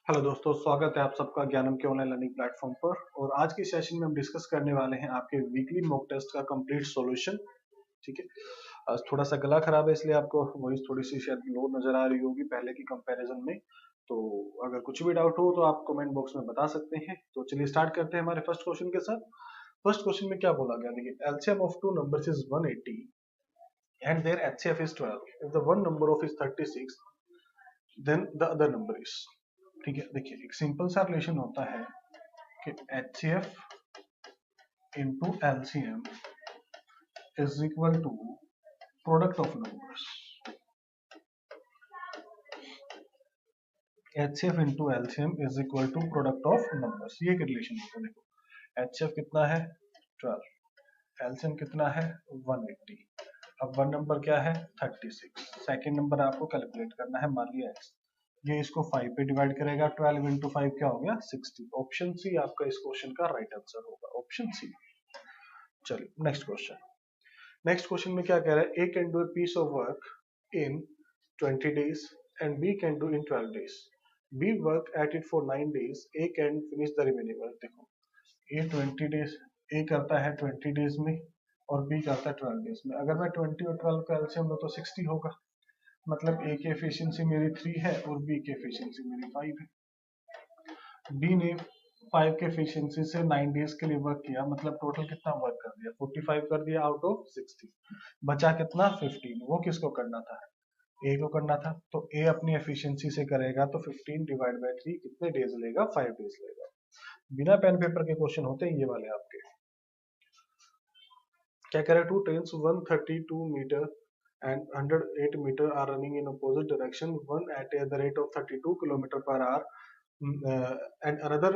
Hello दोस्तों, स्वागत है आप सबका ज्ञानम के ऑनलाइन लर्निंग प्लेटफॉर्म पर। और आज के सेशन में हम डिस्कस करने वाले हैं आपके वीकली मॉक टेस्ट का कंप्लीट सॉल्यूशन। ठीक है। आज थोड़ा सा गला खराब है, इसलिए आपको वॉइस थोड़ी सी शायद लो नजर आ रही होगी पहले की कंपैरिजन में। तो अगर कुछ भी डाउट हो तो आप कमेंट बॉक्स में बता सकते हैं। तो चलिए स्टार्ट करते हैं हमारे फर्स्ट क्वेश्चन के साथ। फर्स्ट क्वेश्चन में क्या बोला गया, देखिए, LCM of two numbers is 180 and their HCF is 12. If the one number of is 36, then the other number is। ठीक है, देखिए एक सिंपल सा रिलेशन होता है कि HCF into LCM is equal to product of numbers. HCF into LCM is equal to product of numbers, ये एक रिलेशन होता है। देखो HCF कितना है 12, LCM कितना है 180। अब वन नंबर क्या है 36, सेकेंड नंबर आपको कैलकुलेट करना है, मान लिया x, ये इसको 5 पे डिवाइड करेगा, 12 इंटू 5 क्या हो गया 60। ऑप्शन सी आपका इस क्वेश्चन का राइट आंसर होगा, ऑप्शन सी। चलिए नेक्स्ट क्वेश्चन। नेक्स्ट क्वेश्चन में क्या कह रहा है, A can do a piece of work in 20 days and B can do in 12 days। B work at it for 9 days, A can finish the remaining work. देखो A 20 days, ए करता है 20 days में और बी करता है 12 days में। अगर मैं 20 और 12 का एलसीएम लो तो 60 होगा, मतलब ए की एफिशिएंसी मेरी 3 है और बी की एफिशिएंसी मेरी 5 है। बी ने 5 के एफिशिएंसी से 9 डेज के लिए वर्क किया, मतलब टोटल कितना वर्क कर दिया 45 कर दिया आउट ऑफ 60। बचा कितना 15, वो किसको करना था ए को करना था। तो ए अपनी एफिशिएंसी से करेगा तो 15 डिवाइड बाय 3 कितने डेज लेगा 5 डेज लेगा। बिना पेन पेपर के क्वेश्चन होते हैं ये वाले आपके। क्या कह रहे हैं, two trains 132 metre and 108 meter are running in opposite direction, one at the rate of 32 kilometer per hour, and another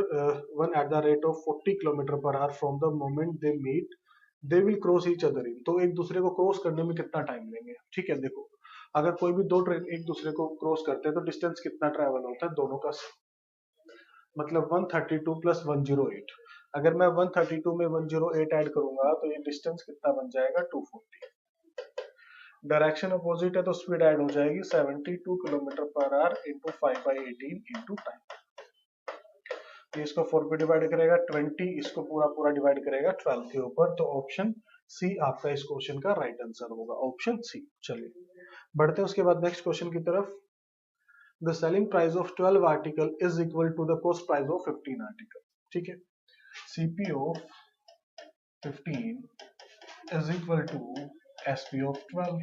one at the rate of 40 kilometer per hour। From the moment they meet they will cross each other in। तो एक दूसरे को cross करने में कितना time लेंगे। ठीक है, देखो अगर कोई भी दो ट्रेन एक दूसरे को क्रॉस करते हैं तो डिस्टेंस कितना ट्रेवल होता है दोनों का, मतलब 132 प्लस 108। अगर मैं 132 में 108 ऐड करूंगा तो ये डिस्टेंस कितना बन जाएगा 240। डायरेक्शन अपोजिट है तो स्पीड ऐड हो जाएगी 72 kilometre per hour into 5/18 into time. ये इसको 4 पे डिवाइड करेगा 20, इसको पूरा पूरा डिवाइड करेगा 12 के ऊपर। तो ऑप्शन सी आपका इस क्वेश्चन का राइट आंसर होगा, ऑप्शन सी। चलिए बढ़ते हैं उसके बाद नेक्स्ट क्वेश्चन की तरफ। The selling price of 12 article is equal to the cost price of 15 article. ठीक है, CP of 15 is equal to SP of 12।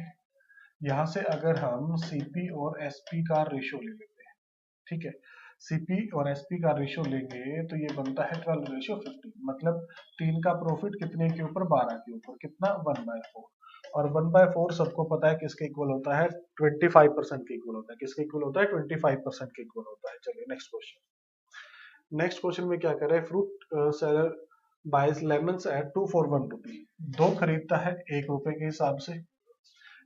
यहां से अगर हम सीपी और एसपी का रेशियो ले लेते हैं, ठीक है, सीपी और एसपी का रेशियो लेंगे तो ये बनता है 12:15, मतलब 3 का प्रॉफिट कितने के ऊपर 12 के ऊपर, कितना 1/4। और 1/4 सबको पता है किसके इक्वल होता है 25% के इक्वल होता है। किसके इक्वल होता है 25% के इक्वल होता है। चलिए नेक्स्ट क्वेश्चन। नेक्स्ट क्वेश्चन में क्या कर रहे हैं, fruit seller buys lemons at 2 for 1 rupee। दो खरीदता है 1 रुपए के हिसाब से,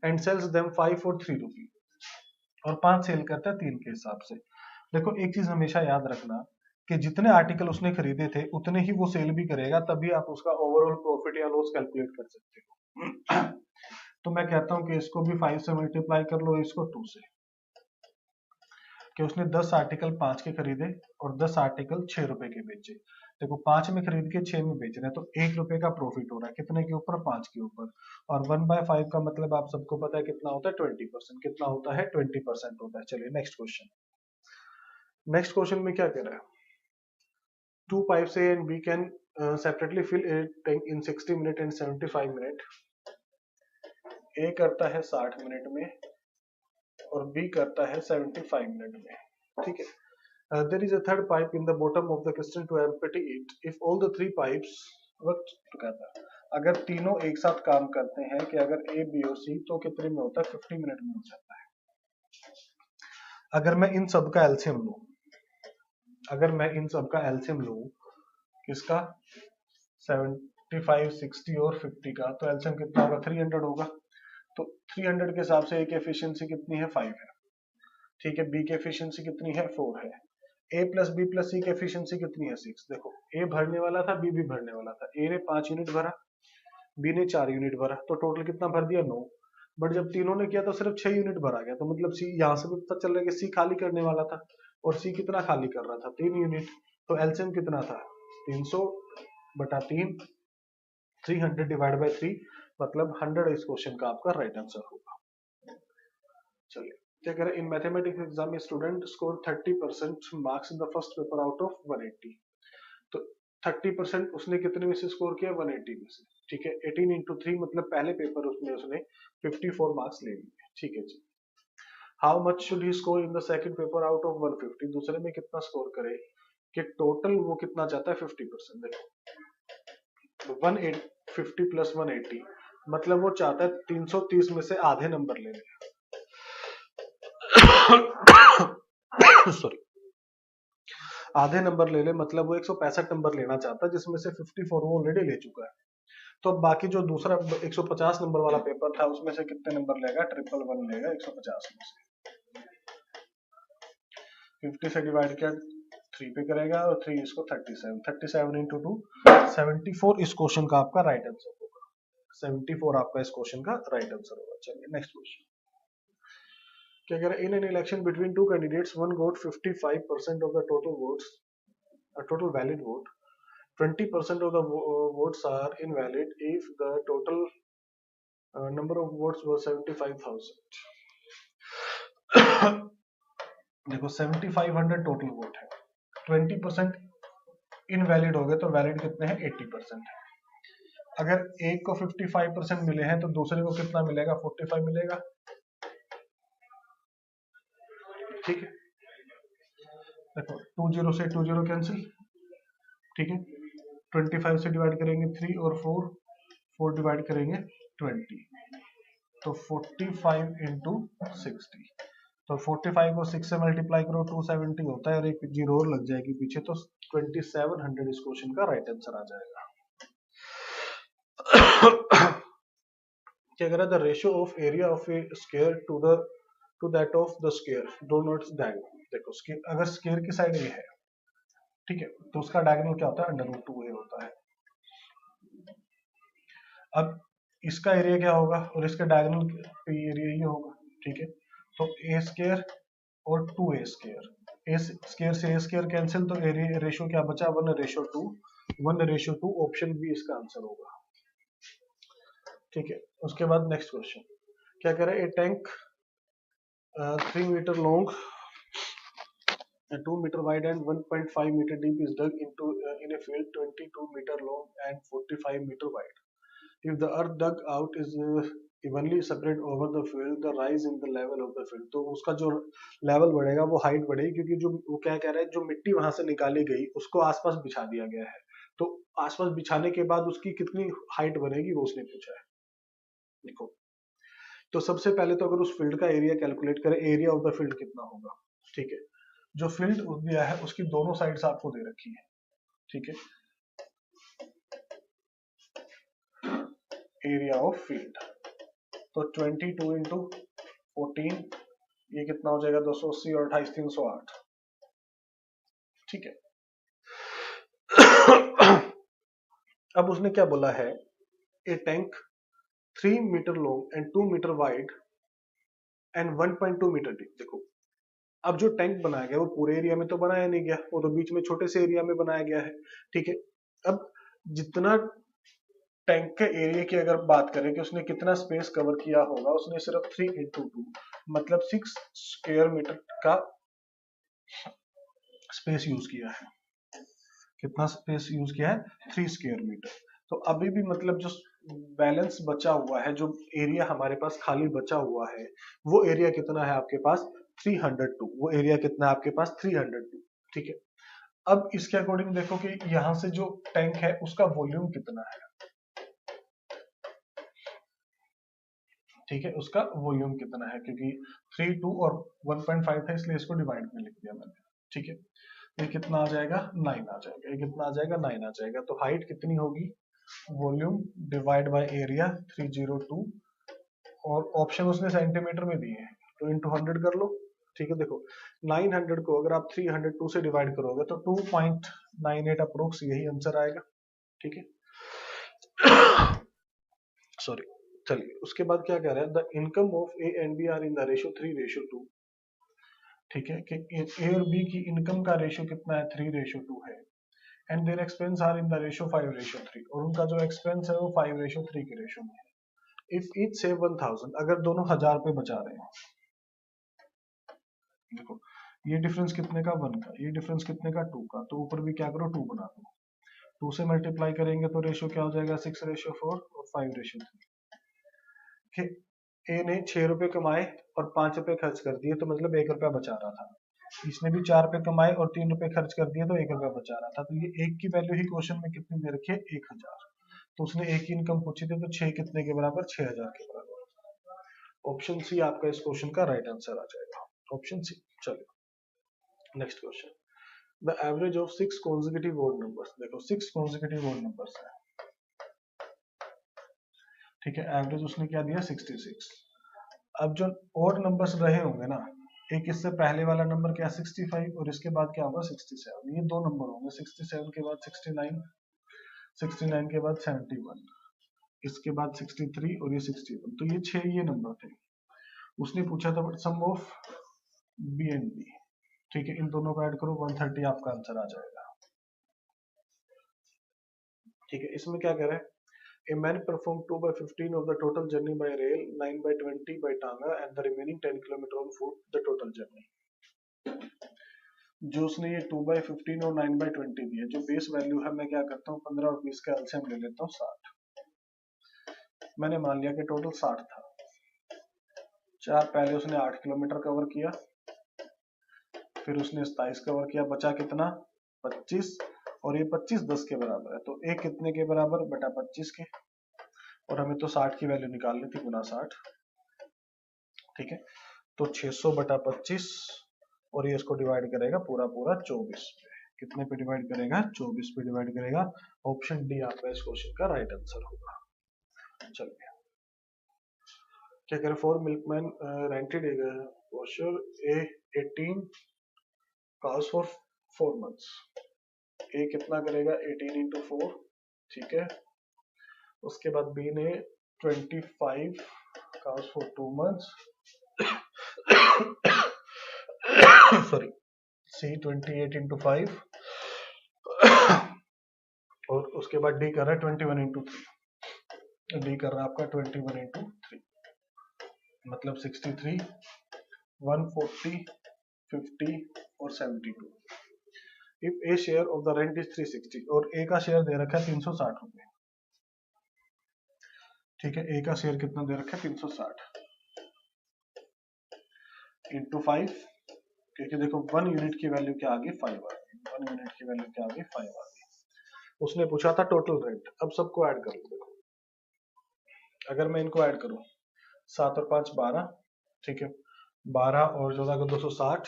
and sales them 5 for 3 rupee, और 5 सेल करता है 3 के हिसाब से। देखो एक चीज हमेशा याद रखना कि जितने आर्टिकल उसने खरीदे थे उतने ही वो सेल भी करेगा, तभी आप उसका ओवरऑल प्रॉफिट या लॉस कैलकुलेट कर सकते हो। तो मैं कहता हूं कि इसको भी 5 से मल्टीप्लाई कर लो, इसको 2 से, कि उसने 10 आर्टिकल 5 के खरीदे और 10 आर्टिकल 6 रुपए के बेचे। देखो 5 में खरीद के 6 में बेच रहे हैं तो 1 रुपए का प्रॉफिट हो रहा है, कितने के ऊपर 5 के ऊपर। और 1/5 का मतलब आप सबको पता है कितना होता है 20%, कितना होता है 20% होता है। चलिए नेक्स्ट क्वेश्चन। नेक्स्ट क्वेश्चन में क्या कह रहा है, two pipes A and B can separately fill a tank in 60 minute and 75 minute। A करता है 60 मिनट में और B करता है 75 मिनट में। ठीक है, there is a third pipe in the bottom of the piston to empty it if all the 3 pipes work together। अगर तीनों एक साथ काम करते हैं कि अगर A B और C तो कितने में होता है 50 मिनट में हो जाता है। अगर मैं इन सब का एलसीएम लूं, अगर मैं इन सब का एलसीएम लूं किसका 75 60 और 50 का, तो एलसीएम कितना होगा 300 होगा। तो 300 के हिसाब से ए की एफिशिएंसी कितनी है 5 है। ठीक है, बी की एफिशिएंसी कितनी है 4 है। ए प्लस बी प्लस सी की एफिशिएंसी कितनी है 6। देखो ए भरने वाला था, बी भी भरने वाला था। ए ने 5 यूनिट भरा, बी ने 4 यूनिट भरा, तो टोटल कितना भर दिया 9। बट जब तीनों ने किया तो सिर्फ 6 यूनिट भरा गया, तो मतलब सी, यहाँ से भी पता चल रहा है कि सी खाली करने वाला था। और सी कितना खाली कर रहा था 3 यूनिट, तो एलसीएम कितना था 300/3, 300 डिवाइड बाई 3 मतलब 100 इस क्वेश्चन का आपका राइट आंसर होगा। चलिए क्या कह रहे हैं, in mathematics exam student score 30% marks in the first paper out of 180, तो 30% उसने कितने में से स्कोर किया 180 में से, ठीक है। 18 into 3 मतलब पहले पेपर उसमें उसने 54 मार्क्स ले लिए, ठीक है जी। How much should he score in the second paper out of 150, दूसरे में कितना स्कोर करे कि टोटल वो कितना चाहता है 50%। देखो 150 प्लस 180 मतलब वो चाहता है 330 में से आधे नंबर ले ले सॉरी आधे नंबर ले ले, मतलब वो 165 नंबर लेना चाहता है जिसमें से 54 वो ऑलरेडी ले चुका है। तो अब बाकी जो दूसरा 150 नंबर वाला पेपर था उसमें से कितने नंबर लेगा, 111 लेगा 150 में से। 50 से डिवाइड किया 3 पे करेगा और 3 इसको 37 into 2 74 इस क्वेश्चन का आपका राइट आंसर होगा। 74 आपका इस क्वेश्चन का राइट आंसर होगा। चलिए नेक्स्ट क्वेश्चन क्या कह रहा है, in an election between two candidates one got 55% of the total votes, total valid vote, 20% of the votes are invalid if the total number of votes was 75,000। देखो 7500 total vote है, 20% invalid हो गए तो valid कितने हैं 80% है। अगर एक को 55% मिले हैं तो दूसरे को कितना मिलेगा 45 मिलेगा, ठीक है। देखो 20 से 20 कैंसिल, ठीक है। 25 से डिवाइड करेंगे 3 और 4 डिवाइड करेंगे 20, तो 45 into 60, तो 45 को 6 से मल्टीप्लाई करो 270 होता है और एक जीरो और लग जाएगी पीछे, तो 2700 इस क्वेश्चन का राइट आंसर आ जाएगा। क्या कह रहा है, the ratio of area of a square to that of the square do not diagonal. देखो अगर स्क्वायर की साइड ए है, ठीक है, तो उसका डायगोनल क्या होता है √2a होता है। अब इसका एरिया क्या होगा और इसका डायगोनल एरिया ये होगा, ठीक है। तो ए स्क्वायर और 2a स्क्वायर, ए स्क्वायर से ए स्क्वायर कैंसिल, तो एरिया रेशियो क्या बचा 1:2, 1:2, ऑप्शन बी इसका आंसर होगा, ठीक है। उसके बाद नेक्स्ट क्वेश्चन क्या कह रहा है, a tank 3 metre long, 2 meter wide and 1.5 meter deep is dug into in a field 22 meter long and 45 meter wide. If the earth dug out is evenly spread over the field, the rise in the level of the field, तो उसका जो level बढ़ेगा वो height बढ़ेगी, क्योंकि जो वो क्या कह रहा है, जो मिट्टी वहां से निकाली गई उसको आसपास बिछा दिया गया है, तो आसपास बिछाने के बाद उसकी कितनी हाइट बनेगी वो उसने पूछा है। देखो तो सबसे पहले तो अगर उस फील्ड का एरिया कैलकुलेट करें, एरिया ऑफ द फील्ड कितना होगा, ठीक है। जो फील्ड दिया है उसकी दोनों साइड्स आपको दे रखी है, ठीक है। एरिया ऑफ फील्ड तो 22 into 14 ये कितना हो जाएगा 280 और 28 308, ठीक है। अब उसने क्या बोला है, a tank 3 metre long and 2 metre wide and 1.2 metre deep. देखो अब जो टैंक बनाया गया वो पूरे एरिया में तो बनाया नहीं गया, वो तो बीच में छोटे से एरिया में बनाया गया है, ठीक है। अब जितना टैंक के एरिया की अगर बात करें कि उसने कितना स्पेस कवर किया होगा, उसने सिर्फ 3 into 2 मतलब 6 स्क्वायर मीटर का स्पेस यूज किया है। कितना स्पेस यूज किया है 3 स्क्वायर मीटर। तो अभी भी मतलब जो बैलेंस बचा हुआ है, जो एरिया हमारे पास खाली बचा हुआ है, वो एरिया कितना है आपके पास 302, वो एरिया कितना है आपके पास 302, ठीक है। अब इसके अकॉर्डिंग देखो कि यहां से जो टैंक है उसका वॉल्यूम कितना है, ठीक है, उसका वॉल्यूम कितना है, क्योंकि 3 2 और 1.5 था इसलिए इसको डिवाइड में लिख दिया मैंने, ठीक है। ये कितना आ जाएगा 9 आ जाएगा, ये कितना आ जाएगा 9 आ जाएगा। तो हाइट कितनी होगी, वॉल्यूम डिवाइड बाय एरिया 302, और ऑप्शन उसने सेंटीमीटर में दिए हैं तो इंटू 100 कर लो, ठीक है। देखो 900 को अगर आप 302 से डिवाइड करोगे तो 2.98 अप्रोक्स यही आंसर आएगा, ठीक है। सॉरी, चलिए उसके बाद क्या कह रहा है, the income of A and B are in the ratio 3:2, ठीक है, कि ए और बी की इनकम का रेशियो कितना है, 3:2 है, and their expense are in the ratio 5:3, और उनका जो एक्सपेंस है वो 5:3 के रेशियो में है। इफ ईच सेव 1000, अगर दोनों 1000 रुपए बचा रहे हैं, देखो ये डिफरेंस कितने का, 1 का, ये डिफरेंस कितने का, 2 का, तो ऊपर भी क्या करो, 2 बना दो, 2 से मल्टीप्लाई करेंगे तो रेशियो क्या हो जाएगा, 6:4 और 5:3। ए ने 6 रुपए कमाए और 5 रुपए खर्च कर दिए, तो मतलब 1 रुपया बचा रहा था। इसने भी 4 रुपए कमाए और 3 रुपए खर्च कर दिए, तो 1 रुपया बचा रहा था। तो ये एक की वैल्यू ही क्वेश्चन में कितनी दे रखी है, 1000। तो उसने एक की इनकम पूछी थी, तो 6 कितने के बराबर, 6000 के बराबर। ऑप्शन सी आपका इस क्वेश्चन का राइट आंसर आ जाएगा, ऑप्शन सी। चलिए next question, the average of 6 consecutive odd numbers. देखो 6 कॉन्जिक्यूटिव ओड नंबर्स है, ठीक है, एवरेज उसने क्या दिया, 66। अब जो ओड नंबर्स रहे होंगे ना, एक इससे पहले वाला नंबर क्या, 65, और इसके बाद क्या होगा, 67। ये दो नंबर होंगे, 67 के बाद 69, 69 के बाद 71, इसके बाद 63 और ये 61, तो ये 6 ये नंबर थे। उसने पूछा था सम ऑफ बी एंड बी, ठीक है, इन दोनों को ऐड करो, 130 आपका आंसर आ जाएगा। ठीक है, इसमें क्या कह रहा है, A man performed 2/15 of the total journey by rail, 9/20 by Tanga, and the remaining 10 km on foot. The total journey. जो उसने ये 2/15 और 9/20 दी है, जो बेस वैल्यू है, मैं क्या करता हूँ, 15 और 20 का एलसीएम ले लेता हूँ, 60। मैंने मान लिया कि टोटल 60 था। चार पहले उसने 8 किलोमीटर कवर किया, फिर उसने 27 कवर किया, बचा कितना, 25, और ये 25 10 के बराबर है, तो एक कितने के बराबर, बटा 25 के, और हमें तो 60 की वैल्यू निकालनी थी, गुना 60। ठीक है, तो 600 बटा 25, और ये इसको डिवाइड करेगा पूरा पूरा 24 पे। कितने पे डिवाइड करेगा, 24 पे डिवाइड करेगा। ऑप्शन डी आपका इस क्वेश्चन का राइट आंसर होगा। चलिए क्या करें, for milkman rented washer A18 cost for 4 months। ए कितना करेगा, 18 into 4, ठीक है। उसके बाद बी ने 25 cost for 2 months, sorry, C 28 into 5, और उसके बाद डी कर रहा है 21 into 3। डी कर रहा है आपका 21 into 3, मतलब 63, 140, 50 और 72। If A share of the rent is 360, और ए का शेयर दे रखा है 360 रुपए, ठीक है। ए का शेयर कितना दे रखा है, 360 इंटू 5, क्योंकि देखो 1 यूनिट की वैल्यू क्या आ गई, 5 आ गई। 1 यूनिट की वैल्यू क्या आ गई, 5 आ गई। उसने पूछा था टोटल रेंट। अब सबको ऐड कर लो, देखो अगर मैं इनको ऐड करूं, 7 और 5 12, ठीक है, 12 और 14 का 260,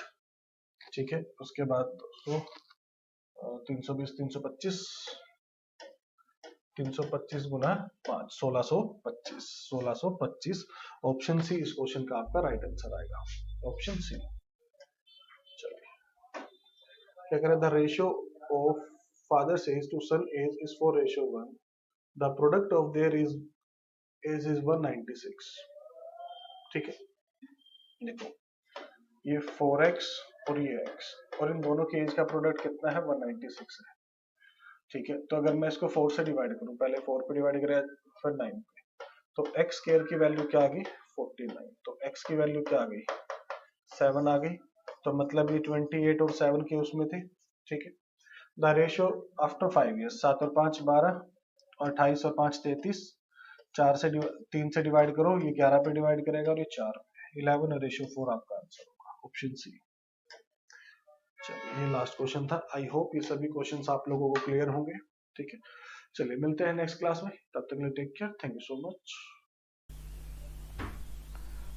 ठीक है। उसके बाद 200, 320, 325, 325 गुना 5, 1625, 1625। ऑप्शन सी इस क्वेश्चन का आपका राइट आंसर आएगा, ऑप्शन सी। चलिए क्या करें, the ratio of father age to son age is 4:1। The product of their age is 196, ठीक है। देखो ये 4x और ये x, और इन दोनों के एज का प्रोडक्ट कितना है, 196 है, ठीक है। तो अगर मैं इसको 4 से डिवाइड करूं, पहले 4 पे डिवाइड करें, फिर 9 पे, तो x स्क्वायर की वैल्यू क्या आ गई, 49। तो x की वैल्यू क्या आ गई, 7 आ गई। तो मतलब ये 28 और 7 के उसमें थे, ठीक है। द रेशियो आफ्टर 5 years, 7 और 5 12, और 28 और 5 33, 3 से डिवाइड करो, ये 11 पे डिवाइड करेगा, और ये 4 पे, 11:4 आपका आंसर होगा, ऑप्शन सी। चलिए ये लास्ट क्वेश्चन था। आई होप ये सभी क्वेश्चंस आप लोगों को क्लियर होंगे, ठीक है। चलिए मिलते हैं नेक्स्ट क्लास में, तब तक के लिए take care, thank you so much.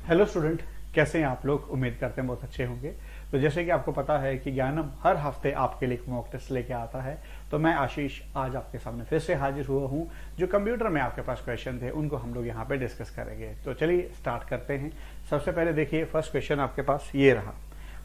Hello student, कैसे हैं आप लोग? उम्मीद करते हैं बहुत अच्छे होंगे। तो जैसे कि आपको पता है कि ज्ञानम हर हफ्ते आपके लिए एक मॉक टेस्ट लेके आता है, तो मैं आशीष आज आपके सामने फिर से हाजिर हुआ हूं। जो कंप्यूटर में आपके पास क्वेश्चन थे उनको हम लोग यहाँ पे डिस्कस करेंगे। तो चलिए स्टार्ट करते हैं। सबसे पहले देखिए फर्स्ट क्वेश्चन आपके पास ये रहा।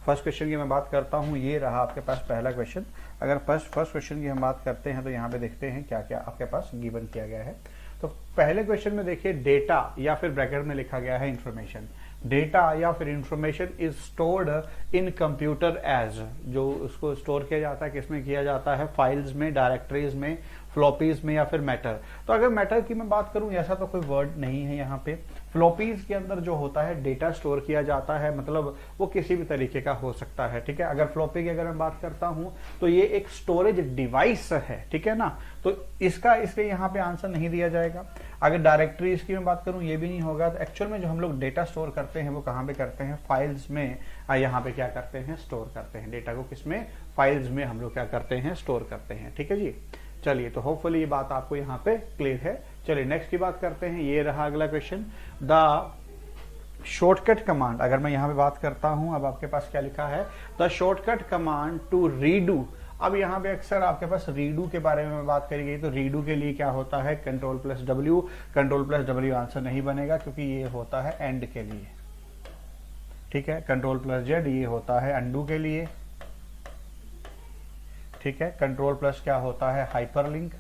फर्स्ट क्वेश्चन की मैं बात करता हूँ, ये रहा आपके पास पहला क्वेश्चन। अगर फर्स्ट क्वेश्चन की हम बात करते हैं तो यहाँ पे देखते हैं क्या क्या आपके पास गिवन किया गया है। तो पहले क्वेश्चन में देखिए डेटा या फिर ब्रैकेट में लिखा गया है इंफॉर्मेशन। डेटा या फिर information is stored in computer as, जो उसको स्टोर किया जाता है किसमें किया जाता है, फाइल्स में, डायरेक्टरीज में, फ्लॉपीज में या फिर मैटर। तो अगर मैटर की मैं बात करूं, ऐसा तो कोई वर्ड नहीं है यहाँ पे। फ्लॉपीज के अंदर जो होता है डेटा स्टोर किया जाता है, मतलब वो किसी भी तरीके का हो सकता है, ठीक है। अगर फ्लॉपी की अगर मैं बात करता हूं तो ये एक स्टोरेज डिवाइस है, ठीक है ना। तो इसके यहाँ पे आंसर नहीं दिया जाएगा। अगर डायरेक्टरीज की मैं बात करूं ये भी नहीं होगा। तो एक्चुअल में जो हम लोग डेटा स्टोर करते हैं वो कहाँ पे करते हैं, फाइल्स में। यहाँ पे क्या करते हैं, स्टोर करते हैं डेटा को, किसमें, फाइल्स में हम लोग क्या करते हैं, स्टोर करते हैं, ठीक है जी। चलिए, तो होपफुली ये बात आपको यहाँ पे क्लियर है। चलिए नेक्स्ट की बात करते हैं। ये रहा अगला क्वेश्चन, द शॉर्टकट कमांड। अगर मैं यहाँ पे बात करता हूं, अब आपके पास क्या लिखा है, the shortcut command to redo. अब यहाँ पे अक्सर आपके पास रीडू के बारे में बात करी गई, तो रीडू के लिए क्या होता है, control plus W. Control plus W answer नहीं बनेगा क्योंकि ये होता है एंड के लिए, ठीक है। कंट्रोल प्लस जेड ये होता है अंडू के लिए, ठीक है। कंट्रोल प्लस क्या होता है, हाइपरलिंक,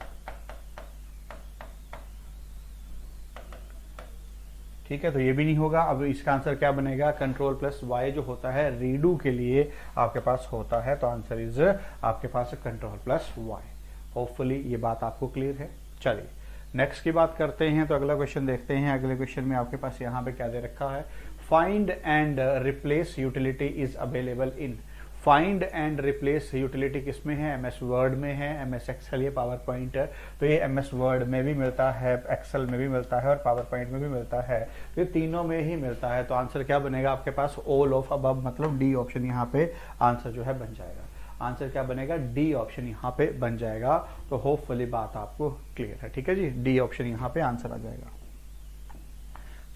ठीक है। तो ये भी नहीं होगा। अब इसका आंसर क्या बनेगा, कंट्रोल प्लस वाई जो होता है रीडू के लिए आपके पास होता है। तो आंसर इज आपके पास कंट्रोल प्लस वाई। होपफुली ये बात आपको क्लियर है। चलिए नेक्स्ट की बात करते हैं। तो अगला क्वेश्चन देखते हैं। अगले क्वेश्चन में आपके पास यहाँ पे क्या दे रखा है, find and replace utility is available in. Find and replace utility किसमें है, एमएस वर्ड में है, एमएस एक्सेल या पावर पॉइंट है। तो ये एमएस वर्ड में भी मिलता है, एक्सेल में भी मिलता है और पावर पॉइंट में भी मिलता है। तो ये तीनों में ही मिलता है। तो आंसर क्या बनेगा आपके पास, ऑल ऑफ अबव, मतलब डी ऑप्शन यहाँ पे आंसर जो है बन जाएगा। आंसर क्या बनेगा, डी ऑप्शन यहाँ पे बन जाएगा। तो होपफुली बात आपको क्लियर है, ठीक है जी। डी ऑप्शन यहाँ पे आंसर आ जाएगा।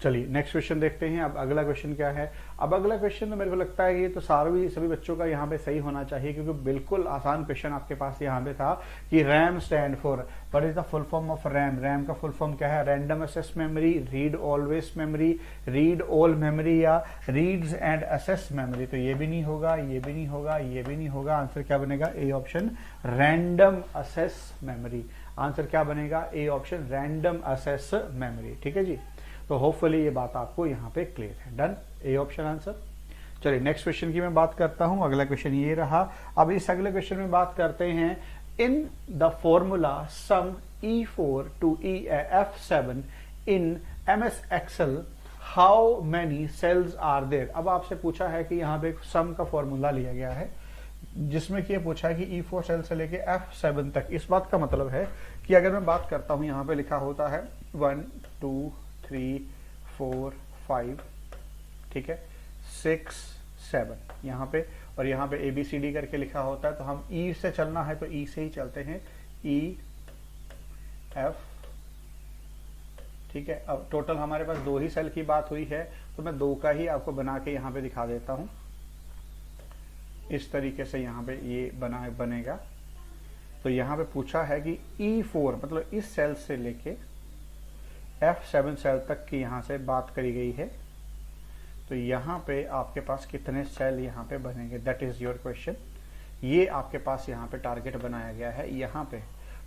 चलिए नेक्स्ट क्वेश्चन देखते हैं। अब अगला क्वेश्चन क्या है, अब अगला क्वेश्चन तो मेरे को लगता है कि ये तो सभी बच्चों का यहाँ पे सही होना चाहिए, क्योंकि बिल्कुल आसान क्वेश्चन आपके पास यहाँ पे था कि RAM stand for, what is the full form of RAM. RAM का फुल फॉर्म क्या है, random access memory, read always memory, read all memory या रीड्स एंड एक्सेस मेमोरी। तो ये भी नहीं होगा, ये भी नहीं होगा, ये भी नहीं होगा। आंसर क्या बनेगा, A option random access memory. Answer क्या बनेगा, A option random access memory, ठीक है जी। तो होपफुली ये बात आपको यहाँ पे क्लियर है। Done, A option answer. चलिए नेक्स्ट क्वेश्चन की मैं बात करता हूँ। अगला क्वेश्चन ये रहा। अब इस अगले क्वेश्चन में बात करते हैं, in the formula sum E4 to EF7 इन MS Excel how many cells are there. अब आपसे पूछा है कि यहाँ पे सम का फॉर्मूला लिया गया है, जिसमें कि ये पूछा है कि E4 सेल से लेके F7 तक। इस बात का मतलब है कि अगर मैं बात करता हूँ, यहाँ पे लिखा होता है 1 2 3 4 5, ठीक है, 6 7 यहाँ पे, और यहाँ पे ABCD करके लिखा होता है। तो हम E से चलना है तो E से ही चलते हैं, E F, ठीक है। अब टोटल हमारे पास 2 ही सेल की बात हुई है, तो मैं 2 का ही आपको बना के यहाँ पे दिखा देता हूँ। इस तरीके से यहाँ पे ये बनेगा। तो यहाँ पे पूछा है कि E4 मतलब इस सेल से लेके F7 सेल तक की यहाँ से बात करी गई है। तो यहाँ पे आपके पास कितने सेल यहाँ पे बनेंगे, दैट इज योर क्वेश्चन। ये आपके पास यहाँ पे टारगेट बनाया गया है यहाँ पे।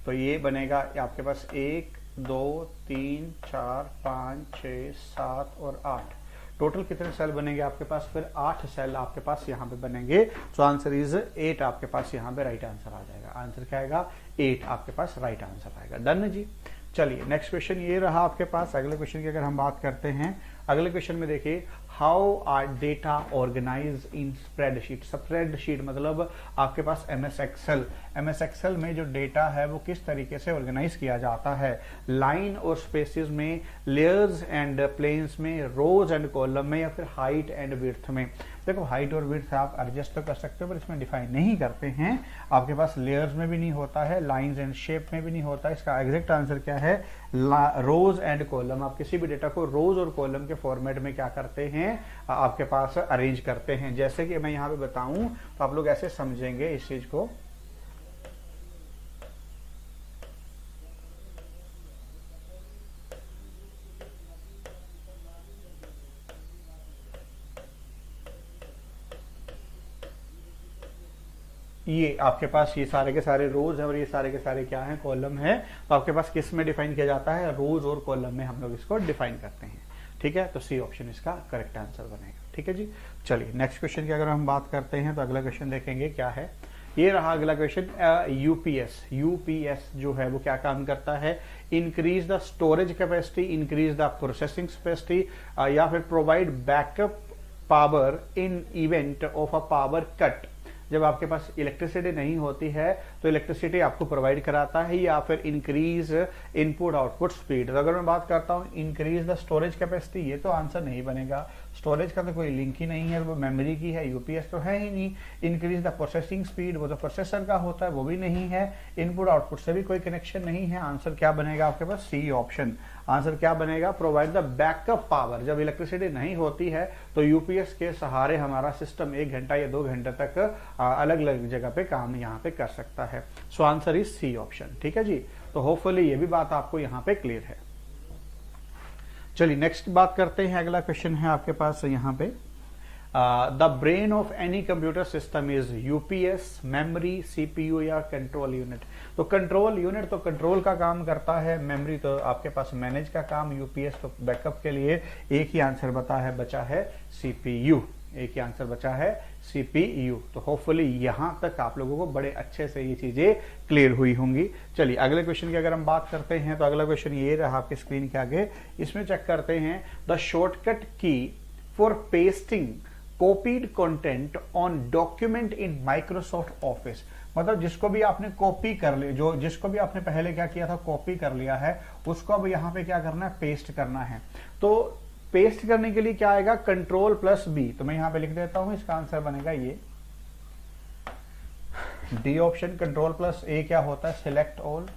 तो ये बनेगा आपके पास 1 2 3 4 5 6 7 और 8। टोटल कितने सेल बनेंगे आपके पास, फिर 8 सेल आपके पास यहाँ पे बनेंगे। तो आंसर इज 8 आपके पास यहाँ पे राइट आंसर आ जाएगा। आंसर क्या आएगा, 8 आपके पास राइट आंसर आएगा। डन जी। चलिए नेक्स्ट क्वेश्चन ये रहा आपके पास। अगले क्वेश्चन की अगर हम बात करते हैं, अगले क्वेश्चन में देखिए, how are data organise in spreadsheet. Spreadsheet मतलब आपके पास MS एक्सेल। MS एक्सेल में जो डेटा है वो किस तरीके से ऑर्गेनाइज किया जाता है, लाइन और स्पेसिस में, लेयर्स एंड प्लेन्स में, रोज एंड कॉलम में, या फिर हाइट एंड विड्थ में। देखो हाइट और विड्थ आप एडजस्ट तो कर सकते हो, पर इसमें डिफाइन नहीं करते हैं। आपके पास लेयर्स में भी नहीं होता है, लाइंस एंड शेप में भी नहीं होता। इसका एग्जैक्ट आंसर क्या है, रोज एंड कॉलम। आप किसी भी डेटा को रोज और कॉलम के फॉर्मेट में क्या करते हैं, आपके पास अरेंज करते हैं। जैसे कि मैं यहाँ पे बताऊं तो आप लोग ऐसे समझेंगे इस चीज को। ये आपके पास ये सारे के सारे रोज है और ये सारे के सारे क्या है, कॉलम है। तो आपके पास किस में डिफाइन किया जाता है, रोज और कॉलम में हम लोग इसको डिफाइन करते हैं, ठीक है, तो सी ऑप्शन इसका करेक्ट आंसर बनेगा। ठीक है जी, चलिए नेक्स्ट क्वेश्चन की अगर हम बात करते हैं तो अगला क्वेश्चन देखेंगे क्या है। ये रहा अगला क्वेश्चन। यूपीएस जो है वो क्या काम करता है? Increase the storage capacity, increase the processing capacity, या फिर provide backup power in event of a power cut. जब आपके पास इलेक्ट्रिसिटी नहीं होती है तो इलेक्ट्रिसिटी आपको प्रोवाइड कराता है, या फिर इंक्रीज इनपुट आउटपुट स्पीड। तो अगर मैं बात करता हूँ इंक्रीज द स्टोरेज कैपेसिटी, ये तो आंसर नहीं बनेगा, स्टोरेज का तो कोई लिंक ही नहीं है, वो मेमोरी की है, यूपीएस तो है ही नहीं। इंक्रीज द प्रोसेसिंग स्पीड, वो तो प्रोसेसर का होता है, वो भी नहीं है। इनपुट आउटपुट से भी कोई कनेक्शन नहीं है। आंसर क्या बनेगा आपके पास? C option. आंसर क्या बनेगा? Provide the backup power. जब इलेक्ट्रिसिटी नहीं होती है तो यूपीएस के सहारे हमारा सिस्टम 1 घंटा या 2 घंटे तक अलग अलग जगह पे काम यहाँ पे कर सकता है। So answer is C option. ठीक है जी, तो होपफुली ये भी बात आपको यहाँ पे क्लियर है। चलिए नेक्स्ट बात करते हैं। अगला क्वेश्चन है आपके पास यहाँ पे, the brain of any computer system is UPS, memory, CPU या कंट्रोल यूनिट। तो कंट्रोल यूनिट तो कंट्रोल का काम करता है, मेमोरी तो आपके पास मैनेज का काम, यूपीएस तो बैकअप के लिए। एक ही आंसर बचा है सीपीयू, एक ही आंसर बचा है सीपीयू। तो होपफुली यहां तक आप लोगों को बड़े अच्छे से ये चीजें क्लियर हुई होंगी। चलिए अगले क्वेश्चन की अगर हम बात करते हैं तो अगला क्वेश्चन ये रहा आपकी स्क्रीन के आगे। इसमें चेक करते हैं, द शॉर्टकट की for pasting copied content on document in Microsoft office. मतलब जिसको भी आपने कॉपी कर लिया, जो जिसको भी आपने पहले क्या किया था, कॉपी कर लिया है, उसको अब यहाँ पे क्या करना है? पेस्ट करना है। तो पेस्ट करने के लिए क्या आएगा? Control plus B. तो मैं यहां पे लिख देता हूं, इसका आंसर बनेगा ये डी ऑप्शन। कंट्रोल प्लस ए क्या होता है? Select all.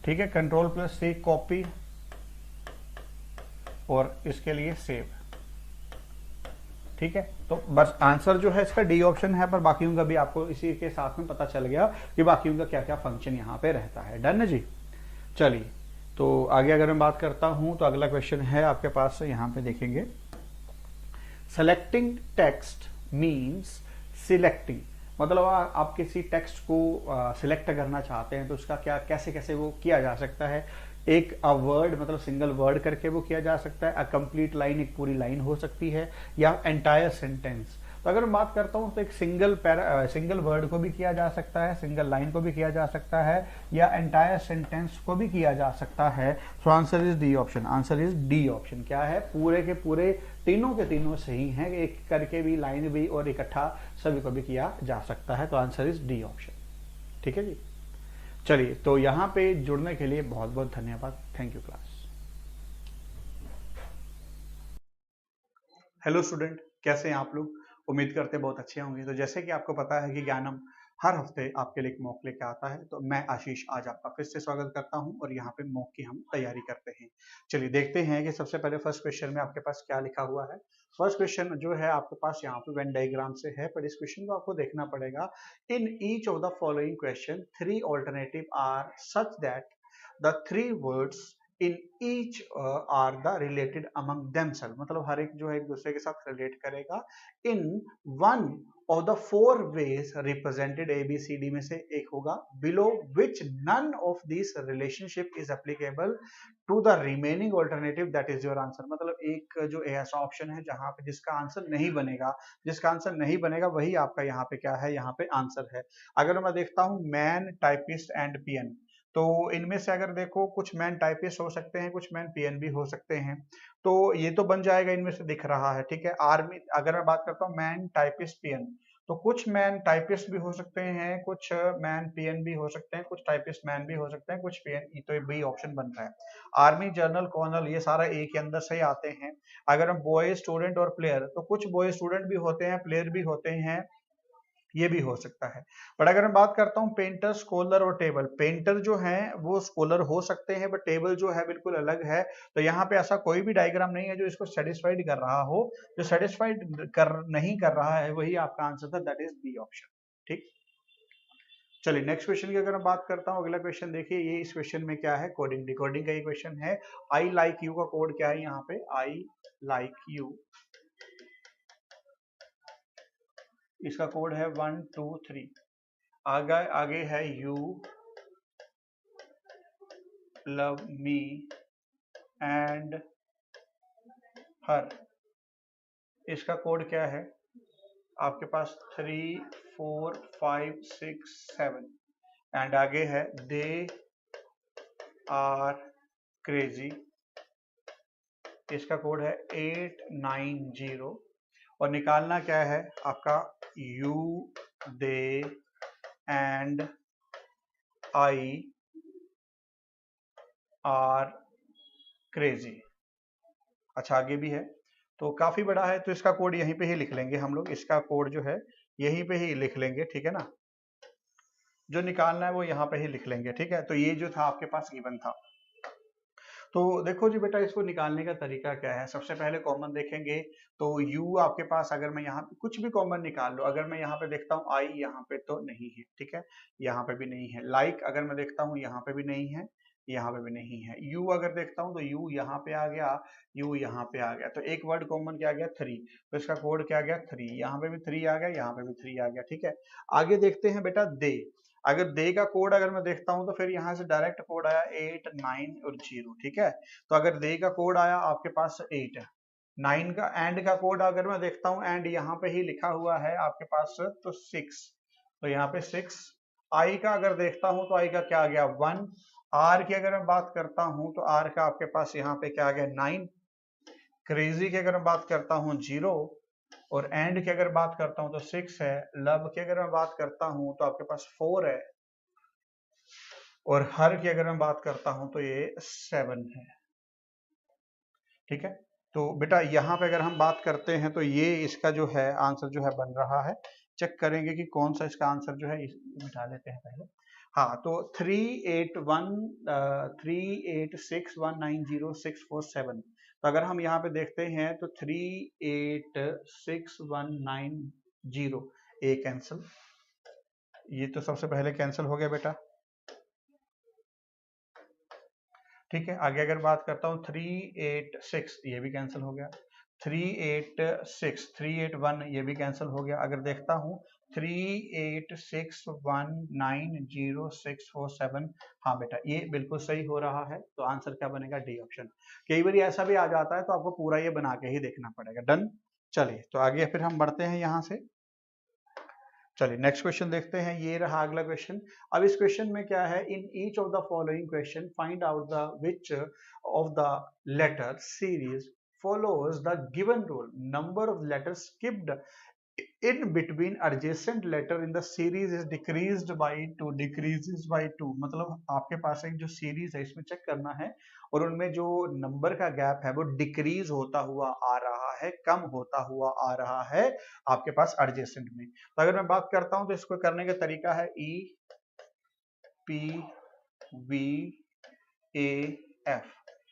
ठीक है, कंट्रोल प्लस सी कॉपी, और इसके लिए सेव। ठीक है, तो बस आंसर जो है इसका डी ऑप्शन है, पर बाकियों का भी आपको इसी के साथ में पता चल गया कि बाकियों का क्या क्या फंक्शन यहां पे रहता है। डन है जी। चलिए तो आगे अगर मैं बात करता हूं तो अगला क्वेश्चन है आपके पास, यहां पे देखेंगे, सेलेक्टिंग टेक्स्ट मींस सिलेक्टिंग। मतलब आप किसी टेक्स्ट को सिलेक्ट करना चाहते हैं तो उसका क्या कैसे कैसे वो किया जा सकता है। एक अ वर्ड, मतलब सिंगल वर्ड करके वो किया जा सकता है, अ कंप्लीट लाइन, एक पूरी लाइन हो सकती है, या एंटायर सेंटेंस। तो अगर मैं बात करता हूं तो एक सिंगल वर्ड को भी किया जा सकता है, सिंगल लाइन को भी किया जा सकता है, या एंटायर सेंटेंस को भी किया जा सकता है। So answer is D option. Answer is D option. क्या है? पूरे के पूरे तीनों के तीनों सही हैं, एक करके भी, लाइन भी और इकट्ठा सभी को भी किया जा सकता है। तो आंसर इज डी ऑप्शन। ठीक है जी। चलिए, तो यहां पे जुड़ने के लिए बहुत बहुत धन्यवाद। Thank you class. Hello student, कैसे हैं आप लोग? उम्मीद करते बहुत अच्छे होंगे। तो जैसे कि आपको पता है कि ज्ञानम हर हफ्ते आपके लिए एक मॉक लेके आता है, तो मैं आशीष आज आपका फिर से स्वागत करता हूं और यहाँ पे मॉक की हम तैयारी करते हैं। चलिए देखते हैं कि सबसे पहले फर्स्ट क्वेश्चन में आपके पास क्या लिखा हुआ है। फर्स्ट क्वेश्चन जो है आपके पास यहाँ पे वेन डायग्राम से है, पर इस क्वेश्चन को आपको देखना पड़ेगा। In each of the following question 3 alternative are such that the 3 words in each are the related among themself. मतलब हर एक जो है एक दूसरे के साथ रिलेट करेगा। In one of the 4 ways represented, ABCD में से एक होगा। Below which none of this relationship is applicable to the remaining alternative, that is your answer. मतलब एक जो ऐसा ऑप्शन है जहां पे जिसका आंसर नहीं बनेगा, वही आपका यहाँ पे क्या है, यहाँ पे आंसर है। अगर मैं देखता हूं मैन, टाइपिस्ट एंड पीएन, तो इनमें से अगर देखो कुछ मैन टाइपिस्ट हो सकते हैं, कुछ मैन पीएन भी हो सकते हैं, तो ये तो बन जाएगा, इनमें से दिख रहा है। ठीक है, आर्मी, अगर मैं बात करता हूँ मैन टाइपिस्ट पीएन, तो कुछ मैन टाइपिस्ट भी हो सकते हैं, कुछ मैन पीएन भी हो सकते हैं, कुछ टाइपिस्ट मैन भी हो सकते हैं, कुछ पीएन, तो बी ऑप्शन बन रहा है। आर्मी, जनरल, कर्नल, ये सारा एक के अंदर से ही आते हैं। अगर हम बॉय, स्टूडेंट और प्लेयर, तो कुछ बॉय स्टूडेंट भी होते हैं, प्लेयर भी होते हैं, ये भी हो सकता है। बट अगर मैं बात करता हूँ पेंटर, स्कॉलर और टेबल, पेंटर जो है वो स्कॉलर हो सकते हैं, बट टेबल जो है बिल्कुल अलग है। तो यहाँ पे ऐसा कोई भी डायग्राम नहीं है जो इसको सेटिस्फाइड कर रहा हो। जो सेटिस्फाइड नहीं कर रहा है वही आपका आंसर था, दैट इज बी ऑप्शन। ठीक, चलिए नेक्स्ट क्वेश्चन की अगर मैं बात करता हूँ, अगला क्वेश्चन देखिए, ये इस क्वेश्चन में क्या है, कोडिंग डिकोडिंग का ये क्वेश्चन है। आई लाइक यू का कोड क्या है यहाँ पे? आई लाइक यू, इसका कोड है 1 2 3। आगे आगे है यू लव मी एंड हर, इसका कोड क्या है आपके पास 3 4 5 6 7 एंड आगे है दे आर क्रेजी, इसका कोड है 890 और निकालना क्या है आपका you they and I R crazy. अच्छा आगे भी है तो काफी बड़ा है तो इसका कोड यहीं पे ही लिख लेंगे हम लोग, इसका कोड जो है यहीं पे ही लिख लेंगे, ठीक है ना, जो निकालना है वो यहाँ पे ही लिख लेंगे, ठीक है। तो ये जो था आपके पास गिवन था। तो देखो जी बेटा इसको निकालने का तरीका क्या है, सबसे पहले कॉमन देखेंगे तो u आपके पास अगर मैं यहाँ पे कुछ भी कॉमन निकाल लो, अगर मैं यहाँ पे देखता हूँ i यहाँ पे तो नहीं है, ठीक है, यहाँ पे भी नहीं है, लाइक अगर मैं देखता हूँ यहाँ पे भी नहीं है, यहाँ पे भी नहीं है, u अगर देखता हूँ तो u यहाँ पे आ गया, u यहाँ पे आ गया, तो एक वर्ड कॉमन क्या गया 3, तो इसका कोड क्या गया 3, यहाँ पे भी 3 आ गया, यहाँ पे भी 3 आ गया, ठीक है। आगे देखते हैं बेटा दे, अगर दे का कोड अगर मैं देखता हूं तो फिर यहाँ से डायरेक्ट कोड आया 8 9 और 0, ठीक है। तो अगर दे का कोड आया आपके पास 8, 9 का एंड का कोड अगर मैं देखता हूं एंड यहाँ पे ही लिखा हुआ है आपके पास तो 6, तो यहाँ पे 6, आई का अगर देखता हूं तो आई का क्या आ गया 1, आर की अगर मैं बात करता हूं तो आर का आपके पास यहाँ पे क्या आ गया 9, क्रेजी की अगर मैं बात करता हूँ 0 और एंड की अगर बात करता हूं तो 6 है, लव की अगर मैं बात करता हूं तो आपके पास 4 है और हर की अगर मैं बात करता हूं तो ये 7 है, ठीक है। तो बेटा यहाँ पे अगर हम बात करते हैं तो ये इसका जो है आंसर जो है बन रहा है, चेक करेंगे कि कौन सा इसका आंसर जो है, मिटा लेते हैं पहले। हाँ तो 386190647, तो अगर हम यहाँ पे देखते हैं तो 38619 ए कैंसिल, ये तो सबसे पहले कैंसिल हो गया बेटा, ठीक है। आगे अगर बात करता हूँ 386 ये भी कैंसिल हो गया, 386 381 ये भी कैंसिल हो गया, अगर देखता हूँ 386190647, हाँ बेटा ये बिल्कुल सही हो रहा है, तो आंसर क्या बनेगा डी ऑप्शन। कई बार ऐसा भी आ जाता है तो आपको पूरा ये बना के ही देखना पड़ेगा। डन, चलिए तो आगे फिर हम बढ़ते हैं यहाँ से, चलिए नेक्स्ट क्वेश्चन देखते हैं, ये रहा अगला क्वेश्चन। अब इस क्वेश्चन में क्या है, in each of the following question find out the which of the letter series follows the given rule, number of letters skipped in between adjacent letter in the series is decreased by 2, decreases by 2, मतलब आपके पास एक जो series है इसमें check करना है और उनमें जो नंबर का गैप है वो डिक्रीज होता हुआ आ रहा है, कम होता हुआ आ रहा है आपके पास एडजेसेंट में। तो अगर मैं बात करता हूं तो इसको करने का तरीका है E P V A F,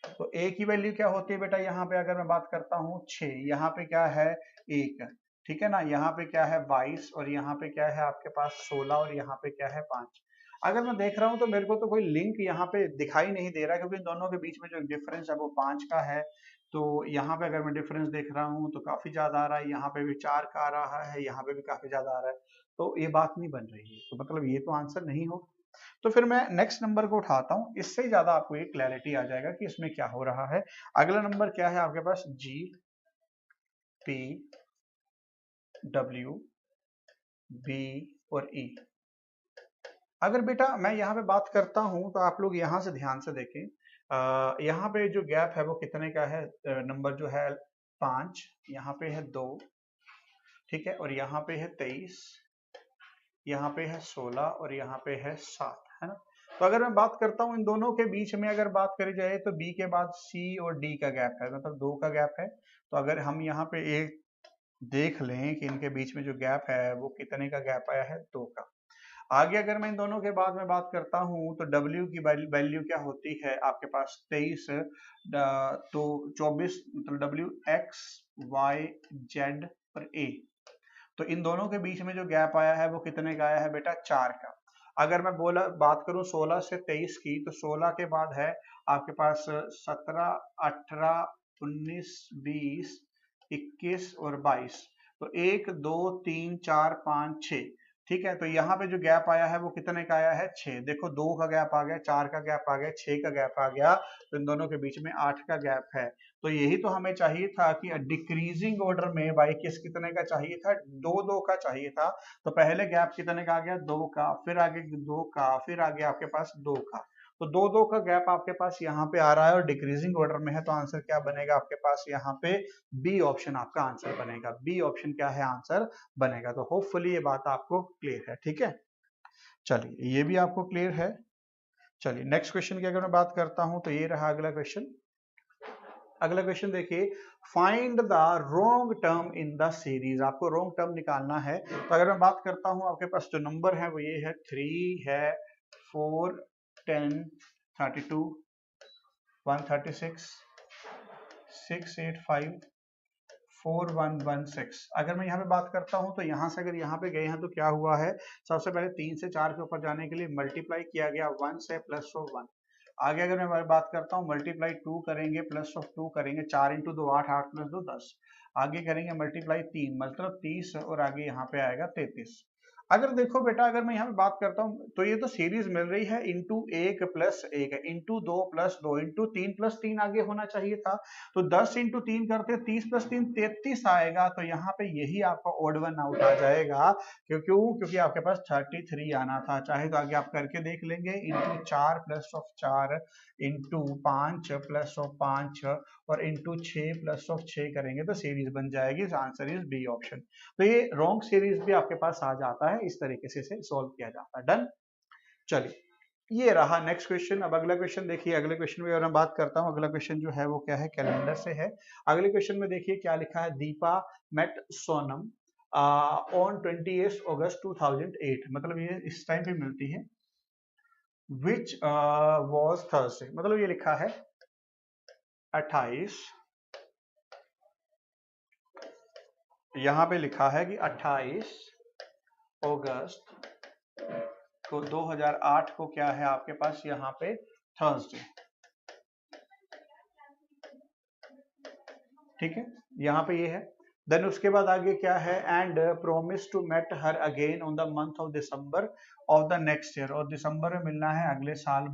तो ए की वैल्यू क्या होती है बेटा, यहाँ पे अगर मैं बात करता हूँ 6, यहाँ पे क्या है 1, ठीक है ना, यहाँ पे क्या है 22 और यहाँ पे क्या है आपके पास 16 और यहाँ पे क्या है 5। अगर मैं देख रहा हूँ तो मेरे को तो कोई लिंक यहाँ पे दिखाई नहीं दे रहा क्योंकि इन दोनों के बीच में जो डिफरेंस है वो 5 का है, तो यहाँ पे अगर मैं डिफरेंस देख रहा हूँ तो काफी ज्यादा आ रहा है, यहाँ पे भी 4 का आ रहा है, यहाँ पे भी काफी ज्यादा आ रहा है, तो ये बात नहीं बन रही है, तो मतलब ये तो आंसर नहीं हो। तो फिर मैं नेक्स्ट नंबर को उठाता हूं, इससे ज्यादा आपको एक क्लैरिटी आ जाएगा कि इसमें क्या हो रहा है। अगला नंबर क्या है आपके पास, जी पी डब्ल्यू बी और ई। अगर बेटा मैं यहाँ पे बात करता हूं तो आप लोग यहाँ से ध्यान से देखें, यहाँ पे जो गैप है वो कितने का है, नंबर जो है 5, यहाँ पे है 2, ठीक है, और यहाँ पे है 23, यहाँ पे है 16 और यहाँ पे है 7, है ना। तो अगर मैं बात करता हूँ इन दोनों के बीच में अगर बात करी जाए तो बी के बाद सी और डी का गैप है, मतलब 2 का गैप है, तो अगर हम यहाँ पे एक देख लें कि इनके बीच में जो गैप है वो कितने का गैप आया है, 2 का। आगे अगर मैं इन दोनों के बाद में बात करता हूँ तो W की वैल्यू क्या होती है आपके पास 23, तो 24, मतलब W X Y Z और A, तो इन दोनों के बीच में जो गैप आया है वो कितने का आया है बेटा, 4 का। अगर मैं बात करूं 16 से 23 की, तो 16 के बाद है आपके पास 17, 18, 19, 20, 21 और 22, तो 1 2 3 4 5 6, ठीक है, तो यहाँ पे जो गैप आया है वो कितने का आया है 6। देखो 2 का गैप आ गया, 4 का गैप आ गया, 6 का गैप आ गया, तो इन दोनों के बीच में 8 का गैप है। तो यही तो हमें चाहिए था कि डिक्रीजिंग ऑर्डर में बाई किस कितने का चाहिए था, 2 का चाहिए था। तो पहले गैप कितने का आ गया 2 का, फिर आगे 2 का, फिर आगे आपके पास 2 का। तो 2 का गैप आपके पास यहाँ पे आ रहा है और डिक्रीजिंग ऑर्डर में है, तो आंसर क्या बनेगा आपके पास यहाँ पे बी ऑप्शन आपका आंसर बनेगा। बी ऑप्शन क्या है आंसर बनेगा। तो होपफुली ये बात आपको क्लियर है। ठीक है, चलिए ये भी आपको क्लियर है। चलिए नेक्स्ट क्वेश्चन की अगर मैं बात करता हूं तो ये रहा अगला क्वेश्चन। अगला क्वेश्चन देखिए, find the wrong term in the series. आपको रोंग टर्म निकालना है। तो अगर मैं बात करता हूं आपके पास जो नंबर है वो ये है 3 है, 4, 10, 32, 136, 685, 4116। अगर मैं यहाँ पे बात करता हूँ तो यहाँ से अगर यहाँ पे गए हैं तो क्या हुआ है, सबसे पहले 3 से 4 के ऊपर जाने के लिए मल्टीप्लाई किया गया 1 से प्लस ऑफ 1। आगे अगर मैं बात करता हूँ मल्टीप्लाई 2 करेंगे, प्लस ऑफ 2 करेंगे, 4 इंटू 2 8, 8 प्लस 2 10। आगे करेंगे मल्टीप्लाई 3 मतलब 30 और आगे यहाँ पे आएगा 33। अगर देखो बेटा अगर मैं यहाँ पे बात करता हूँ तो ये तो सीरीज मिल रही है इंटू 1 प्लस 1 है, इंटू 2 प्लस 2, इंटू 3 प्लस 3 आगे होना चाहिए था। तो 10 इंटू 3 करते 30 प्लस 3 33 आएगा। तो यहाँ पे यही आपका ऑड वन आउट आ जाएगा। क्योंकि आपके पास 33 आना था। चाहे तो आगे आप करके देख लेंगे, into 4 plus of 4, into 5 plus of 5 और इंटू 6 प्लस ऑफ 6 करेंगे तो सीरीज बन जाएगी। Answer is B option. तो ये रॉन्ग सीरीज भी आपके पास आ जाता है, इस तरीके से इसे सॉल्व किया जाता है। डन। चलिए ये रहा नेक्स्ट क्वेश्चन। अब अगला क्वेश्चन देखिए, अगले क्वेश्चन में अगर मैं बात करता हूँ, अगला क्वेश्चन जो है वो क्या है, कैलेंडर से है। अगले क्वेश्चन में देखिए क्या लिखा है, दीपा मेट सोनम ऑन 28 अगस्त 2008। मतलब ये इस टाइम पे मिलती है। विच वॉज थर्सडे, मतलब ये लिखा है 28, यहाँ पे लिखा है कि 28 अगस्त को 2008 को क्या है आपके पास यहाँ पे थर्सडे। ठीक है, यहाँ पे ये है। देन उसके बाद आगे क्या है, and promise to met her again on the month of December of the next year. और दिसंबर में मिलना है अगले साल,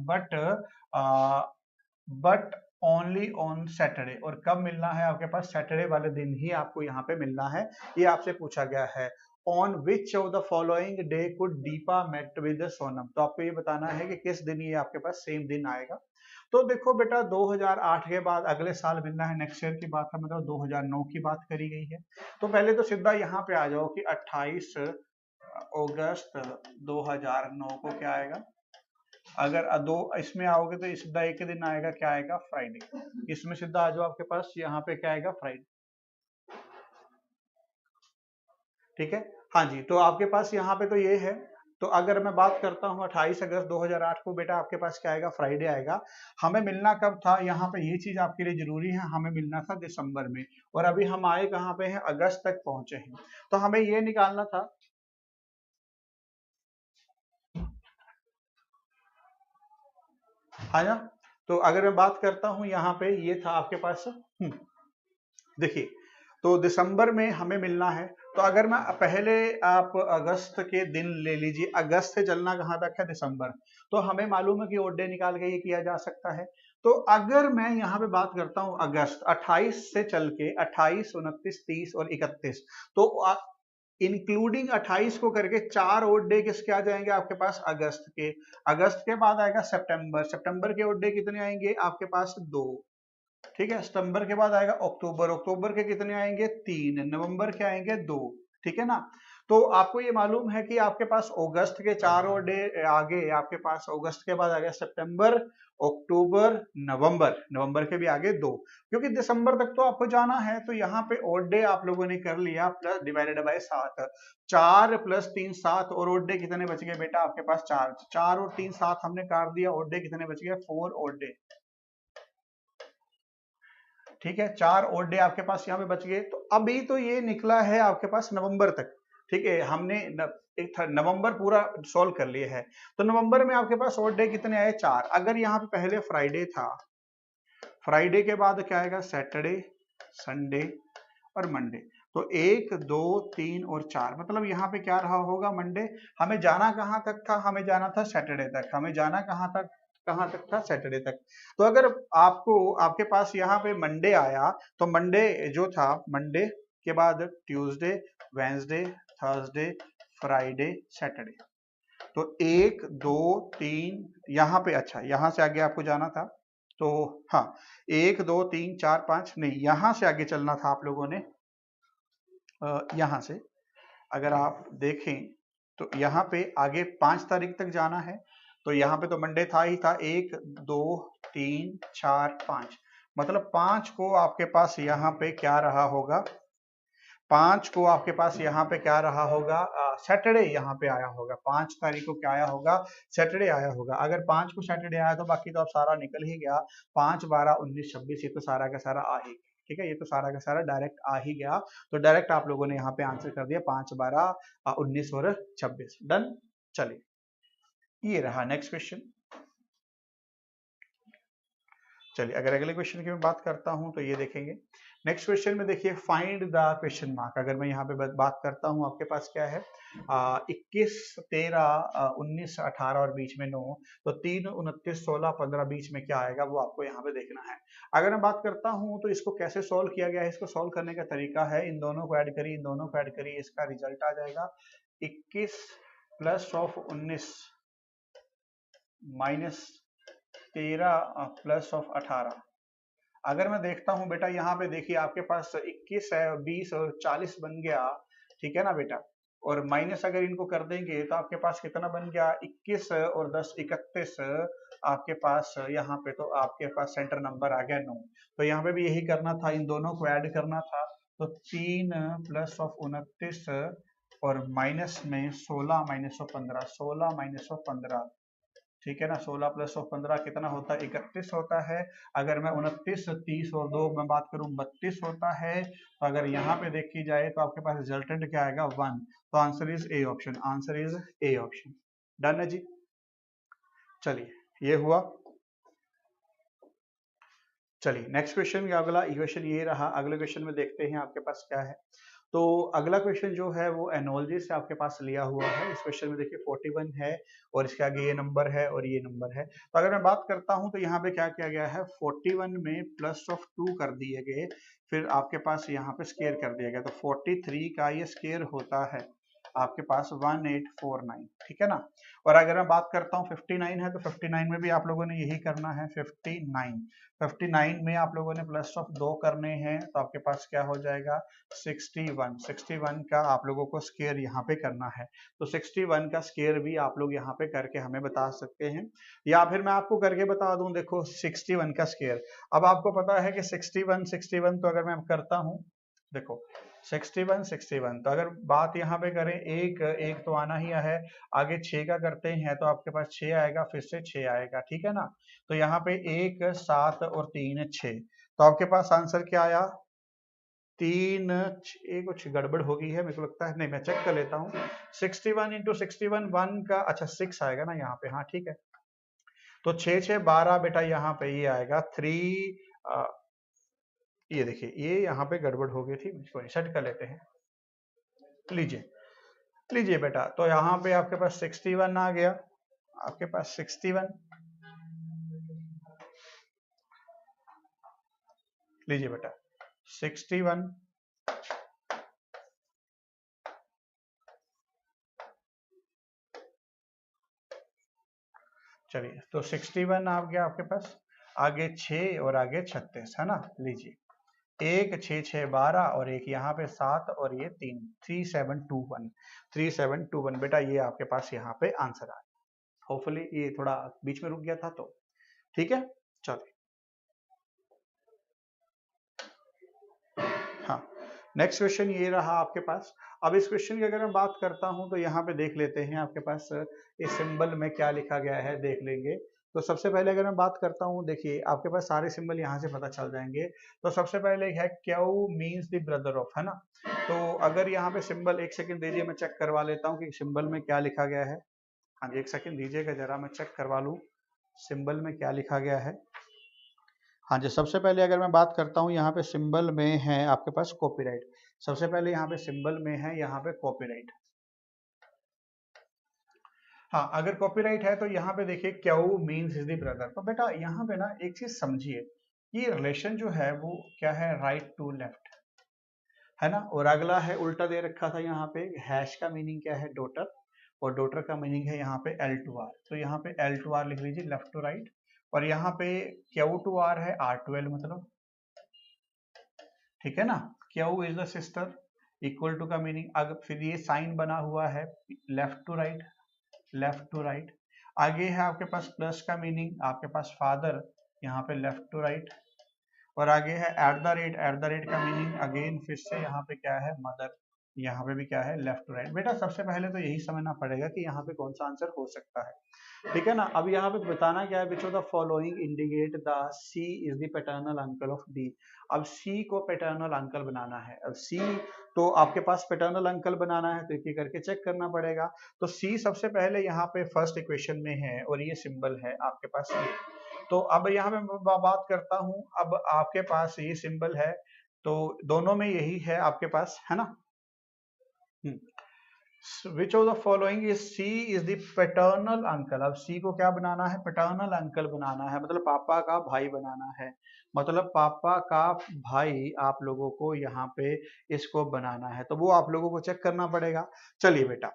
बट ओनली ऑन सैटरडे। और कब मिलना है आपके पास, सैटरडे वाले दिन ही आपको यहाँ पे मिलना है। ये आपसे पूछा गया है। On which of the following day could Deepa met with Sonam. तो आपको ये बताना है कि किस दिन ये आपके पास सेम दिन आएगा। तो देखो बेटा 2008 के बाद अगले साल मिलना है, नेक्स्ट ईयर की बात है, मतलब 2009 की बात करी गई है। तो पहले तो सीधा यहाँ पे आ जाओ कि 28 अगस्त 2009 को क्या आएगा। अगर दो इसमें आओगे तो सीधा एक दिन आएगा, क्या आएगा, फ्राइडे। इसमें सीधा आ जाओ आपके पास, यहाँ पे क्या आएगा, फ्राइडे। ठीक है, हाँ जी। तो आपके पास यहाँ पे तो ये है। तो अगर मैं बात करता हूँ 28 अगस्त 2008 को बेटा आपके पास क्या आएगा, फ्राइडे आएगा। हमें मिलना कब था, यहाँ पे ये चीज आपके लिए जरूरी है, हमें मिलना था दिसंबर में। और अभी हम आए कहाँ पे हैं, अगस्त तक पहुंचे हैं। तो हमें ये निकालना था, है ना। तो अगर मैं बात करता हूँ यहाँ पे ये था आपके पास, देखिए तो दिसंबर में हमें मिलना है। तो अगर मैं पहले आप अगस्त के दिन ले लीजिए, अगस्त से चलना कहाँ तक है, दिसंबर। तो हमें मालूम है कि ओड डे निकाल के ये किया जा सकता है। तो अगर मैं यहाँ पे बात करता हूँ अगस्त 28 से चल के 28, 29, 30 और 31, तो इंक्लूडिंग 28 को करके 4 ओड डे किसके आ जाएंगे आपके पास, अगस्त के। अगस्त के बाद आएगा सितंबर, सितंबर के ओड डे कितने आएंगे आपके पास, 2। ठीक है, सितंबर के बाद आएगा अक्टूबर, अक्टूबर के कितने आएंगे, 3। नवंबर के आएंगे 2। ठीक है ना। तो आपको ये मालूम है कि आपके पास अगस्त के 4 और डे आगे आपके पास, अगस्त के बाद आ गया सितंबर, अक्टूबर, नवंबर, नवंबर के भी आगे 2। क्योंकि दिसंबर तक तो आपको जाना है। तो यहाँ पे ओड डे आप लोगों ने कर लिया, प्लस डिवाइडेड बाय 7, 4 प्लस 3 7, और ओड डे कितने बच गए बेटा आपके पास, 4। 4 और 3 7 हमने काट दिया, ओड डे कितने बच गए, 4 ओड डे। ठीक है, 4 ओड डे आपके पास यहाँ पे बच गए। तो अभी तो ये निकला है आपके पास नवंबर तक। ठीक है, हमने एक नवंबर पूरा सॉल्व कर लिया है। तो नवंबर में आपके पास ओड डे कितने आए, 4। अगर यहाँ पे पहले फ्राइडे था, फ्राइडे के बाद क्या आएगा, सैटरडे, संडे और मंडे। तो 1 2 3 और 4, मतलब यहाँ पे क्या रहा होगा मंडे। हमें जाना कहाँ तक था, हमें जाना था सैटरडे तक, हमें जाना कहाँ तक था, सैटरडे तक। तो अगर आपके पास यहाँ पे मंडे आया तो मंडे जो था, मंडे के बाद Tuesday, Wednesday, Thursday, Friday, Saturday. तो 1 2 3 यहाँ पे, अच्छा यहाँ से आगे आपको जाना था, तो हाँ 1 2 3 4 5 नहीं, यहाँ से आगे चलना था आप लोगों ने। यहाँ से अगर आप देखें तो यहाँ पे आगे 5 तारीख तक जाना है। तो यहाँ पे तो मंडे था ही था, 1 2 3 4 5, मतलब 5 को आपके पास यहाँ पे क्या रहा होगा, 5 को आपके पास यहाँ पे क्या रहा होगा, सैटरडे यहाँ पे आया होगा। 5 तारीख को क्या आया होगा, सैटरडे आया होगा। अगर 5 को सैटरडे आया तो बाकी तो अब सारा निकल ही गया, 5 12 19 26, ये तो सारा का सारा आ ही गया। ठीक है, ये तो सारा का सारा डायरेक्ट आ ही गया। तो डायरेक्ट आप लोगों ने यहाँ पे आंसर कर दिया 5 12 19 और 26। डन। चलिए ये रहा नेक्स्ट क्वेश्चन। चलिए अगर अगले क्वेश्चन की मैं बात करता हूं तो ये देखेंगे। नेक्स्ट क्वेश्चन में देखिए, फाइंड द क्वेश्चन मार्क। अगर मैं यहाँ पे बात करता हूँ, आपके पास क्या है, 21 13 19 18 और बीच में 9, तो 3 29 16 15 बीच में क्या आएगा वो आपको यहाँ पे देखना है। अगर मैं बात करता हूँ तो इसको कैसे सोल्व किया गया है, इसको सोल्व करने का तरीका है, इन दोनों को ऐड करिए, इन दोनों को ऐड करिए, इसका रिजल्ट आ जाएगा 21 plus of 19 minus 13 plus of 18। अगर मैं देखता हूं बेटा, यहाँ पे देखिए आपके पास 21 है, 20 और 40 बन गया, ठीक है ना बेटा, और माइनस अगर इनको कर देंगे तो आपके पास कितना बन गया, 21 और 10 31, आपके पास यहाँ पे तो आपके पास सेंटर नंबर आ गया 9। तो यहाँ पे भी यही करना था, इन दोनों को ऐड करना था। तो 3 प्लस ऑफ 29 और माइनस में 16 माइनस ऑफ 15, 16 माइनस ऑफ 15, ठीक है ना, 16 प्लस ऑफ 15 कितना होता है, 31 होता है। अगर मैं 29 30 और 2 में बात करूं 32 होता है। तो अगर यहाँ पे देखी जाए तो आपके पास रिजल्टेंट क्या आएगा, 1। तो answer is A option, answer is A option. Done है जी। चलिए ये हुआ। चलिए नेक्स्ट क्वेश्चन, अगला क्वेश्चन ये रहा। अगले क्वेश्चन में देखते हैं आपके पास क्या है। तो अगला क्वेश्चन जो है वो एनोलॉजी से आपके पास लिया हुआ है। इस क्वेश्चन में देखिए 41 है और इसके आगे ये नंबर है और ये नंबर है। तो अगर मैं बात करता हूं तो यहाँ पे क्या किया गया है, 41 में प्लस ऑफ 2 कर दिए गए, फिर आपके पास यहाँ पे स्केयर कर दिया गया। तो 43 का ये स्केयर होता है आपके पास 1849, ठीक है ना। और अगर मैं बात करता हूँ 59 है, तो 59 में भी आप लोगों ने यही करना है, 59 में आप लोगों ने प्लस ऑफ 2 करने हैं, तो आपके पास क्या हो जाएगा 61 का आप लोगों को स्केयर यहाँ पे करना है। तो 61 का स्केयर भी आप लोग यहाँ पे करके हमें बता सकते हैं, या फिर मैं आपको करके बता दूं। देखो 61 का स्केयर, अब आपको पता है कि 61 तो अगर मैं करता हूँ, देखो 61 तो अगर बात यहाँ पे करें, एक एक तो आना ही है, आगे 6 का करते हैं तो आपके पास 6 आएगा, फिर से 6 आएगा, ठीक है ना। तो यहाँ पे 1 7 और 3 6, तो आपके पास आंसर क्या आया, 3 6, कुछ गड़बड़ हो गई है मेरे को लगता है, नहीं मैं चेक कर लेता हूँ। 61 इंटू 61 1 का, अच्छा 6 आएगा ना यहाँ पे, हाँ ठीक है। तो 6 6 12 बेटा, यहाँ पे ये आएगा 3। ये देखिए ये यहाँ पे गड़बड़ हो गई थी, इसको सेट कर लेते हैं। लीजिए बेटा, तो यहाँ पे आपके पास 61 आ गया, आपके पास 61। लीजिए बेटा 61, चलिए तो 61 आ गया आपके पास, आगे 6 और आगे 36 है ना। लीजिए 1 6 6 12 और एक यहाँ पे 7 और ये 3, 3721 बेटा, ये आपके पास यहाँ पे आंसर आ गया। होपफुली ये थोड़ा बीच में रुक गया था, तो ठीक है। चलिए हाँ, नेक्स्ट क्वेश्चन ये रहा आपके पास। अब इस क्वेश्चन की अगर मैं बात करता हूं तो यहाँ पे देख लेते हैं आपके पास इस सिंबल में क्या लिखा गया है, देख लेंगे। तो सबसे पहले अगर मैं बात करता हूँ, देखिए आपके पास सारे सिंबल यहाँ से पता चल जाएंगे। तो सबसे पहले है Q means the brother of, है ना। तो अगर यहाँ पे सिंबल, एक सेकंड दीजिए मैं चेक करवा लेता हूँ कि सिंबल में क्या लिखा गया है। हाँ जी एक सेकंड दीजिएगा जरा, मैं चेक करवा लूँ सिंबल में क्या लिखा गया है। हाँ जी, सबसे पहले अगर मैं बात करता हूँ यहाँ पे सिंबल में है आपके पास कॉपीराइट। सबसे पहले यहाँ पे सिंबल में है यहाँ पे कॉपीराइट। हाँ, अगर कॉपीराइट है तो यहाँ पे देखिए Q means is the brother. तो बेटा यहाँ पे ना एक चीज समझिए, ये रिलेशन जो है वो क्या है, राइट टू लेफ्ट है ना। और अगला है उल्टा दे रखा था यहाँ पे, हैश का मीनिंग क्या है, डॉटर, और डॉटर का मीनिंग है यहाँ पे एल टू आर। तो यहाँ पे एल टू आर लिख लीजिए, लेफ्ट टू राइट। और यहाँ पे क्यू टू आर है, आर टू एल मतलब, ठीक है ना। Q is the sister, equal to का मीनिंग, अगर फिर ये साइन बना हुआ है left to right, left to right. आगे है आपके पास प्लस का मीनिंग, आपके पास फादर, यहाँ पे लेफ्ट टू राइट। और आगे है एट द रेट का मीनिंग, अगेन फिर से यहाँ पे क्या है, मदर, यहाँ पे भी क्या है, लेफ्ट टू राइट। बेटा सबसे पहले तो यही समझना पड़ेगा कि यहाँ पे कौन सा आंसर हो सकता है, ठीक है ना। अब यहाँ पे बताना क्या है, which of the following indicate the C is the paternal uncle of D. अब सी को पैटर्नल अंकल बनाना है। अब सी तो आपके पास पैटर्नल अंकल बनाना है तो एक करके चेक करना पड़ेगा। तो सी सबसे पहले यहाँ पे फर्स्ट इक्वेशन में है और ये सिंबल है आपके पास ये। तो अब यहाँ पे मैं बात करता हूँ, अब आपके पास ये सिंबल है तो दोनों में यही है आपके पास, है ना। Which of the following is C is the paternal uncle. अब सी को क्या बनाना है, पैटर्नल अंकल बनाना है, मतलब पापा का भाई बनाना है, मतलब पापा का भाई आप लोगों को यहाँ पे इसको बनाना है। तो वो आप लोगों को चेक करना पड़ेगा। चलिए बेटा,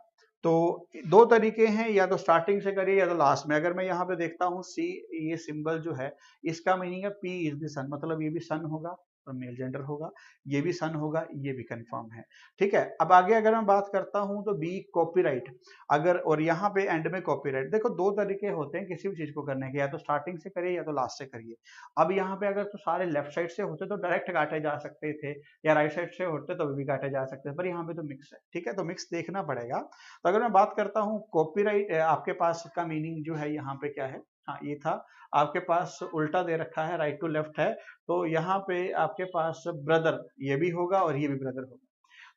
तो दो तरीके हैं, या तो स्टार्टिंग से करिए या तो लास्ट में। अगर मैं यहाँ पे देखता हूँ सी, ये सिंबल जो है इसका मीनिंग है पी इज द सन, मतलब ये भी सन होगा और मेल जेंडर होगा, ये भी सन होगा, ये भी कंफर्म है, ठीक है। अब आगे अगर मैं बात करता हूं तो बी कॉपीराइट, अगर, और यहाँ पे एंड में कॉपीराइट। देखो दो तरीके होते हैं किसी भी चीज को करने के, या तो स्टार्टिंग से करिए या तो लास्ट से करिए। अब यहाँ पे अगर तो सारे लेफ्ट साइड से होते तो डायरेक्ट काटे जा सकते थे, या राइट साइड से होते तो भी काटे जा सकते थे, पर यहाँ पे तो मिक्स है, ठीक है, तो मिक्स देखना पड़ेगा। तो अगर मैं बात करता हूँ कॉपीराइट, आपके पास का मीनिंग जो है यहाँ पे क्या है, हाँ ये था आपके पास उल्टा दे रखा है, राइट टू लेफ्ट है, तो यहाँ पे आपके पास ब्रदर ये भी होगा और ये भी ब्रदर होगा।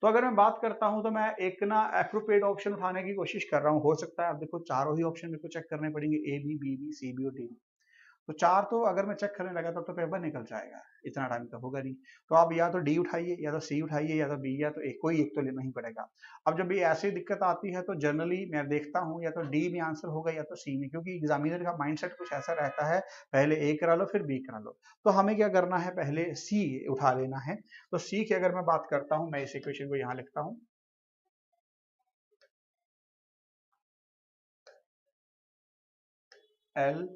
तो अगर मैं बात करता हूं तो मैं एक ना एप्रोप्रिएट ऑप्शन उठाने की कोशिश कर रहा हूं, हो सकता है आप देखो चारों ही ऑप्शन मेरे को चेक करने पड़ेंगे, A B, B B, C B और डी। तो चार तो अगर मैं चेक करने लगा तब तो पेपर निकल जाएगा, इतना टाइम तो होगा नहीं। तो आप या तो डी उठाइए, या तो सी उठाइए, या तो बी, या तो एक, कोई एक तो लेना ही पड़ेगा। अब जब भी ऐसी दिक्कत आती है तो जनरली मैं देखता हूँ या तो डी में आंसर होगा या तो सी में, क्योंकि एग्जामिनर का माइंडसेट कुछ ऐसा रहता है, पहले ए करा लो फिर बी करा लो। तो हमें क्या करना है, पहले सी उठा लेना है। तो सी की अगर मैं बात करता हूँ, मैं इस इक्वेशन को यहाँ लिखता हूँ, एल,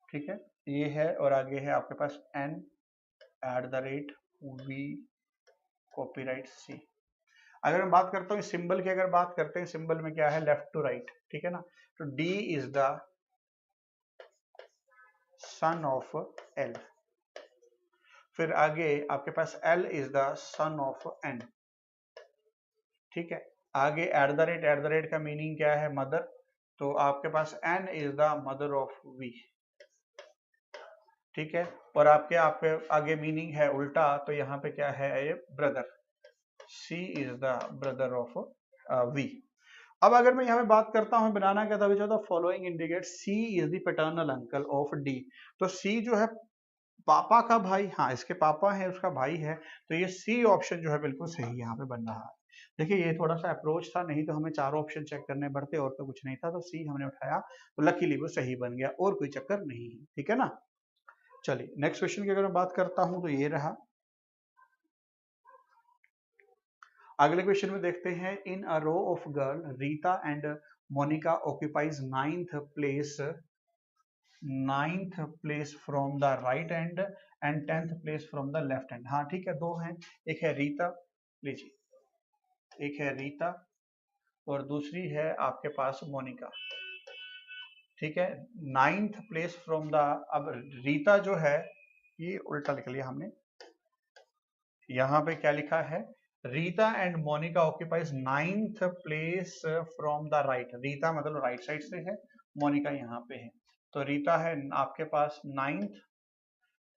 ठीक है, ये है, और आगे है आपके पास N, at the rate, V, copyright C. अगर मैं बात करता हूँ सिंबल की, अगर बात करते हैं सिंबल में क्या है, लेफ्ट टू राइट, ठीक है ना। तो D is the son of L, फिर आगे आपके पास L is the son of N, ठीक है। आगे एट द रेट का मीनिंग क्या है, मदर, तो आपके पास N is the mother of V, ठीक है। और आपके आपके आगे मीनिंग है उल्टा, तो यहाँ पे क्या है, ये brother, C is the brother of V. अब अगर मैं यहाँ पे बात करता हूँ बनाना क्या था, which of the following indicate C is the paternal uncle of D. तो सी जो है पापा का भाई, हाँ इसके पापा है, उसका भाई है, तो ये सी ऑप्शन जो है बिल्कुल सही यहाँ पे बन रहा है। देखिए ये थोड़ा सा अप्रोच था, नहीं तो हमें चारों ऑप्शन चेक करने पड़ते और तो कुछ नहीं था, तो सी हमने उठाया तो लकीली वो सही बन गया, और कोई चक्कर नहीं है, ठीक है ना। चलिए नेक्स्ट क्वेश्चन की अगर मैं बात करता हूं तो ये रहा। अगले क्वेश्चन में देखते हैं, in a row of girl Rita and Monica occupies ninth place from the right hand and 10th place from the left hand. हाँ ठीक है, दो हैं, एक है रीता, लीजिए, एक है रीता और दूसरी है आपके पास मोनिका, ठीक है। 9th प्लेस फ्रॉम द, अब रीता जो है ये उल्टा लिख लिया हमने, यहाँ पे क्या लिखा है, Rita and Monica occupies 9th place from the right. Rita मतलब राइट साइड से है, मोनिका यहाँ पे है, तो रीता है आपके पास 9th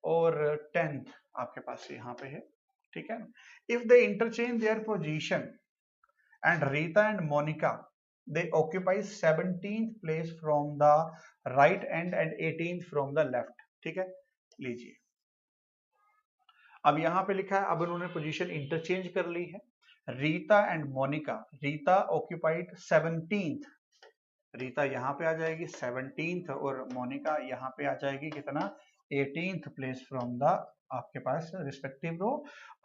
और 10th आपके पास यहाँ पे है, ठीक है। If they interchange their position and Rita and Monica they occupy 17th place from the right end and 18th from the left, ठीक है। लीजिए अब यहाँ पे लिखा है, अब उन्होंने पोजीशन इंटरचेंज कर ली है। Rita and Monica, Rita occupied 17th, Rita यहाँ पे आ जाएगी 17th और मोनिका यहाँ पे आ जाएगी कितना 18th प्लेस फ्रॉम द आपके पास respective row.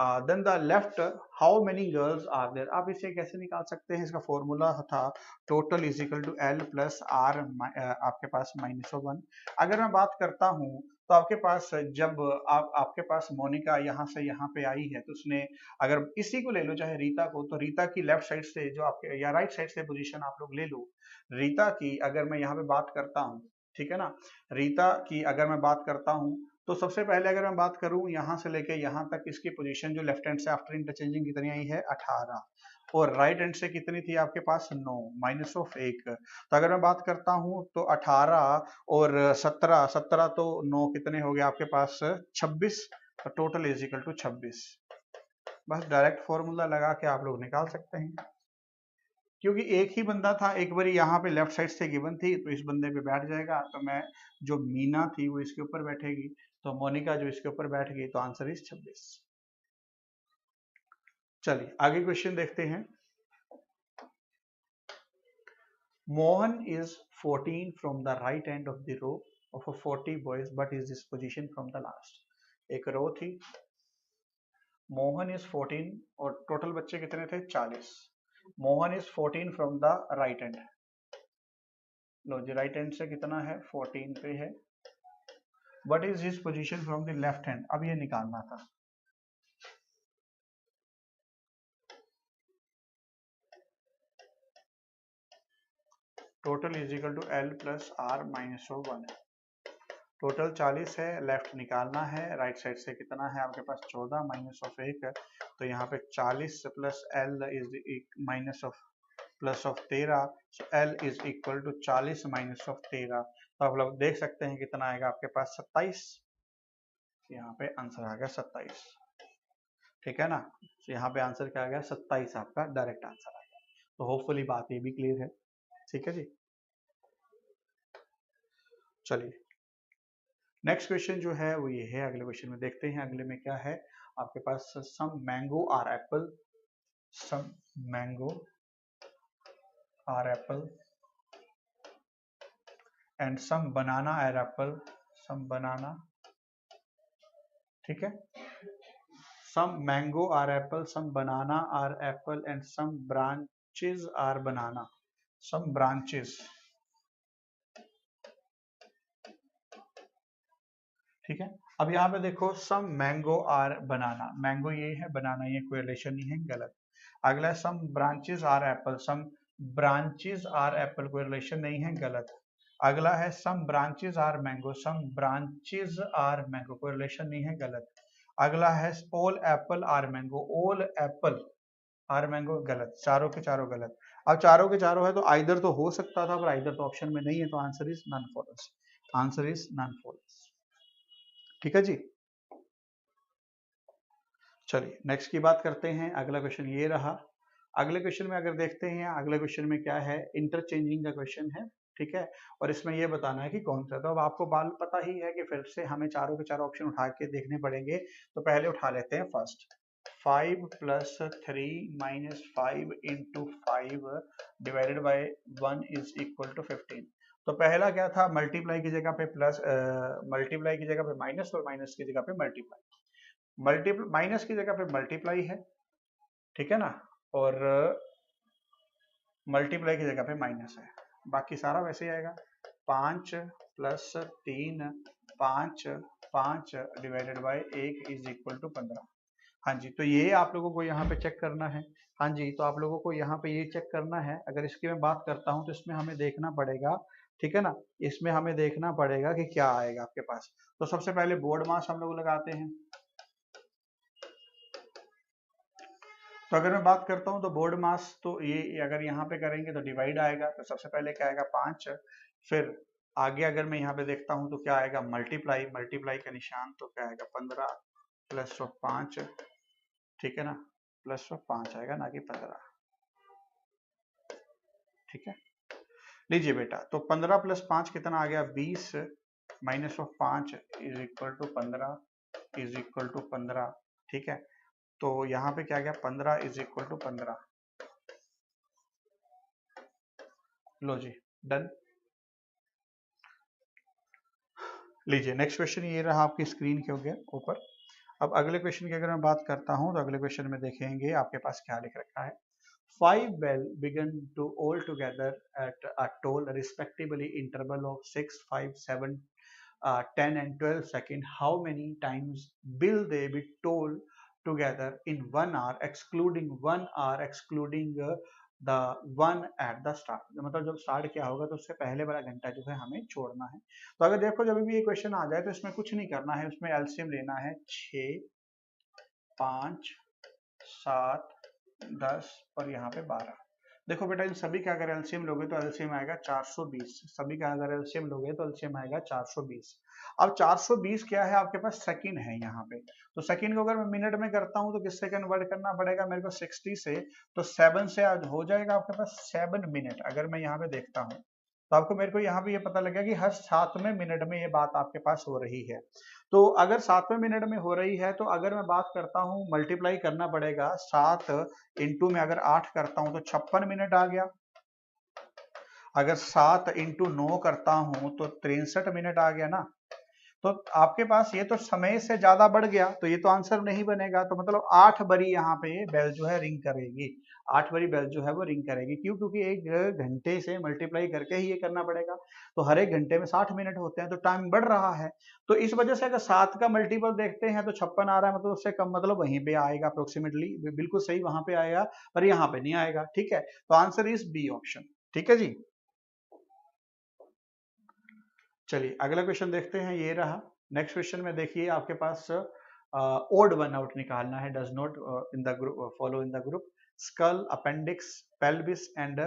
Then the left, how many girls are there, आप इसे कैसे निकाल सकते हैं, इसका फॉर्मूला था total is equal to L plus R आपके पास -1। अगर मैं बात करता हूँ तो आपके पास जब आपके पास मोनिका यहाँ से यहाँ पे आई है तो उसने, अगर इसी को ले लो चाहे रीता को, तो रीता की लेफ्ट साइड से जो आपके या राइट साइड से पोजीशन आप लोग ले लो, रीता की अगर मैं यहाँ पे बात करता हूँ, ठीक है ना, रीता की अगर मैं बात करता हूँ तो सबसे पहले अगर मैं बात करूँ यहाँ से लेके यहाँ तक इसकी पोजीशन जो लेफ्ट हैंड से आफ्टर इंटरचेंजिंग कितनी आई है 18, और राइट हैंड से कितनी थी आपके पास 9 -1। तो अगर मैं बात करता हूँ तो 18 और 17 तो 9 कितने हो गए आपके पास 26, तो टोटल इज इक्वल टू 26। बस डायरेक्ट फॉर्मूला लगा के आप लोग निकाल सकते हैं, क्योंकि एक ही बंदा था, एक बारी यहाँ पे लेफ्ट साइड से गिवन थी तो इस बंदे पे बैठ जाएगा, तो मैं जो मीना थी वो इसके ऊपर बैठेगी, तो मोनिका जो इसके ऊपर बैठ गई, तो आंसर इज 26। चलिए आगे क्वेश्चन देखते हैं। Mohan is 14 from the right end of the row of 40 boys but is this position from the last. एक रो थी, मोहन इज 14 और टोटल बच्चे कितने थे 40। Mohan is 14 from the right end, लो जी राइट हैंड से कितना है 14 पे है, what is his position from the left hand, अब ये निकालना था। Total is equal to L plus R -1। Total 40 है, लेफ्ट निकालना है, राइट साइड से कितना है आपके पास 14 -1, तो यहाँ पे 40 plus L is minus of plus of 13, so L is equal to 40 -13, तो आप लोग देख सकते हैं कितना आएगा आपके पास 27, यहाँ पे आंसर आ गया 27, ठीक है ना, तो यहाँ पे आंसर क्या आ गया 27, आपका डायरेक्ट आंसर आ गया। तो होपफुली बात ये भी क्लियर है, ठीक है जी। चलिए नेक्स्ट क्वेश्चन जो है वो ये है, अगले क्वेश्चन में देखते हैं अगले में क्या है आपके पास। Some mango are apple, some mango are apple and some banana are apple, some banana, ठीक है, some mango are apple, some banana are apple and some branches are banana, some branches, ठीक है। अब यहाँ पे देखो some mango are banana, mango ये है, banana ये, कोई रिलेशन नहीं है, गलत। अगला some branches are apple, some branches are apple, कोई रिलेशन नहीं है, गलत। अगला है some branches are mango, some branches are mango, कोई रिलेशन नहीं है, गलत। अगला है all apple are mango, all apple are mango, गलत, चारों के चारों गलत। अब चारों के चारों है तो आइदर तो हो सकता था, पर आइदर तो ऑप्शन में नहीं है, तो answer is none follows, answer is none follows, ठीक है जी। चलिए नेक्स्ट की बात करते हैं, अगला क्वेश्चन ये रहा। अगले क्वेश्चन में अगर देखते हैं, अगले क्वेश्चन में क्या है, इंटरचेंजिंग का क्वेश्चन है, ठीक है, और इसमें ये बताना है कि कौन सा। तो अब आपको बाल पता ही है कि फिर से हमें चारों के चारों ऑप्शन उठा के देखने पड़ेंगे, तो पहले उठा लेते हैं first, 5 + 3 - 5 × 5 divided by 1 is equal to 15। तो पहला क्या था, मल्टीप्लाई की जगह पे प्लस, मल्टीप्लाई की जगह पे माइनस और माइनस की जगह पे मल्टीप्लाई, माइनस की जगह पे मल्टीप्लाई है, ठीक है ना, और मल्टीप्लाई की जगह पे माइनस है, बाकी सारा वैसे ही आएगा। 5 + 3 5 5 divided by 1 is equal to 15। हाँ जी, तो ये आप लोगों को यहाँ पे चेक करना है। हाँ जी, तो आप लोगों को यहाँ पे ये चेक करना है। अगर इसकी मैं बात करता हूँ तो इसमें हमें देखना पड़ेगा, ठीक है ना, इसमें हमें देखना पड़ेगा कि क्या आएगा आपके पास। तो सबसे पहले बोर्ड मास हम लोग लगाते हैं। तो अगर मैं बात करता हूँ तो बोर्ड मास, तो ये अगर यहाँ पे करेंगे तो डिवाइड आएगा, तो सबसे पहले क्या आएगा 5, फिर आगे अगर मैं यहाँ पे देखता हूँ तो क्या आएगा मल्टीप्लाई, मल्टीप्लाई का निशान, तो क्या आएगा 15 + 5, ठीक है ना, +5 आएगा, ना कि 15, ठीक है। लीजिए बेटा, तो 15 + 5 कितना आ गया 20 -5 is equal to 15 is equal to 15, ठीक है, तो यहाँ पे क्या गया 15 इज इक्वल टू 15। लो जी, डन। लीजिए नेक्स्ट क्वेश्चन ये रहा आपकी स्क्रीन के ऊपर। अब अगले क्वेश्चन की अगर मैं बात करता हूं तो अगले क्वेश्चन में देखेंगे आपके पास क्या लिख रखा है। 5 bell began to all together at a toll respectively interval of 6, 5, 7, 10 and 12 seconds. How many times will they be tolled together in 1 hour excluding 1 hour excluding the one at the start? मतलब जब start किया होगा तो उससे पहले वाला घंटा जो है हमें छोड़ना है। तो अगर देखो जब भी ये क्वेश्चन आ जाए तो इसमें कुछ नहीं करना है, उसमें एलसीएम लेना है 6, 5, 7, 10 और यहाँ पे 12। देखो बेटा इन सभी का अगर एलसीएम लोगे तो एलसीएम आएगा 420। सभी का अगर एलसीएम लोगे तो एलसीएम आएगा 420। अब 420 क्या है आपके पास सेकंड है यहाँ पे, तो सेकंड को अगर मैं मिनट में करता हूँ तो किससे कन्वर्ट करना पड़ेगा मेरे को 60 से, तो 7 से आज हो जाएगा आपके पास 7 मिनट। अगर मैं यहाँ पे देखता हूँ तो आपको मेरे को यहाँ पे ये पता लगेगा कि हर 7वें मिनट में ये बात आपके पास हो रही है। तो अगर 7वें मिनट में हो रही है तो अगर मैं बात करता हूँ मल्टीप्लाई करना पड़ेगा 7 इंटू में अगर 8 करता हूँ तो 56 मिनट आ गया। अगर 7 इंटू 9 करता हूँ तो 63 मिनट आ गया ना। तो आपके पास ये तो समय से ज्यादा बढ़ गया, तो ये तो आंसर नहीं बनेगा। तो मतलब 8 बारी यहाँ पे बेल जो है रिंग करेगी, 8 बारी बेल जो है वो रिंग करेगी। क्यों? क्योंकि एक घंटे से मल्टीप्लाई करके ही ये करना पड़ेगा, तो हर एक घंटे में 60 मिनट होते हैं, तो टाइम बढ़ रहा है। तो इस वजह से अगर 7 का मल्टीपल देखते हैं तो 56 आ रहा है, मतलब उससे कम, मतलब वहीं पे आएगा अप्रोक्सीमेटली, बिल्कुल सही वहां पे आएगा, पर यहाँ पे नहीं आएगा। ठीक है, तो आंसर इज बी ऑप्शन। ठीक है जी, चलिए अगला क्वेश्चन देखते हैं, ये रहा। नेक्स्ट क्वेश्चन में देखिए आपके पास ओड वन आउट निकालना है। Does not in the group follow in the group skull, appendix, pelvis and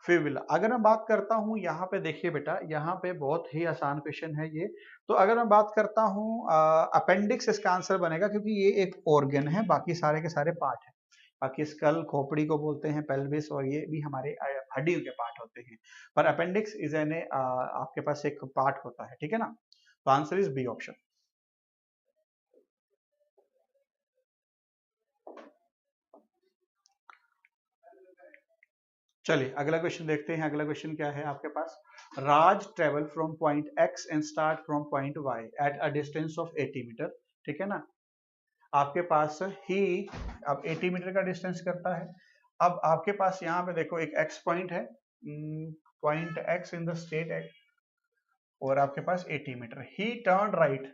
fibula. अगर मैं बात करता हूं यहाँ पे देखिए बेटा, यहाँ पे बहुत ही आसान क्वेश्चन है ये। तो अगर मैं बात करता हूँ अपेंडिक्स इसका आंसर बनेगा, क्योंकि ये एक ऑर्गन है, बाकी सारे के सारे पार्ट है। बाकी स्कल खोपड़ी को बोलते हैं, पेल्विस और ये भी हमारे हड्डियों के पार्ट होते हैं, पर अपेंडिक्स इज एन आपके पास एक पार्ट होता है। ठीक है ना, तो आंसर इज बी ऑप्शन। चलिए अगला क्वेश्चन देखते हैं। अगला क्वेश्चन क्या है आपके पास? Raj travel from point X and start from point Y at a distance of 80 metre. ठीक है ना, आपके पास ही अब 80 मीटर का डिस्टेंस करता है। अब आपके पास यहाँ पे देखो एक एक्स पॉइंट है, point x in the state x, और आपके पास 80 मीटर। He turn right.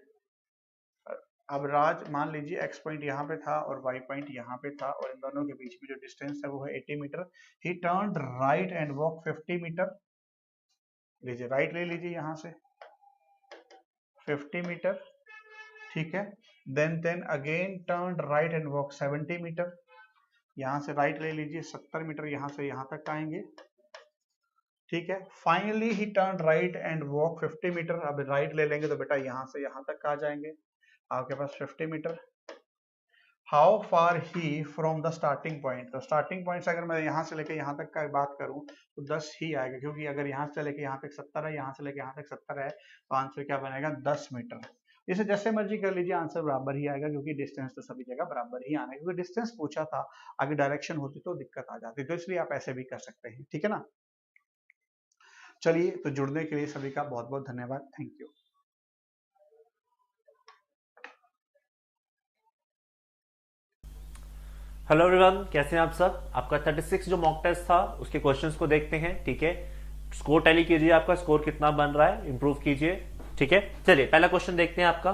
अब राज मान लीजिए एक्स पॉइंट यहाँ पे था और वाई पॉइंट यहाँ पे था, और इन दोनों के बीच में जो डिस्टेंस है वो है 80 meter. He turn right and walk 50 meter. लीजिए राइट ले लीजिए यहाँ से 50 मीटर। ठीक है, then again turn right and walk 70 meter. यहाँ से राइट ले लीजिए 70 मीटर, यहाँ से यहाँ तक आएंगे। ठीक है, finally he turn right and walk 50 meter. अब राइट ले लेंगे तो बेटा यहाँ से यहाँ तक आ जाएंगे आपके पास 50 meter. How far he from the starting point? तो स्टार्टिंग पॉइंट से अगर मैं यहाँ से लेके यहाँ तक का बात करूँ तो 10 ही आएगा, क्योंकि अगर यहाँ से लेके यहाँ तक 70 है, यहाँ से लेके यहाँ तक 70 है, तो आंसर क्या बनेगा? 10 मीटर। इसे जैसे मर्जी कर लीजिए, आंसर बराबर ही आएगा, क्योंकि डिस्टेंस तो सभी जगह बराबर ही आना है। क्योंकि डिस्टेंस पूछा था, आगे डायरेक्शन होती तो दिक्कत आ जाती, तो इसलिए आप ऐसे भी कर सकते हैं। ठीक है ना, चलिए तो जुड़ने के लिए सभी का बहुत बहुत धन्यवाद। Thank you. हेलो एवरीवन, कैसे हैं आप सब? आपका 36 जो मॉक टेस्ट था उसके क्वेश्चंस को देखते हैं। ठीक है, स्कोर टैली कीजिए, आपका स्कोर कितना बन रहा है, इंप्रूव कीजिए। ठीक है, चलिए पहला क्वेश्चन देखते हैं आपका।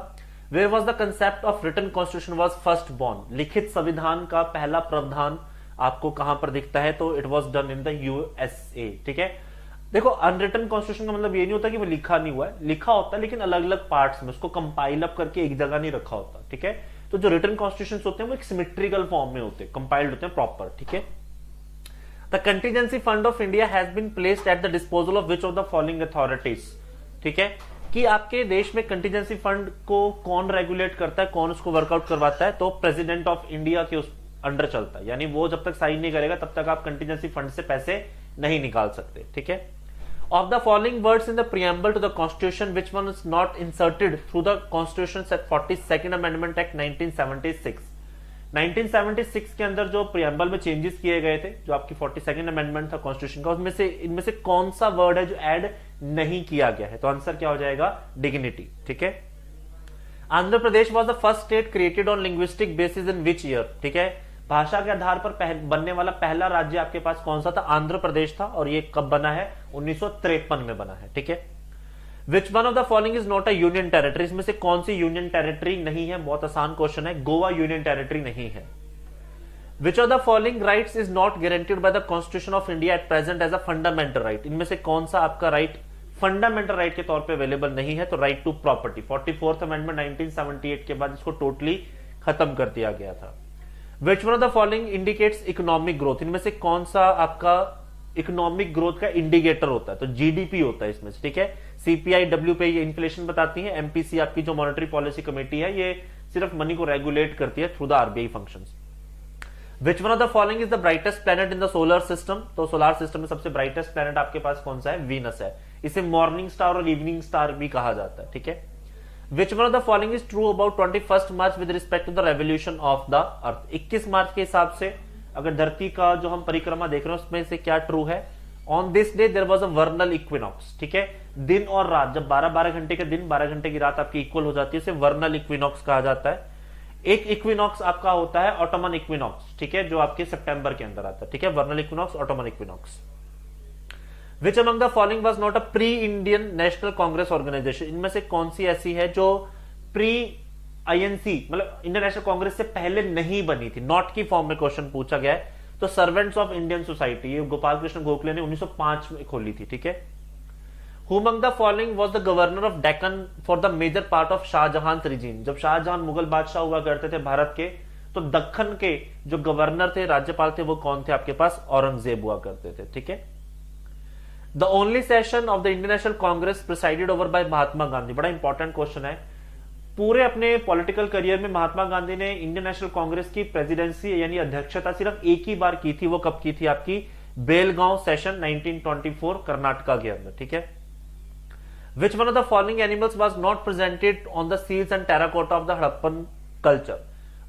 Where was the concept of written constitution was first born? लिखित संविधान का पहला प्रावधान आपको कहां पर दिखता है? तो it was done in the USA. ठीक है, देखो अनरिटन कॉन्स्टिट्यूशन का मतलब ये नहीं होता कि वो लिखा नहीं हुआ है, लिखा होता है लेकिन अलग अलग पार्ट्स में, उसको कंपाइल अप करके एक जगह नहीं रखा होता। ठीक है, तो जो रिटन कॉन्स्टिट्यूशन होते हैं वो एक सिमेट्रिकल फॉर्म में होते हैं, कंपाइल्ड होते हैं प्रॉपर। ठीक है, the contingency fund of India has been placed at the disposal of which of the following authorities? ठीक है, कि आपके देश में कंटीजेंसी फंड को कौन रेगुलेट करता है, कौन उसको वर्कआउट करवाता है? तो प्रेसिडेंट ऑफ इंडिया के उस अंडर चलता है, यानी वो जब तक साइन नहीं करेगा तब तक आप कंटीजेंसी फंड से पैसे नहीं निकाल सकते। ठीक है, of the following words in the preamble to the constitution which one is not inserted through the constitution's 42nd amendment act 1976? 1976 के अंदर जो प्रियम्बल में चेंजेस किए गए थे, जो आपकी 42nd अमेंडमेंट था कॉन्स्टिट्यूशन का, उसमें से इनमें से कौन सा वर्ड है जो ऐड नहीं किया गया है? तो आंसर क्या हो जाएगा? डिग्निटी। ठीक है। Andhra Pradesh was the first state created on linguistic basis in which year? ठीक है। भाषा के आधार पर बनने वाला पहला राज्य आपके पास कौन सा था? आंध्र प्रदेश था। और ये कब बना है? 1953 में बना है। ठीक है। Which one of the following is not a union territory? इसमें से कौन सी यूनियन टेरिटरी नहीं है? बहुत आसान क्वेश्चन है। गोवा यूनियन टेरिटरी नहीं है। Which of the following rights is not guaranteed by the constitution of India at present as a fundamental right? इनमें से कौन सा आपका राइट फंडामेंटल राइट के तौर पे अवेलेबल नहीं है? तो right to property. 44th amendment 1978 के बाद इसको टोटली खत्म कर दिया गया था। विच one of the following indicates economic growth? इनमें से कौन सा आपका इकोनॉमिक ग्रोथ का इंडिकेटर होता है? तो जीडीपी होता है इसमें से। ठीक है। सीपीआई, डब्ल्यूपीआई इन्फ्लेशन बताती है। एमपीसी आपकी जो मॉनेटरी पॉलिसी कमेटी है, ये सिर्फ मनी को रेगुलेट करती है through the RBI functions. Which one of the following is the brightest planet in the solar system? तो सोलर सिस्टम में सबसे ब्राइटेस्ट प्लैनेट आपके पास कौन सा है? वीनस है। इसे मॉर्निंग स्टार और इवनिंग स्टार भी कहा जाता है। ठीक है। Which one of the following is true about 21 March with respect to the revolution of the earth? 21 मार्च के हिसाब से अगर धरती का जो हम परिक्रमा देख रहे हैं उसमें से क्या ट्रू है? On this day there was a vernal equinox. ठीक है। दिन और रात, जब 12-12 घंटे के दिन, 12 घंटे की रात आपकी इक्वल हो जाती है, उसे वर्नल इक्विनॉक्स कहा जाता है। एक इक्विनॉक्स आपका होता है ऑटोमन इक्विनॉक्स। ठीक है। जो आपके सितंबर के अंदर आता है। ठीक है। Vernal equinox, autumn equinox. Which among the following was not a pre Indian National Congress organisation? इनमें से कौन सी ऐसी है जो प्री आईएनसी मतलब इंडियन नेशनल कांग्रेस से पहले नहीं बनी थी? नॉट की फॉर्म में क्वेश्चन पूछा गया है। तो सर्वेंट्स ऑफ इंडियन सोसाइटी, ये गोपाल कृष्ण गोखले ने 1905 में खोली थी। ठीक है। Who among the following was the governor of Deccan for the major part of Shahjahan regime? जब शाहजहां मुगल बादशाह हुआ करते थे भारत के, तो दक्खन के जो गवर्नर थे, राज्यपाल थे, वो कौन थे आपके पास? औरंगजेब हुआ करते थे। ठीक है। The only session of the Indian National Congress presided over by Mahatma Gandhi? बड़ा इंपॉर्टेंट क्वेश्चन है। पूरे अपने पॉलिटिकल करियर में महात्मा गांधी ने इंडियन नेशनल कांग्रेस की प्रेसिडेंसी यानी अध्यक्षता सिर्फ एक ही बार की थी। वो कब की थी? आपकी बेलगांव सेशन 1924 कर्नाटका के अंदर। ठीक है। Which one of the following animals was not presented on the seals and terracotta of the Harappan culture?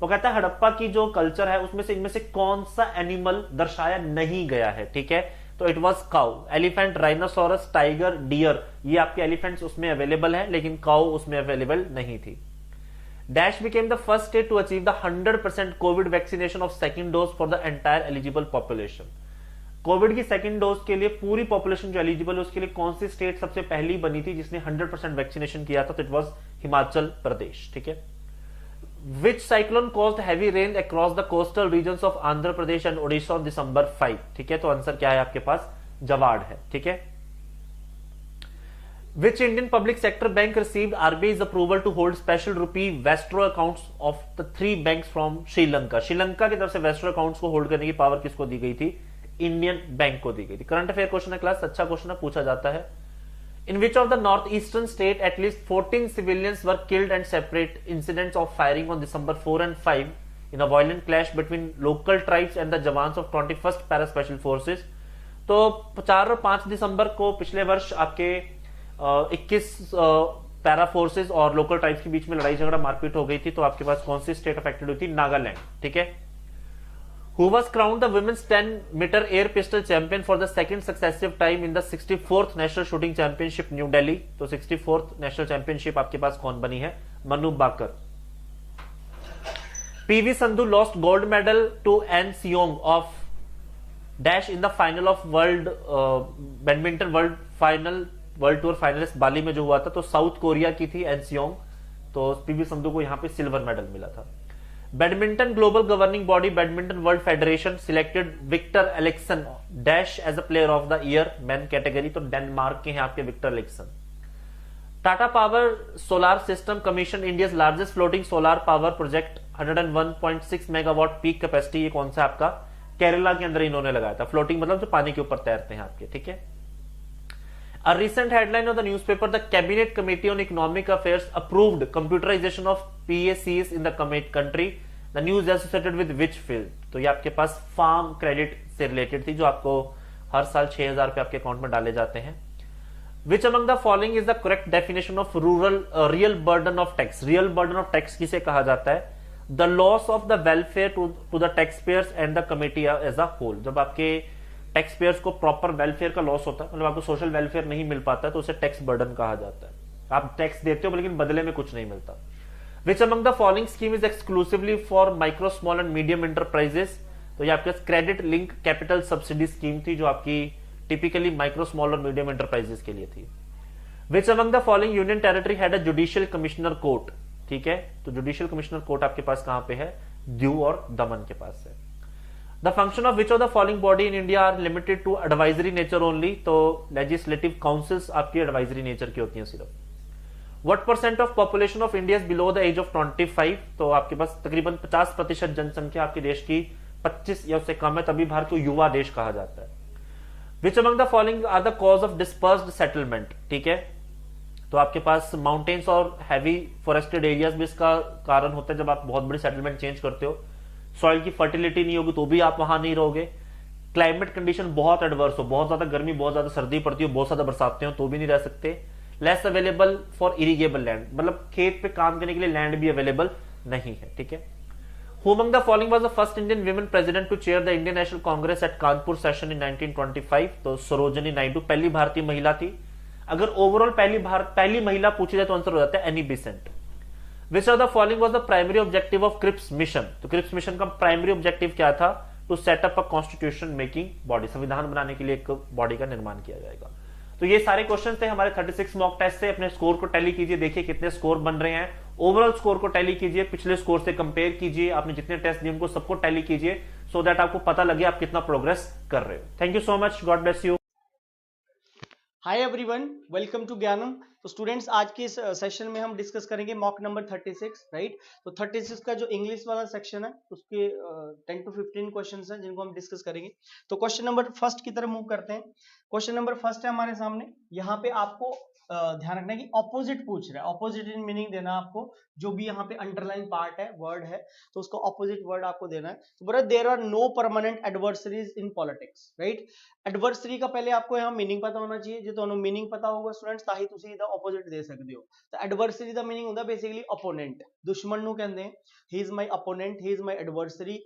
वो कहता है हड़प्पा की जो कल्चर है उसमें से इनमें से कौन सा एनिमल दर्शाया नहीं गया है? ठीक है। तो it was cow. Elephant, rhinoceros, tiger, deer, ये आपके एलिफेंट्स उसमें अवेलेबल है, लेकिन काउ उसमें अवेलेबल नहीं थी। Dash became the first state to achieve the 100% COVID vaccination of second dose for the entire eligible population? COVID की सेकंड डोज के लिए पूरी पॉपुलेशन जो एलिजिबल है उसके लिए कौन सी स्टेट सबसे पहली बनी थी जिसने 100% वैक्सीनेशन किया था? तो इट वाज हिमाचल प्रदेश। ठीक है। Which cyclone caused heavy rain across the coastal regions of Andhra Pradesh and Odisha on December 5? ठीक है। तो आंसर क्या है आपके पास? जवाड़ है। ठीक है। Which Indian public sector bank received RBI's approval to hold special rupee Westro accounts of the 3 banks from Sri Lanka? Sri Lanka की तरफ से वेस्ट्रो अकाउंट्स को होल्ड करने की पावर किसको दी गई थी? इंडियन बैंक को दी गई थी। करंट अफेयर क्वेश्चन है क्लास, अच्छा क्वेश्चन है, पूछा जाता है। In which of the northeastern state at least 14 civilians were killed and separate incidents of firing on December 4 and 5 in a violent clash between local tribes and the jawans of 21st Para Special Forces? तो 4 और 5 दिसंबर को पिछले वर्ष आपके 21 para forces और local tribes के बीच में लड़ाई झगड़ा मारपीट हो गई थी। तो आपके पास कौन सी स्टेट अफेक्टेड हुई थी? नागालैंड। ठीक है। Who was crowned the women's 10-meter air pistol champion for the second successive time in the 64th National Shooting Championship New Delhi? तो 64th National Championship आपके पास कौन बनी है? मनु बाकर। PV Sandhu lost gold medal to An Seong of dash in the final of world badminton world tour finalist Bali में जो हुआ था, तो साउथ कोरिया की थी एन सियोंग। तो पीवी संधू को यहां पे सिल्वर मेडल मिला था। Badminton global governing body badminton world federation selected Viktor एलेक्सन dash as a player of the year men category. तो डेनमार्क के हैं आपके विक्टर एलेक्सन। Tata power solar system commission India largest floating solar power project 101.6 megawatt peak capacity. ये कौन सा आपका? केरला के अंदर इन्होंने लगाया था। फ्लोटिंग मतलब जो पानी के ऊपर तैरते हैं आपके। ठीक है। A recent headline of the newspaper, the Cabinet Committee on Economic Affairs approved computerization of PACs in the country. The news associated with which field? तो ये आपके पास फार्म क्रेडिट से रिलेटेड थी, जो आपको हर साल 6,000 रुपए आपके अकाउंट में डाले जाते हैं। Which among the following is the correct definition of real burden of tax? Real burden of tax किसे कहा जाता है? The loss of the welfare to the tax payers and the committee as a whole. जब आपके tax payers को proper welfare का loss होता है, मतलब आपको सोशल वेलफेयर नहीं मिल पाता है, तो उसे टैक्स बर्डन कहा जाता है। आप टैक्स देते हो लेकिन बदले में कुछ नहीं मिलता। Which among the following scheme is exclusively for micro small and medium enterprises. तो ये आपके पास credit link capital subsidy scheme थी, जो आपकी टिपिकली माइक्रो स्मॉल और मीडियम एंटरप्राइजेस के लिए थी। Which among the following union territory had a judicial commissioner court. ठीक है, तो जुडिशियल कमिश्नर कोर्ट आपके पास कहां पे है? दीव और दमन के पास है। The function of which of the following body in India are limited to advisory nature only. तो लेजिस्लेटिव काउंसिल्स आपकी एडवाइजरी नेचर की होती हैं सिर्फ। What percent of population of India is below the age of 25। तो आपके पास तकरीबन 50% जनसंख्या आपके देश की 25 या उससे कम है, तभी भारत को युवा देश कहा जाता है। Which among the following are the cause of dispersed settlement. ठीक है, तो आपके पास माउंटेन्स और हैवी फॉरेस्टेड एरियाज भी इसका कारण होता है। जब आप बहुत बड़ी सेटलमेंट चेंज करते हो, सॉइल की फर्टिलिटी नहीं होगी तो भी आप वहां नहीं रहोगे। क्लाइमेट कंडीशन बहुत एडवर्स हो, बहुत ज्यादा गर्मी, बहुत ज्यादा सर्दी पड़ती हो, बहुत ज्यादा बरसातें हो तो भी नहीं रह सकते। Less available for irrigable land, मतलब खेत पे काम करने के लिए लैंड भी अवेलेबल नहीं है। ठीक है, who among the following was the first Indian women president to chair the Indian National Congress at Kanpur session in 1925। तो सरोजिनी नायडू पहली भारतीय महिला थी। अगर ओवरऑल पहली महिला पूछी जाए तो आंसर हो जाता है Annie Besant. Which of the following was the primary objective of Cripps mission. तो क्रिप्स मिशन का प्राइमरी ऑब्जेक्टिव क्या था? To set up a constitution making body, संविधान बनाने के लिए एक बॉडी का निर्माण किया जाएगा। तो ये सारे क्वेश्चन थे हमारे 36 मॉक टेस्ट से। अपने स्कोर को टैली कीजिए, देखिए कितने स्कोर बन रहे हैं। ओवरऑल स्कोर को टैली कीजिए, पिछले स्कोर से कंपेयर कीजिए, आपने जितने टेस्ट दिए उनको सबको टैली कीजिए, सो दैट आपको पता लगे आप कितना प्रोग्रेस कर रहे हो। Thank you so much, God bless you. Hi everyone, welcome to Gyanam. तो स्टूडेंट्स, आज के इस सेशन में हम डिस्कस करेंगे मॉक नंबर 36, राइट। तो 36 का जो इंग्लिश वाला सेक्शन है उसके 10 to 15 क्वेश्चंस हैं जिनको हम डिस्कस करेंगे। तो क्वेश्चन नंबर फर्स्ट की तरफ मूव करते हैं। क्वेश्चन नंबर फर्स्ट है हमारे सामने। यहाँ पे आपको ध्यान रखना है कि ऑपोजिट पूछ रहा है। ऑपोजिट इन मीनिंग देना आपको, जो भी यहाँ पे अंडरलाइन पार्ट है, वर्ड है, तो उसको ऑपोजिट वर्ड आपको देना है। तो बोला there are no permanent adversaries in politics, right. Adversary का पहले आपको यहाँ मीनिंग पता होना चाहिए। जो ਤੁਹਾਨੂੰ मीनिंग पता होगा स्टूडेंट्स, ਤਾਂ ਹੀ ਤੁਸੀਂ ਇਹਦਾ opposite ਦੇ ਸਕਦੇ ਹੋ। ਤਾਂ ਐਡਵਰਸਰੀ ਦਾ मीनिंग ਹੁੰਦਾ ਬੇਸਿਕਲੀ opponent, ਦੁਸ਼ਮਣ ਨੂੰ ਕਹਿੰਦੇ ਆ। he is my opponent, he is my adversary,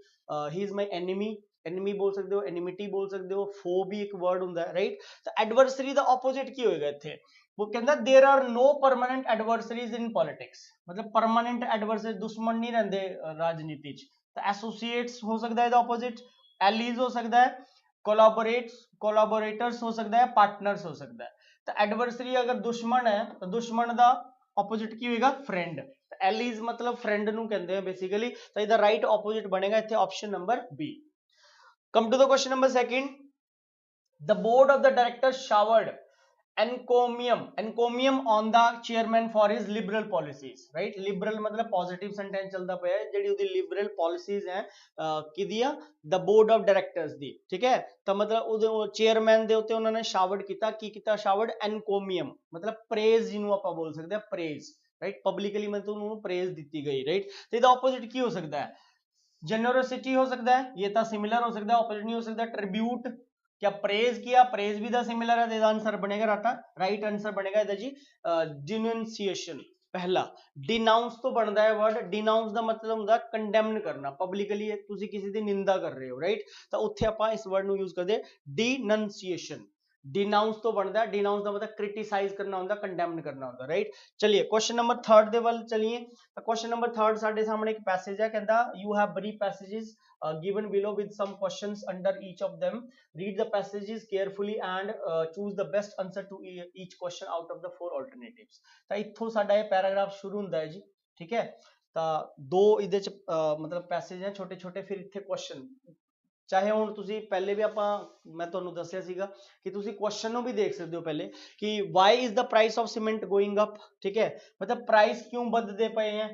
he is my enemy, enemy बोल सकते हो, enmity बोल सकते हो, foe भी एक वर्ड ਹੁੰਦਾ है, राइट। ਤਾਂ ਐਡਵਰਸਰੀ ਦਾ opposite ਕੀ ਹੋਏਗਾ ਇੱਥੇ? वो कहता there are no permanent adversaries in politics, मतलब परमानेंट एडवर्सरी, दुश्मन नहीं रहंदे राजनीति च। तो एसोसिएट्स हो सकता है ऑपोजिट, एलीज हो सकता है, कोलैबोरेटर्स हो सकता है, पार्टनर्स हो सकता है। तो एडवर्सरी अगर दुश्मन है तो दुश्मन दा ऑपोजिट की होगा फ्रेंड। तो एलीज मतलब फ्रेंड नु कहते हैं बेसिकली। तो इधर राइट ऑपोजिट बनेगा इथे option number B. Come to the question number second. The board of the director showered encomium on the chairman for his liberal policies, right। liberal मतलब पॉजिटिव सेंटेंस चलता पे है, जेडी उदी liberal policies हैं किदिया the board of directors दी, ठीक है। तो मतलब उदे चेयरमैन दे उत्ते उन्होंने शावर्ड किया की किया शावर्ड एनकोमियम मतलब प्रेज जिन्हों आप बोल सकते हैं, प्रेज, राइट। पब्लिकली मतलब उन्होंने प्रेज दी गई, राइट। तो इसका ऑपोजिट की हो सकता है? जेनरोसिटी हो सकता है, ये तो सिमिलर हो सकता है। ऑपोजिट नहीं हो सकता ट्रिब्यूट, क्या प्रेज किया, प्रेज भी दा सिमिलर है। आंसर बनेगा राइट आंसर बनेगा इधर जी डिनोंसिएशन पहला। डिनाउंस तो बनता है वर्ड, डिनाउंस का मतलब होता है कंडेम्न करना, पब्लिकली तुसी किसी की निंदा कर रहे हो, राइट। तो उत्थे आपां इस वर्ड नु यूज करदे डिनंसिएशन। डिनाउंस तो बनता है, डिनाउंस का मतलब क्रिटिसाइज करना होता, कंडेम्न करना होता, राइट। चलिए क्वेश्चन नंबर थर्ड दे वाल चलिए। क्वेश्चन नंबर थर्ड साडे सामने एक पैसेज है, कहंदा you have brief passages given below with some questions under each of them. Read the passages carefully and choose the best answer to each question out of the 4 alternatives. ਤਾਂ ਇੱਥੋਂ ਸਾਡਾ ਇਹ paragraph ਸ਼ੁਰੂ ਹੁੰਦਾ ਹੈ ਜੀ, ਠੀਕ ਹੈ। ਤਾਂ ਦੋ ਇਹਦੇ ਚ मतलब ਪੈਸੇਜ ਹੈ ਛੋਟੇ ਛੋਟੇ, ਫਿਰ ਇੱਥੇ ਕੁਐਸਚਨ। ਚਾਹੇ ਹੁਣ ਤੁਸੀਂ ਪਹਿਲੇ ਵੀ ਆਪਾਂ ਮੈਂ ਤੁਹਾਨੂੰ ਦੱਸਿਆ ਸੀਗਾ ਕਿ ਤੁਸੀਂ ਕੁਐਸਚਨ ਨੂੰ ਵੀ ਦੇਖ ਸਕਦੇ ਹੋ ਪਹਿਲੇ ਕਿ why is the price of cement going up, ਠੀਕ ਹੈ। मतलब प्राइस क्यों ਵੱਧਦੇ ਪਏ ਹੈ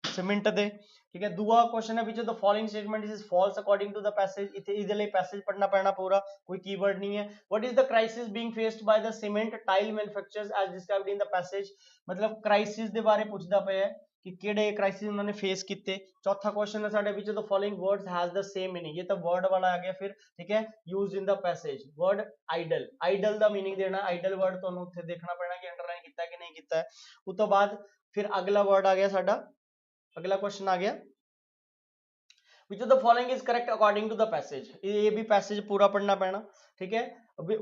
सीमेंट दे, ठीक है। दूसरा क्वेश्चन है which of the following statement is false according to the passage. इथे इधर लिए पैसेज पढ़ना पैना पूरा, कोई कीवर्ड नहीं है। What is the crisis being faced by the cement tile manufacturers as described in the passage, मतलब क्राइसिस दे बारे पूछदा पे है कि केड़े क्राइसिस उन्होंने फेस किते। चौथा क्वेश्चन है साडे which of the following words has the same meaning, ये तो वर्ड वाला आ गया फिर, ठीक है। Used in the passage word idle, idle दा मीनिंग देना, आइडल वर्ड ਤੁਹਾਨੂੰ ਉੱਥੇ देखना पैना कि अंडरलाइन किया कि नहीं किया है। उस तो बाद फिर अगला वर्ड आ गया साडा, अगला क्वेश्चन आ गया which of the following is correct according to the passage? ये भी passage पूरा पढ़ना पैना, ठीक है?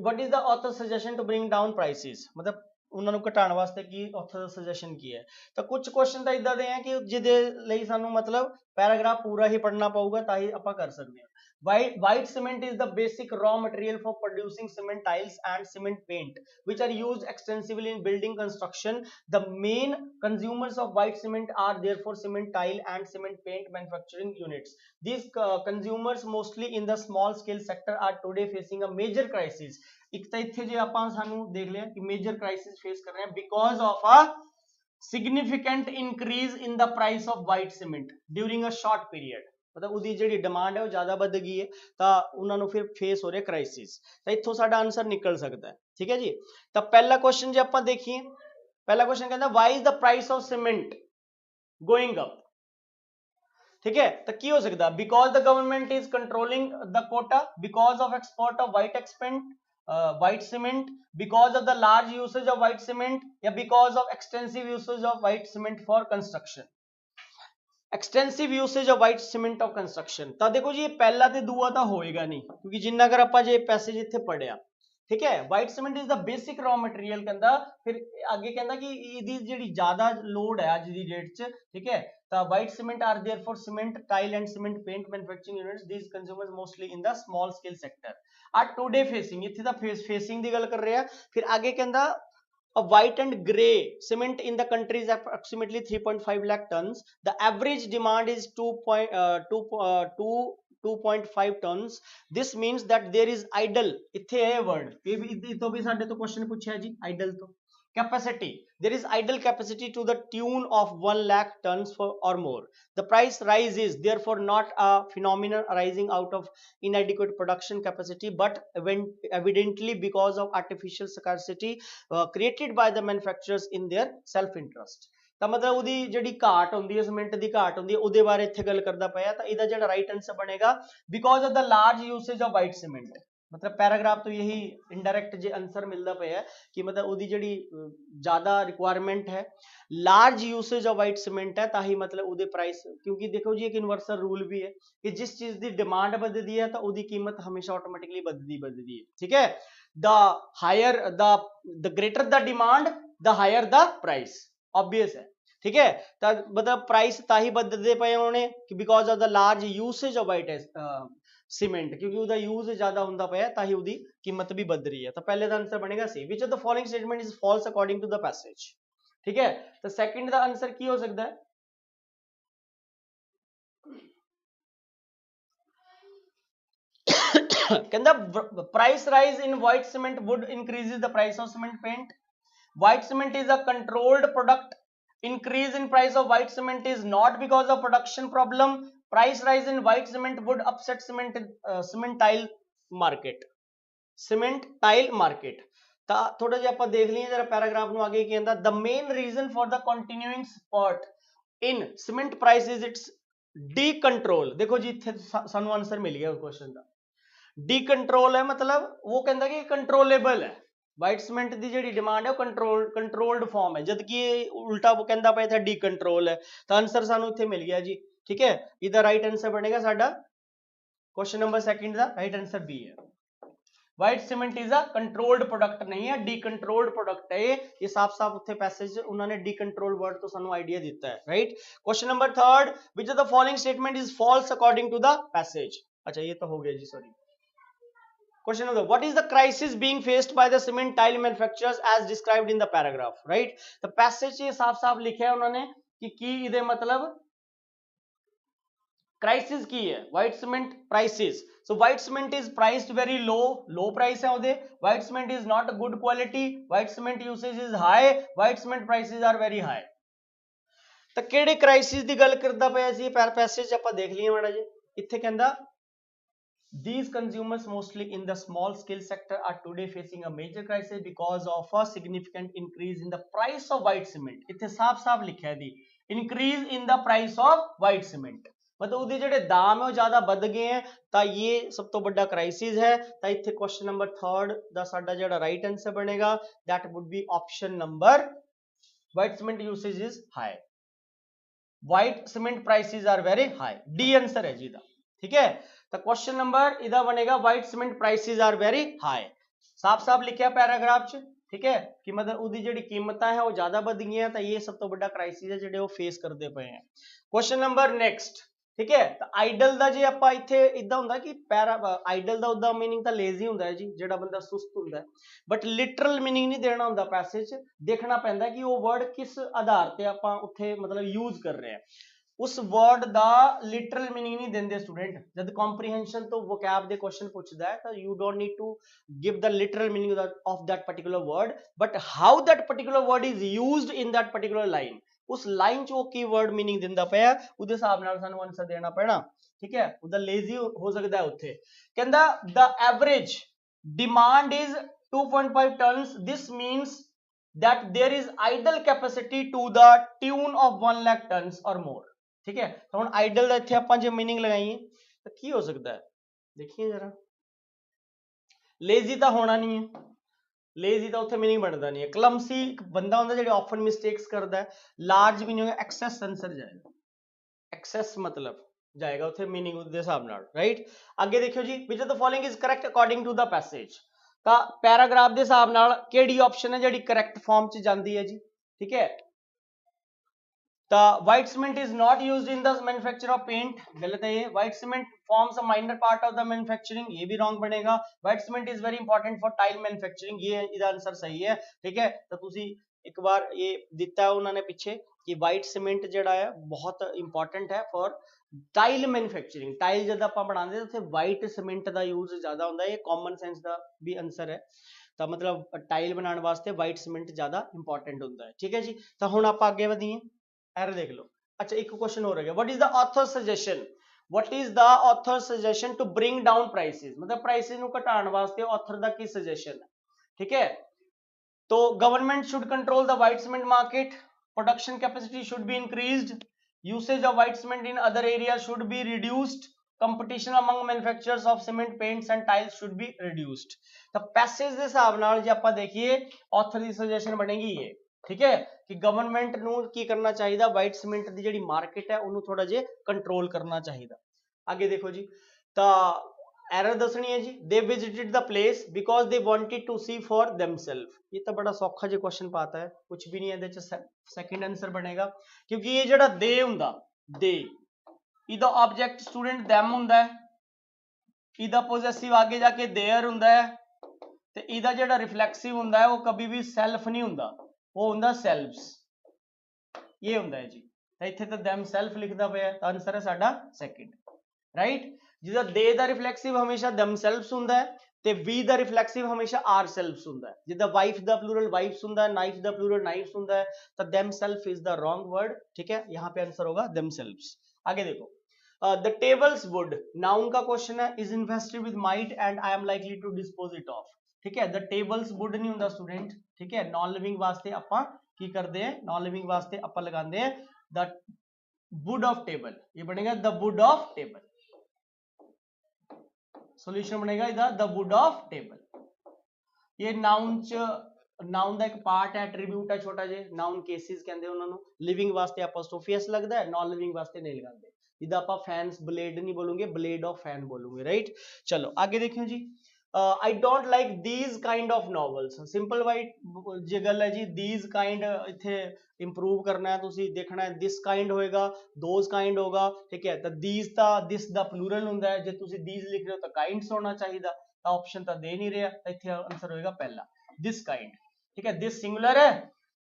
What is the author's suggestion to bring down prices? मतलब ਉਹਨਾਂ ਨੂੰ ਘਟਾਉਣ ਵਾਸਤੇ ਕੀ author ਦਾ suggestion ਕੀ ਹੈ? ਤਾਂ ਕੁਝ ਕੁਐਸਚਨ ਤਾਂ ਇਦਾਂ ਦੇ ਆ ਕਿ ਜਿਹਦੇ ਲਈ ਸਾਨੂੰ ਮਤਲਬ ਪੈਰਾਗ੍ਰਾਫ ਪੂਰਾ ਹੀ ਪੜ੍ਹਨਾ ਪਊਗਾ ਤਾਂ ਹੀ ਆਪਾਂ ਕਰ ਸਕਦੇ ਹਾਂ। White cement is the basic raw material for producing cement tiles and cement paint, which are used extensively in building construction. The main consumers of white cement are therefore cement tile and cement paint manufacturing units. These consumers, mostly in the small scale sector, are today facing a major crisis. ਇੱਕ ਤਾਂ ਇੱਥੇ ਜੇ ਆਪਾਂ ਸਾਨੂੰ ਦੇਖ ਲਿਆ ਕਿ major crisis face ਕਰ ਰਹੇ ਹਾਂ because of a significant increase in the price of white cement during a short period. मतलब ਉਹਦੀ ਜਿਹੜੀ ਡਿਮਾਂਡ ਹੈ ਉਹ ਜ਼ਿਆਦਾ ਵੱਧ ਗਈ ਹੈ ਤਾਂ ਉਹਨਾਂ ਨੂੰ ਫਿਰ ਫੇਸ ਹੋ ਰਿਹਾ ਕ੍ਰਾਈਸਿਸ। ਤਾਂ ਇੱਥੋਂ ਸਾਡਾ ਆਨਸਰ ਨਿਕਲ ਸਕਦਾ ਹੈ, ਠੀਕ ਹੈ ਜੀ। ਤਾਂ ਪਹਿਲਾ ਕੁਐਸਚਨ ਜੇ ਆਪਾਂ ਦੇਖੀਏ, ਪਹਿਲਾ ਕੁਐਸਚਨ ਕਹਿੰਦਾ why is the price of cement going up, ठीक है? तो की हो सकता? Because the government is controlling the quota, because of export of white cement, because of the large usage of white cement, या because of extensive usage of white cement for construction. Extensive usage of white cement of construction. ਤਾਂ ਦੇਖੋ ਜੀ ਇਹ ਪਹਿਲਾ ਤੇ ਦੂਆ ਤਾਂ ਹੋਏਗਾ ਨਹੀਂ ਕਿਉਂਕਿ ਜਿੰਨਾ ਅਗਰ ਆਪਾਂ ਜੇ ਪੈਸੇਜ ਇੱਥੇ ਪੜਿਆ, ਠੀਕ ਹੈ? White cement is the basic raw material ਕਹਿੰਦਾ, ਫਿਰ ਅੱਗੇ ਕਹਿੰਦਾ ਕਿ ਇਹਦੀ ਜਿਹੜੀ ਜ਼ਿਆਦਾ ਲੋਡ ਹੈ ਅੱਜ ਦੀ ਡੇਟ 'ਚ, ਠੀਕ ਹੈ? ਤਾਂ white cement are there for cement tile and cement paint manufacturing units, these consumers mostly in the small scale sector are today facing, ਇੱਥੇ ਤਾਂ ਫੇਸਿੰਗ ਦੀ ਗੱਲ ਕਰ ਰਿਹਾ। ਫਿਰ ਅੱਗੇ ਕਹਿੰਦਾ a white and grey cement in the country is approximately 3.5 lakh tons. The average demand is 2.5 tons. This means that there is idle, ਇੱਥੇ ਇਹ word ਇਹ ਤੋਂ ਵੀ ਸਾਡੇ ਤੋਂ ਕੁਐਸਚਨ ਪੁੱਛਿਆ ਜੀ idle ਤੋਂ। capacity, there is idle capacity to the tune of 1 lakh tons or more. The price rise is therefore not a phenomenon arising out of inadequate production capacity, but evidently because of artificial scarcity created by the manufacturers in their self interest. ਤਾਂ ਮਤਲਬ ਉਹਦੀ ਜਿਹੜੀ ਘਾਟ ਹੁੰਦੀ ਹੈ, cement ਦੀ ਘਾਟ ਹੁੰਦੀ ਹੈ, ਉਹਦੇ ਬਾਰੇ ਇੱਥੇ ਗੱਲ ਕਰਦਾ ਪਿਆ। ਤਾਂ ਇਹਦਾ ਜਿਹੜਾ ਰਾਈਟ ਆਨਸਰ ਬਣੇਗਾ because of the large usage off white cement. मतलब पैराग्राफ तो यही इनडायरेक्ट जे आंसर मिलता पाया कि मतलब ਉਹਦੀ ਜਿਹੜੀ ਜ਼ਿਆਦਾ ਰਿਕੁਆਇਰਮੈਂਟ ਹੈ, large usage off white cement ਹੈ, ਤਾਂ ਹੀ ਮਤਲਬ ਉਹਦੇ ਪ੍ਰਾਈਸ, ਕਿਉਂਕਿ ਦੇਖੋ ਜੀ ਇੱਕ ਯੂਨੀਵਰਸਲ ਰੂਲ ਵੀ ਹੈ ਕਿ ਜਿਸ ਚੀਜ਼ ਦੀ ਡਿਮਾਂਡ ਵੱਧਦੀ ਹੈ ਤਾਂ ਉਹਦੀ ਕੀਮਤ ਹਮੇਸ਼ਾ ਆਟੋਮੈਟਿਕਲੀ ਵੱਧਦੀ ਹੈ, ਠੀਕ ਹੈ? The greater the demand the higher the price, obvious है, ठीक है? ਤਾਂ मतलब प्राइस ਤਾਂ ਹੀ ਵੱਧਦੇ ਪਏ ਹੋਣੇ ਕਿ because of the large usage off white cement, क्योंकि ਉਹਦਾ यूज ज्यादा ਹੁੰਦਾ ਪਿਆ ਤਾਂ ਹੀ ਉਹਦੀ ਕੀਮਤ ਵੀ ਵੱਧ ਰਹੀ ਹੈ। ਤਾਂ ਪਹਿਲੇ ਦਾ ਆਨਸਰ ਬਣੇਗਾ ਸੀ, which of the following statement is false according to the passage, ਠੀਕ ਹੈ? ਤਾਂ ਸੈਕਿੰਡ ਦਾ ਆਨਸਰ ਕੀ ਹੋ ਸਕਦਾ ਹੈ? ਕਹਿੰਦਾ price rise in white cement wood increases the price of cement paint. White cement is a controlled product. Increase in price of white cement is not because of production problem. Price rise in white cement would upset cement tile market. Cement tile market. ਤਾਂ ਥੋੜਾ ਜਿਹਾ ਆਪਾਂ ਦੇਖ ਲਈਏ ਜਰਾ paragraph ਨੂੰ ਅੱਗੇ ਕੀ ਕਹਿੰਦਾ। The main reason for the continuing spurt in cement price is its decontrol. ਦੇਖੋ ਜੀ ਇੱਥੇ ਸਾਨੂੰ ਆਨਸਰ ਮਿਲ ਗਿਆ ਕੁਐਸਚਨ ਦਾ। decontrol ਹੈ ਮਤਲਬ ਉਹ ਕਹਿੰਦਾ ਕਿ ਕੰਟਰੋਲੇਬਲ ਹੈ। ਵਾਈਟ ਸੀਮੈਂਟ ਦੀ ਜਿਹੜੀ ਡਿਮਾਂਡ ਹੈ ਉਹ ਕੰਟਰੋਲਡ ਫਾਰਮ ਹੈ, ਜਦ ਕਿ ਇਹ ਉਲਟਾ ਉਹ ਕਹਿੰਦਾ ਪਿਆ ਇੱਥੇ ਡੀਕੰਟਰੋਲ ਹੈ। ਤਾਂ ਆਨਸਰ ਸਾਨੂੰ ਇੱਥੇ ਮਿਲ ਗਿਆ ਜੀ, ठीक है? ਇਹਦਾ ਰਾਈਟ ਆਨਸਰ ਬਣੇਗਾ ਸਾਡਾ क्वेश्चन नंबर सेकंड ਦਾ ਰਾਈਟ ਆਨਸਰ बी है। White cement is a controlled product नहीं है, डीकंट्रोल्ड प्रोडक्ट है ये साफ ਉੱਥੇ ਪੈਸੇਜ उन्होंने डीकंट्रोल वर्ड तो ਸਾਨੂੰ आइडिया ਦਿੱਤਾ है, right? Question number third, which of the following statement is false according to the passage? अच्छा ये तो हो गया जी, sorry. Question number, what is the crisis being faced by the cement tile manufacturers as described in the paragraph, right? The passage ये साफ लिखा है उन्होंने कि ਇਹਦੇ मतलब क्राइसिस की है white cement prices. So white cement is priced very low price है ਉਹਦੇ। White cement is not good quality, white cement usage is high, white cement prices are very high. ਤਾਂ ਕਿਹੜੇ ਕ੍ਰਾਈਸਿਸ ਦੀ ਗੱਲ ਕਰਦਾ ਪਿਆ ਸੀ ਪੈਸੇਜ ਆਪਾਂ ਦੇਖ ਲਈਏ ਮਾੜਾ ਜੀ। ਇੱਥੇ ਕਹਿੰਦਾ these consumers mostly in the small scale sector are today facing a major crisis because of a significant increase in the price of white cement। ਇੱਥੇ ਸਾਫ਼ ਲਿਖਿਆ ਦੀ increase in the price of white cement, मतलब ਉਹਦੇ ਜਿਹੜੇ ਦਾਮ ਹੈ ਉਹ ਜ਼ਿਆਦਾ ਵੱਧ ਗਏ ਹੈ, ਤਾਂ ਇਹ ਸਭ ਤੋਂ ਵੱਡਾ ਕ੍ਰਾਈਸਿਸ ਹੈ। ਤਾਂ ਇੱਥੇ ਕੁਐਸਚਨ ਨੰਬਰ 3 ਦਾ ਸਾਡਾ ਜਿਹੜਾ ਰਾਈਟ ਆਨਸਰ ਬਣੇਗਾ that would be option number, white cement usage is high, white cement prices are very high। D answer है जी ਦਾ। ठीक है। तो क्वेश्चन नंबर इधर बनेगा white cement prices are very high, साफ साफ लिखा पैराग्राफ च, ठीक है, कि मतलब ਉਹਦੀ ਜਿਹੜੀ ਕੀਮਤਾਂ ਹੈ ਉਹ ਜ਼ਿਆਦਾ ਵਧ ਗਈਆਂ ਤਾਂ ਇਹ ਸਭ ਤੋਂ ਵੱਡਾ ਕ੍ਰਾਈਸਿਸ ਹੈ ਜਿਹੜੇ ਉਹ ਫੇਸ ਕਰਦੇ ਪਏ ਹੈ। क्वेश्चन नंबर नेक्स्ट, ठीक है। तो आइडल ਦਾ ਜੇ ਆਪਾਂ ਇੱਥੇ ਇਦਾਂ ਹੁੰਦਾ ਕਿ ਆइडल ਦਾ ਉਹਦਾ ਮੀਨਿੰਗ ਤਾਂ ਲੇਜ਼ੀ ਹੁੰਦਾ ਹੈ ਜੀ, ਜਿਹੜਾ ਬੰਦਾ ਸੁਸਤ ਹੁੰਦਾ ਹੈ, ਬਟ ਲਿਟਰਲ ਮੀਨਿੰਗ ਨਹੀਂ ਦੇਣਾ ਹੁੰਦਾ ਪੈਸੇਜ, ਦੇਖਣਾ ਪੈਂਦਾ ਕਿ ਉਹ ਵਰਡ ਕਿਸ ਆਧਾਰ ਤੇ ਆਪਾਂ ਉੱਥੇ ਮਤਲਬ ਯੂਜ਼ ਕਰ ਰਹੇ ਹਾਂ। ਉਸ ਵਰਡ ਦਾ ਲਿਟਰਲ ਮੀਨਿੰਗ ਨਹੀਂ ਦਿੰਦੇ ਸਟੂਡੈਂਟ, ਜਦ ਕੰਪਰੀਹੈਂਸ਼ਨ ਤੋਂ ਵੋਕੈਬ ਦੇ ਕੁਐਸਚਨ ਪੁੱਛਦਾ ਹੈ ਤਾਂ you don't need to give the literal meaning of that particular word, but how that particular word is used in that particular line, उस लाइन च वो कीवर्ड मीनिंग दिंदा पिया ਉਹਦੇ ਹਿਸਾਬ ਨਾਲ ਸਾਨੂੰ ਆਨਸਰ ਦੇਣਾ ਪੈਣਾ, ਠੀਕ ਹੈ। ਉਹਦਾ ਲੇਜ਼ੀ ਹੋ ਸਕਦਾ ਹੈ ਉੱਥੇ। ਕਹਿੰਦਾ the average demand is 2.5 tons, this means that there is idle capacity to the tune of 1 lakh tons or more, ठीक है। ਤਾਂ ਹੁਣ idle ਦਾ ਇੱਥੇ ਆਪਾਂ ਜੇ ਮੀਨਿੰਗ ਲਗਾਈਏ ਤਾਂ ਕੀ ਹੋ ਸਕਦਾ ਹੈ, ਦੇਖੀਏ ਜਰਾ। ਲੇਜ਼ੀ ਤਾਂ ਹੋਣਾ ਨਹੀਂ ਹੈ, ਲੇਜ਼ੀ ਤਾਂ ਉੱਥੇ ਮੀਨਿੰਗ ਬਣਦਾ ਨਹੀਂ ਹੈ। ਕਲਮਸੀ ਇੱਕ ਬੰਦਾ ਹੁੰਦਾ ਜਿਹੜਾ ਆਫਨ ਮਿਸਟੇਕਸ ਕਰਦਾ ਹੈ। ਲਾਰਜ ਵੀ ਨਹੀਂ ਹੋਗਾ, ਐਕਸੈਸ ਆਨਸਰ ਜਾਏਗਾ, ਐਕਸੈਸ ਮਤਲਬ ਜਾਏਗਾ ਉੱਥੇ ਮੀਨਿੰਗ ਦੇ ਹਿਸਾਬ ਨਾਲ, ਰਾਈਟ। ਅੱਗੇ ਦੇਖਿਓ ਜੀ, which of the following is correct according to the passage, ਤਾਂ ਪੈਰਾਗ੍ਰਾਫ ਦੇ ਹਿਸਾਬ ਨਾਲ ਕਿਹੜੀ ਆਪਸ਼ਨ ਹੈ ਜਿਹੜੀ ਕਰੈਕਟ ਫਾਰਮ ਚ ਜਾਂਦੀ ਹੈ ਜੀ, ਠੀਕ ਹੈ। The white cement is not used in the manufacture of paint, गलत है ये। white cement forms a minor part of the manufacturing, ये भी wrong बनेगा। white cement is very important for tile manufacturing, ये इसका आंसर सही है, ठीक है। तो तुसी एक बार ये दिता है उन्होंने पीछे कि white cement ਜਿਹੜਾ है बहुत important है for टाइल मैन्युफैक्चरिंग। टाइल जब आप बनाते तो white cement का यूज ज्यादा होता है, ये कॉमन सेंस का भी आंसर है। तो मतलब टाइल बनाने वास्ते white cement ज्यादा इंपॉर्टेंट होता है, ठीक है जी। तो हुण आप आगे वधिए, एरर देख लो। अच्छा एक क्वेश्चन हो रहा है, what is the author suggestion, what is the author suggestion to bring down prices, मतलब प्राइसेस ਨੂੰ ਘਟਾਉਣ ਵਾਸਤੇ ऑथर ਦਾ ਕੀ सजेशन है, ठीक है। तो government should control the white cement market, production capacity should be increased, usage of white cement in other area should be reduced, competition among manufacturers of cement paints and tiles should be reduced. तो passage ਦੇ ਹਿਸਾਬ ਨਾਲ ਜੇ ਆਪਾਂ ਦੇਖੀਏ author ਦੀ suggestion बनेगी ये, ठीक है, कि गवर्नमेंट ਨੂੰ ਕੀ ਕਰਨਾ ਚਾਹੀਦਾ, ਵਾਈਟ ਸੀਮੈਂਟ ਦੀ ਜਿਹੜੀ ਮਾਰਕੀਟ ਹੈ ਉਹਨੂੰ ਥੋੜਾ ਜਿਹਾ ਕੰਟਰੋਲ ਕਰਨਾ ਚਾਹੀਦਾ। ਅੱਗੇ ਦੇਖੋ ਜੀ, ਤਾਂ एरर दसनी है जी, they visited the place because they wanted to see for themselves, ये तो बड़ा सौखा जो क्वेश्चन पाता है, कुछ भी नहीं है, सेकंड आंसर बनेगा, क्योंकि ये जड़ा दे हुंदा, दे इदा ऑब्जेक्ट स्टूडेंट them हुंदा है, इदा पोजेसिव आगे जाके देयर हुंदा है, ते इदा जड़ा रिफ्लेक्सिव हुंदा है वो कभी भी सेल्फ नहीं हुंदा, वो हुंदा सेल्व्स, ये हुंदा है जी। तो इत्थे तो them self लिखदा पिया, तो आंसर है साडा सेकंड, राइट। जिदा दे दा रिफ्लेक्सिव हमेशा themselves हुंदा है, ते we दा रिफ्लेक्सिव हमेशा ourselves हुंदा है। जिदा वाइफ दा प्लूरल वाइफ्स हुंदा है, नाइफ दा प्लूरल नाइफ्स हुंदा है, तो themself is the wrong word, ठीक है, यहाँ पे आंसर होगा themselves। आगे देखो, the tables wood, noun का क्वेश्चन है, is invested with might and I am likely to dispose it of, ठीक है। the tables wood नहीं हुंदा स्टूडेंट, ठीक है। नॉन लिविंग वास्ते आपां की करते हैं, नॉन लिविंग वास्ते आपां लगाते हैं the wood of table, ये बनेगा the wood of table, solution बनेगा इधर द वुड ऑफ टेबल। ये नाउन च नाउन दा एक पार्ट है, एट्रीब्यूट है छोटा जे, नाउन केसेस कहंदे उन्हां नूं। लिविंग वास्ते एपोस्ट्रोफी एस लगदा है, नॉन लिविंग वास्ते नहीं लगांदे। इधर आपां फैंस ब्लेड नहीं बोलूंगे, ब्लेड ऑफ फैन बोलूंगे, राइट। चलो आगे देखियो जी, I don't like these kind of novels, simple वाइट जे गल है जी, दीज काइंड इत्थे इंप्रूव करना है, तुसी देखना है दिस काइंड होएगा, दोज काइंड होगा, ठीक है। तो दीज दा दिस दा प्लूरल हुंदा है, जे तुसी दीज लिख रहे हो तो काइंड्स होना चाहिए, तो ऑप्शन तो दे नहीं रहा, तो इत्थे आंसर होएगा पहला दिस काइंड, ठीक है। दिस सिंगुलर है,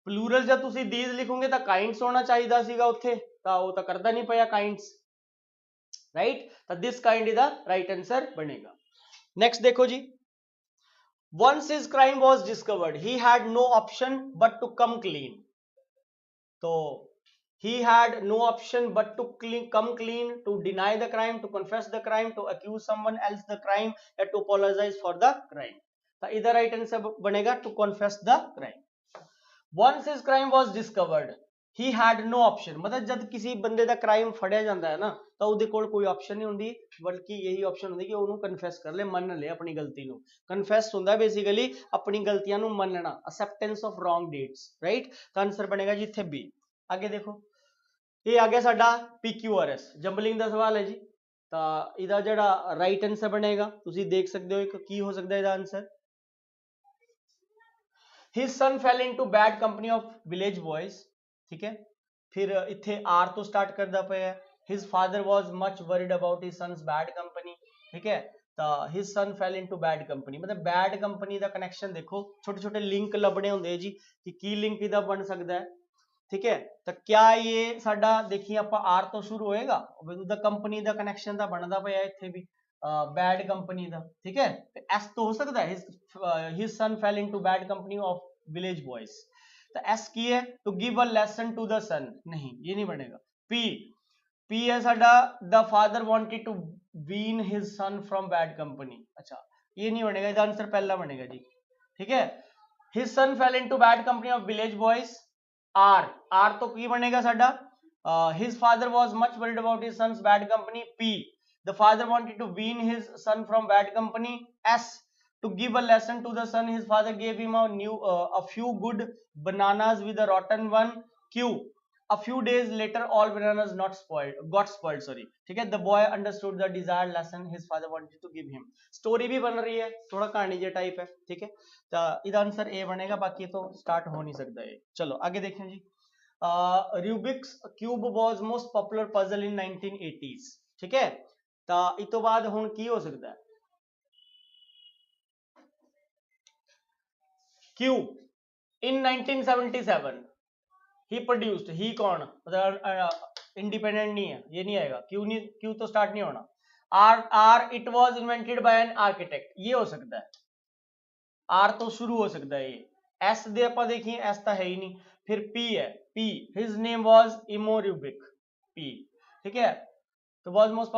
प्लूरल जब तुसी दीज लिखोगे तो काइंड्स होना चाहिए सीगा उत्थे, तो वो तो करदा नहीं पिया काइंड्स, राइट। तो this kind is the right answer बनेगा। नेक्स्ट देखो जी, once his crime was discovered he had no option but to come clean, तो he had no option but to come clean, to deny the crime, to confess the crime, to accuse someone else the crime, or to apologize for the crime, तो इधर right answer बनेगा to confess the crime। once his crime was discovered he had no option, मतलब जब किसी बंदे दा crime फड़िया जाता है ना, तो ਉਹਦੇ ਕੋਲ कोई ऑप्शन नहीं होंदी, बल्कि यही ऑप्शन होंदी कि ਉਹਨੂੰ कन्फेस कर ले, मन ले अपनी गलती ਨੂੰ। कन्फेस ਹੁੰਦਾ बेसिकली अपनी गलतियां ਨੂੰ ਮੰਨਣਾ, acceptance of wrong deeds, right. तो आंसर बनेगा जी इत्थे बी। आगे देखो, ये आ गया साडा PQRS, जंबलिंग ਦਾ सवाल है जी। ਤਾਂ ਇਹਦਾ ਜਿਹੜਾ ਰਾਈਟ ਆਨਸਰ ਬਣੇਗਾ ਤੁਸੀਂ ਦੇਖ ਸਕਦੇ ਹੋ ਇੱਕ ਕੀ ਹੋ ਸਕਦਾ ਇਹਦਾ answer his son fell into bad company of village boys ठीक है फिर ਇੱਥੇ R ਤੋਂ ਸਟਾਰਟ ਕਰਦਾ ਪਿਆ ਹੈ his father was much worried about his son's bad company ठीक है ਤਾਂ his son fell into bad company मतलब bad company ਦਾ ਕਨੈਕਸ਼ਨ ਦੇਖੋ ਛੋਟੇ ਛੋਟੇ ਲਿੰਕ ਲੱਭਣੇ ਹੁੰਦੇ ਜੀ ਕਿ ਕੀ ਲਿੰਕ ਇਹਦਾ ਬਣ ਸਕਦਾ ਹੈ ठीक है तो क्या ये साडा देखिए आप R तो शुरू होएगा ਉਹਦਾ कंपनी ਦਾ ਕਨੈਕਸ਼ਨ ਤਾਂ ਬਣਦਾ ਪਿਆ ਇੱਥੇ ਵੀ बैड कंपनी ਦਾ ठीक है तो S तो हो सकता है his son fell into bad company of village boys तो S की है to give a lesson to the son नहीं ये नहीं बनेगा P है साडा the father wanted to wean his son from bad company अच्छा ये नहीं बनेगा इसका आंसर पहला बनेगा जी ठीक है his son fell into bad company of village boys R तो की बनेगा साडा his father was much worried about his son's bad company P the father wanted to wean his son from bad company S to give a lesson to the son his father gave him a few good bananas with a rotten one Q a few days later all bananas got spoiled sorry ठीक है the boy understood the desired lesson his father wanted to give him story भी बन रही है थोड़ा कहानी जे type है ठीक है तो इसका आंसर ए बनेगा बाकी तो स्टार्ट हो नहीं सकता है चलो आगे देखें जी Rubik's cube was most popular puzzle in 1980s ठीक है तो इस तो बाद हुन की हो सकता है क्यूब इन 1977 ही प्रोड्यूस्ड ही कौन मतलब इंडिपेंडेंट नहीं है ये नहीं आएगा क्यू तो स्टार्ट नहीं होना or it was invented by an architect ये हो सकता है आर तो शुरू हो सकता है ये एस दे आप देखिए एस तो है ही नहीं फिर पी है पी his name was Erno Rubik पी ठीक है तो वाज मोस्ट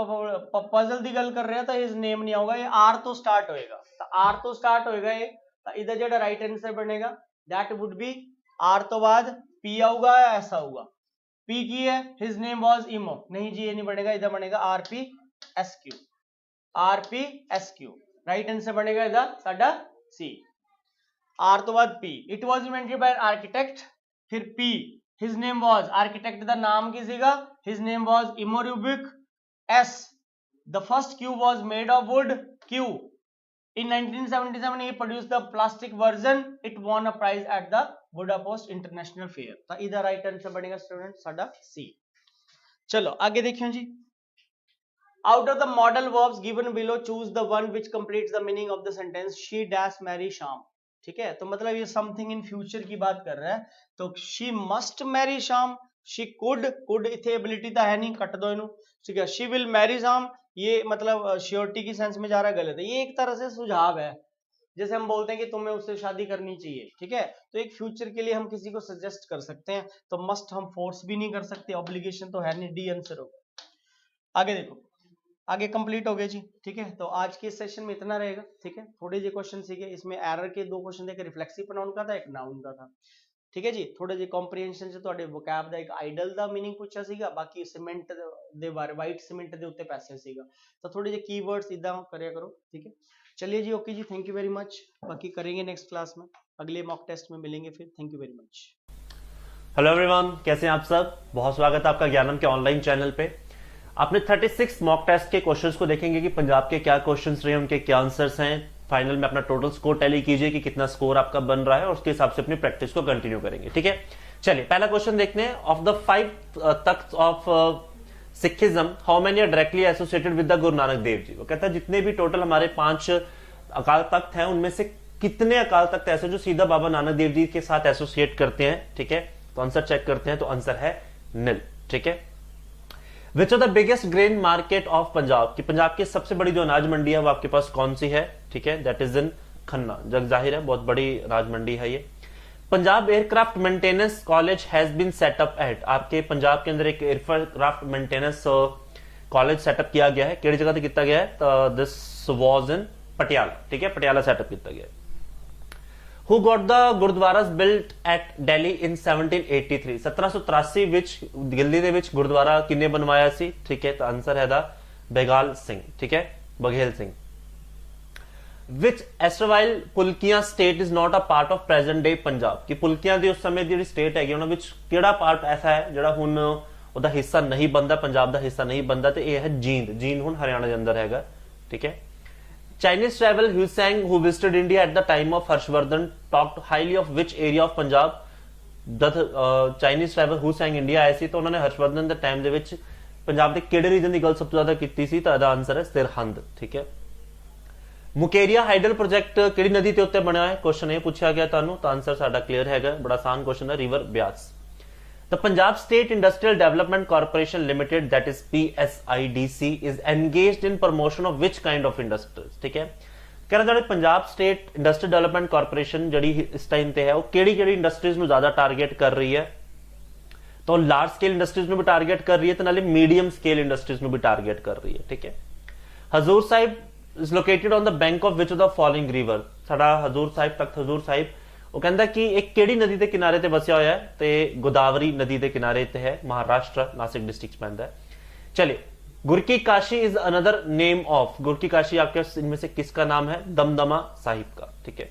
पजल दी गल कर रहे हैं तो हिज नेम नहीं होगा ये आर तो स्टार्ट होएगा तो आर तो स्टार्ट होएगा ये तो इधर जो राइट आंसर बनेगा दैट वुड बी आर तो बाद पी आऊगा या ऐसा होगा पी की है हिज नेम वाज इमो नहीं जी ये नहीं बनेगा इधर बनेगा आरपी एस क्यू राइट आंसर बनेगा इधर साडा सी आर तो बाद पी it was invented by an architect फिर पी हिज नेम वाज आर्किटेक्ट दा नाम की सीगा his name was Erno Rubik's the first cube was made of wood क्यू in 1977 he produced the plastic version it won a prize at the Budapest International Fair तो इधर right answer बनेगा student साडा सी चलो आगे देखिए जी out of the model verbs given below choose the one which completes the meaning of the sentence she dash marry Sham ठीक है तो मतलब ये समथिंग इन फ्यूचर की बात कर रहा है तो she must marry Sham she could इथे एबिलिटी तो है नहीं कट दो इनू ठीक है she will marry Sham ये मतलब श्योरिटी की सेंस में जा रहा है गलत है ये एक तरह से सुझाव है जैसे हम बोलते हैं कि तुम्हें उससे शादी करनी चाहिए ठीक है तो एक फ्यूचर के लिए हम किसी को सजेस्ट कर सकते हैं तो मस्ट हम फोर्स भी नहीं कर सकते ऑब्लिगेशन तो है नहीं डी आंसर होगा आगे देखो आगे कंप्लीट हो गए जी ठीक है तो आज के सेशन में इतना रहेगा ठीक है थोड़े जे क्वेश्चन सीखे इसमें एरर के 2 क्वेश्चन थे रिफ्लेक्सिव प्रोनाउन का था एक नाउन का था ठीक है जी थोड़े जे कॉम्प्रीहेंशन से ਤੁਹਾਡੇ ਵੋਕੈਬ ਦਾ ਇੱਕ ਆਈਡਲ ਦਾ मीनिंग ਪੁੱਛਿਆ ਸੀਗਾ ਬਾਕੀ ਸੀਮੈਂਟ ਦੇ ਬਾਰੇ ਵਾਈਟ ਸੀਮੈਂਟ ਦੇ ਉੱਤੇ ਪੈਸੇ ਸੀਗਾ ਤਾਂ ਥੋੜੇ ਜੇ कीवर्ड्स ਇਦਾਂ ਕਰਿਆ ਕਰੋ ठीक है चलिए जी ओके जी थैंक यू वेरी मच बाकी करेंगे नेक्स्ट क्लास में अगले मॉक टेस्ट में मिलेंगे फिर thank you very much hello everyone कैसे हैं आप सब बहुत स्वागत है आपका ज्ञानम के ऑनलाइन चैनल पे आपने 36 मॉक टेस्ट के क्वेश्चंस को देखेंगे कि पंजाब के क्या क्वेश्चंस रहे उनके क्या आंसर्स हैं फाइनल में अपना टोटल स्कोर टैली कीजिए कि कितना स्कोर आपका बन रहा है और उसके हिसाब से अपनी प्रैक्टिस को कंटिन्यू करेंगे ठीक है चलिए पहला क्वेश्चन देखते हैं of the 5 takht of Sikhism how many are directly associated with the Guru Nanak Dev ji वो कहता है जितने भी टोटल हमारे 5 अकाल तख्त हैं उनमें से कितने अकाल तख्त ऐसे जो सीधा बाबा नानक देव जी के साथ एसोसिएट करते हैं ठीक है तो आंसर चेक करते हैं तो आंसर है निल ठीक है which are the biggest grain market of Punjab की पंजाब की सबसे बड़ी जो अनाज मंडी है वो आपके पास कौन सी है ठीक है दैट इज इन खन्ना जग जाहिर है बहुत बड़ी अनाज मंडी है ये Punjab aircraft maintenance college has been set up at आपके पंजाब के अंदर एक एयरक्राफ्ट मेंटेनेंस कॉलेज सेटअप किया गया है केड़ी जगह से किया गया है दिस वाज इन पटियाला ठीक है पटियाला सेटअप किया गया है Who got the Gurdwaras built at Delhi in 1783 1783 ਵਿੱਚ ਦਿੱਲੀ ਦੇ ਵਿੱਚ ਗੁਰਦੁਆਰਾ ਕਿੰਨੇ ਬਣਵਾਇਆ ਸੀ ਠੀਕ ਹੈ ਤਾਂ ਆਨਸਰ ਹੈ ਦਾ ਬੇਗਾਲ ਸਿੰਘ ਠੀਕ ਹੈ Baghel Singh which erstwhile ਪੁਲਕੀਆਂ state is not a part of present day Punjab ਕਿ ਪੁਲਕੀਆਂ ਦੀ ਉਸ ਸਮੇਂ ਦੀ ਜਿਹੜੀ state ਹੈਗੀ ਉਹਨਾਂ ਵਿੱਚ ਕਿਹੜਾ ਪਾਰਟ ਐਸਾ ਹੈ ਜਿਹੜਾ ਹੁਣ ਉਹਦਾ ਹਿੱਸਾ ਨਹੀਂ ਬਣਦਾ, ਪੰਜਾਬ ਦਾ ਹਿੱਸਾ ਨਹੀਂ ਬਣਦਾ, ਤੇ ਇਹ ਹੈ ਜੀਂਦ। ਜੀਂਦ ਹੁਣ ਹਰਿਆਣਾ ਦੇ ਅੰਦਰ ਹੈਗਾ, ਠੀਕ ਹੈ। Chinese traveler Hu Sang, who visited India at the time of Harshvardhan, talked highly of which area of Punjab? The Chinese traveler Hu Sang India ਆਏ ਸੀ ਤਾਂ ਉਹਨਾਂ ਨੇ ਹਰਸ਼ਵਰਧਨ ਦੇ ਟਾਈਮ ਦੇ ਵਿੱਚ ਪੰਜਾਬ ਦੇ ਕਿਹੜੇ ਰੀਜਨ ਦੀ ਗੱਲ ਸਭ ਤੋਂ ਜ਼ਿਆਦਾ ਕੀਤੀ ਸੀ? ਤਾਂ ਇਹਦਾ ਆਨਸਰ ਹੈ ਸਰਹੰਦ, ਠੀਕ ਹੈ। ਮੁਕੇਰੀਆ ਹਾਈਡਲ ਪ੍ਰੋਜੈਕਟ ਕਿਹੜੀ ਨਦੀ ਦੇ ਉੱਤੇ ਬਣਿਆ ਹੈ? ਕੁਐਸਚਨ ਇਹ ਪੁੱਛਿਆ ਗਿਆ ਤੁਹਾਨੂੰ, ਤਾਂ ਆਨਸਰ ਸਾਡਾ ਕਲੀਅਰ ਹੈਗਾ, ਬੜਾ ਆਸਾਨ ਕੁਐਸਚਨ ਹੈ, river Beas. The Punjab State Industrial Development Corporation Limited, that is PSIDC, is engaged in promotion of which kind of industries? ठीक है, कह रहा है Punjab state industrial development corporation जड़ी इस टाइम पे है वो केड़ी केड़ी इंडस्ट्रीज में ज्यादा टारगेट कर रही है? तो लार्ज स्केल इंडस्ट्रीज में भी टारगेट कर रही है, तो नाले मीडियम स्केल इंडस्ट्रीज में भी टारगेट कर रही है, ठीक है। Hazur Sahib is located on the bank of which of the following river? साडा हजूर साहिब, तख्त हजूर साहिब, ਉਹ ਕਹਿੰਦਾ ਕਿ ਇੱਕ ਕਿਹੜੀ ਨਦੀ ਦੇ ਕਿਨਾਰੇ ਤੇ ਵਸਿਆ ਹੋਇਆ ਹੈ? ਤੇ ਗੋਦਾਵਰੀ ਨਦੀ ਦੇ ਕਿਨਾਰੇ ਤੇ ਹੈ, ਮਹਾਰਾਸ਼ਟਰ, ਨਾਸਿਕ डिस्ट्रिक्ट ਪੈਂਦਾ है। चलिए, गुर की Kashi is another name of, गुर की काशी आपके इनमें से किसका नाम है? दमदमा साहिब का, ठीक है।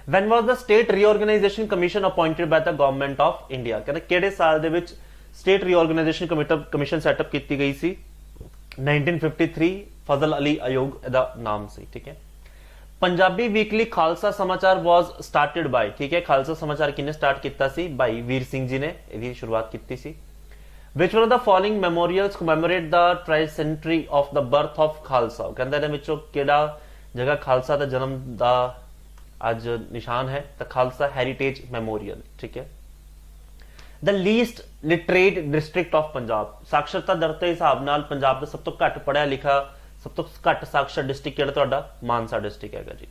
When was the state reorganization commission appointed by the government of India? ਕਹਿੰਦਾ ਕਿਹੜੇ ਸਾਲ ਦੇ ਵਿੱਚ state reorganization commission ਸੈਟਅਪ ਕੀਤੀ ਗਈ ਸੀ? 1953, फजल अली आयोग ਇਹਦਾ ਨਾਮ ਸੀ, ठीक है। पंजाबी वीकली खालसा समाचार वाज स्टार्टेड बाय, ठीक है, खालसा समाचार किने स्टार्ट किया सी? भाई वीर सिंह जी ने ਇਹਦੀ शुरुआत की सी। Which one of the following memorials commemorate the tricentenary of the birth of Khalsa? ਕਹਿੰਦਾ ਇਹਦੇ ਵਿੱਚੋਂ ਕਿਹੜਾ ਜਗ੍ਹਾ ਖਾਲਸਾ ਦਾ ਜਨਮ ਦਾ ਅੱਜ ਨਿਸ਼ਾਨ ਹੈ? ਤਾਂ ਖਾਲਸਾ ਹੈਰੀਟੇਜ ਮੈਮੋਰੀਅਲ, ਠੀਕ ਹੈ। The least literate district of Punjab, ਸਾਖਰਤਾ ਦਰ ਦੇ ਹਿਸਾਬ ਨਾਲ ਪੰਜਾਬ ਦਾ ਸਭ ਤੋਂ ਘੱਟ ਪੜ੍ਹਿਆ ਲਿਖਿਆ, ਸਭ ਤੋਂ ਘੱਟ ਸਾਖਰ ਡਿਸਟ੍ਰਿਕਟ ਕਿਹੜਾ ਤੁਹਾਡਾ? ਮਾਨਸਾ ਡਿਸਟ੍ਰਿਕਟ ਹੈਗਾ ਜੀ।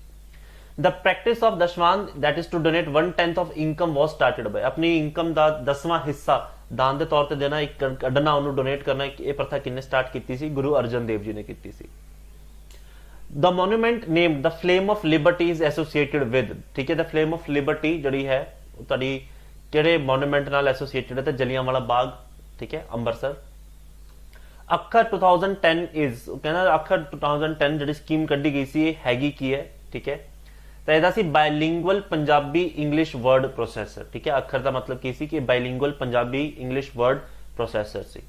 The practice of दशवान, that is to donate 1/10 of income was started by, ਆਪਣੀ ਇਨਕਮ ਦਾ 10ਵਾਂ ਹਿੱਸਾ ਦਾਨ ਦੇ ਤੌਰ ਤੇ ਦੇਣਾ, ਇੱਕ ਕੱਢਣਾ, ਉਹਨੂੰ ਡੋਨੇਟ ਕਰਨਾ, ਇਹ ਪ੍ਰਥਾ ਕਿੰਨੇ ਸਟਾਰਟ ਕੀਤੀ ਸੀ? ਗੁਰੂ ਅਰਜਨ ਦੇਵ ਜੀ ਨੇ ਕੀਤੀ ਸੀ। The monument named the Flame of Liberty is associated with, ਠੀਕ ਹੈ। The Flame of Liberty ਜਿਹੜੀ ਹੈ ਉਹ ਤੁਹਾਡੀ ਕਿਹੜੇ ਮੋਨੂਮੈਂਟ ਨਾਲ ਐਸੋਸੀਏਟਡ ਹੈ? ਤਾਂ ਜਲਿਆਂਵਾਲਾ ਬਾਗ, ਠੀਕ ਹੈ, ਅੰਮ੍ਰਿਤਸਰ। ਅੱਖਰ 2010 is, ਕਹਿੰਦਾ ਅੱਖਰ 2010 ਜਿਹੜੀ ਸਕੀਮ ਕੱਢੀ ਗਈ ਸੀ ਇਹ ਹੈਗੀ ਕੀ ਹੈ? ਠੀਕ ਹੈ, ਤਾਂ ਇਹਦਾ ਸੀ bilingual Punjabi English word processor, ਠੀਕ ਹੈ। ਅੱਖਰ ਦਾ ਮਤਲਬ ਕੀ ਸੀ? ਕਿ bilingual Punjabi English word processor ਸੀ।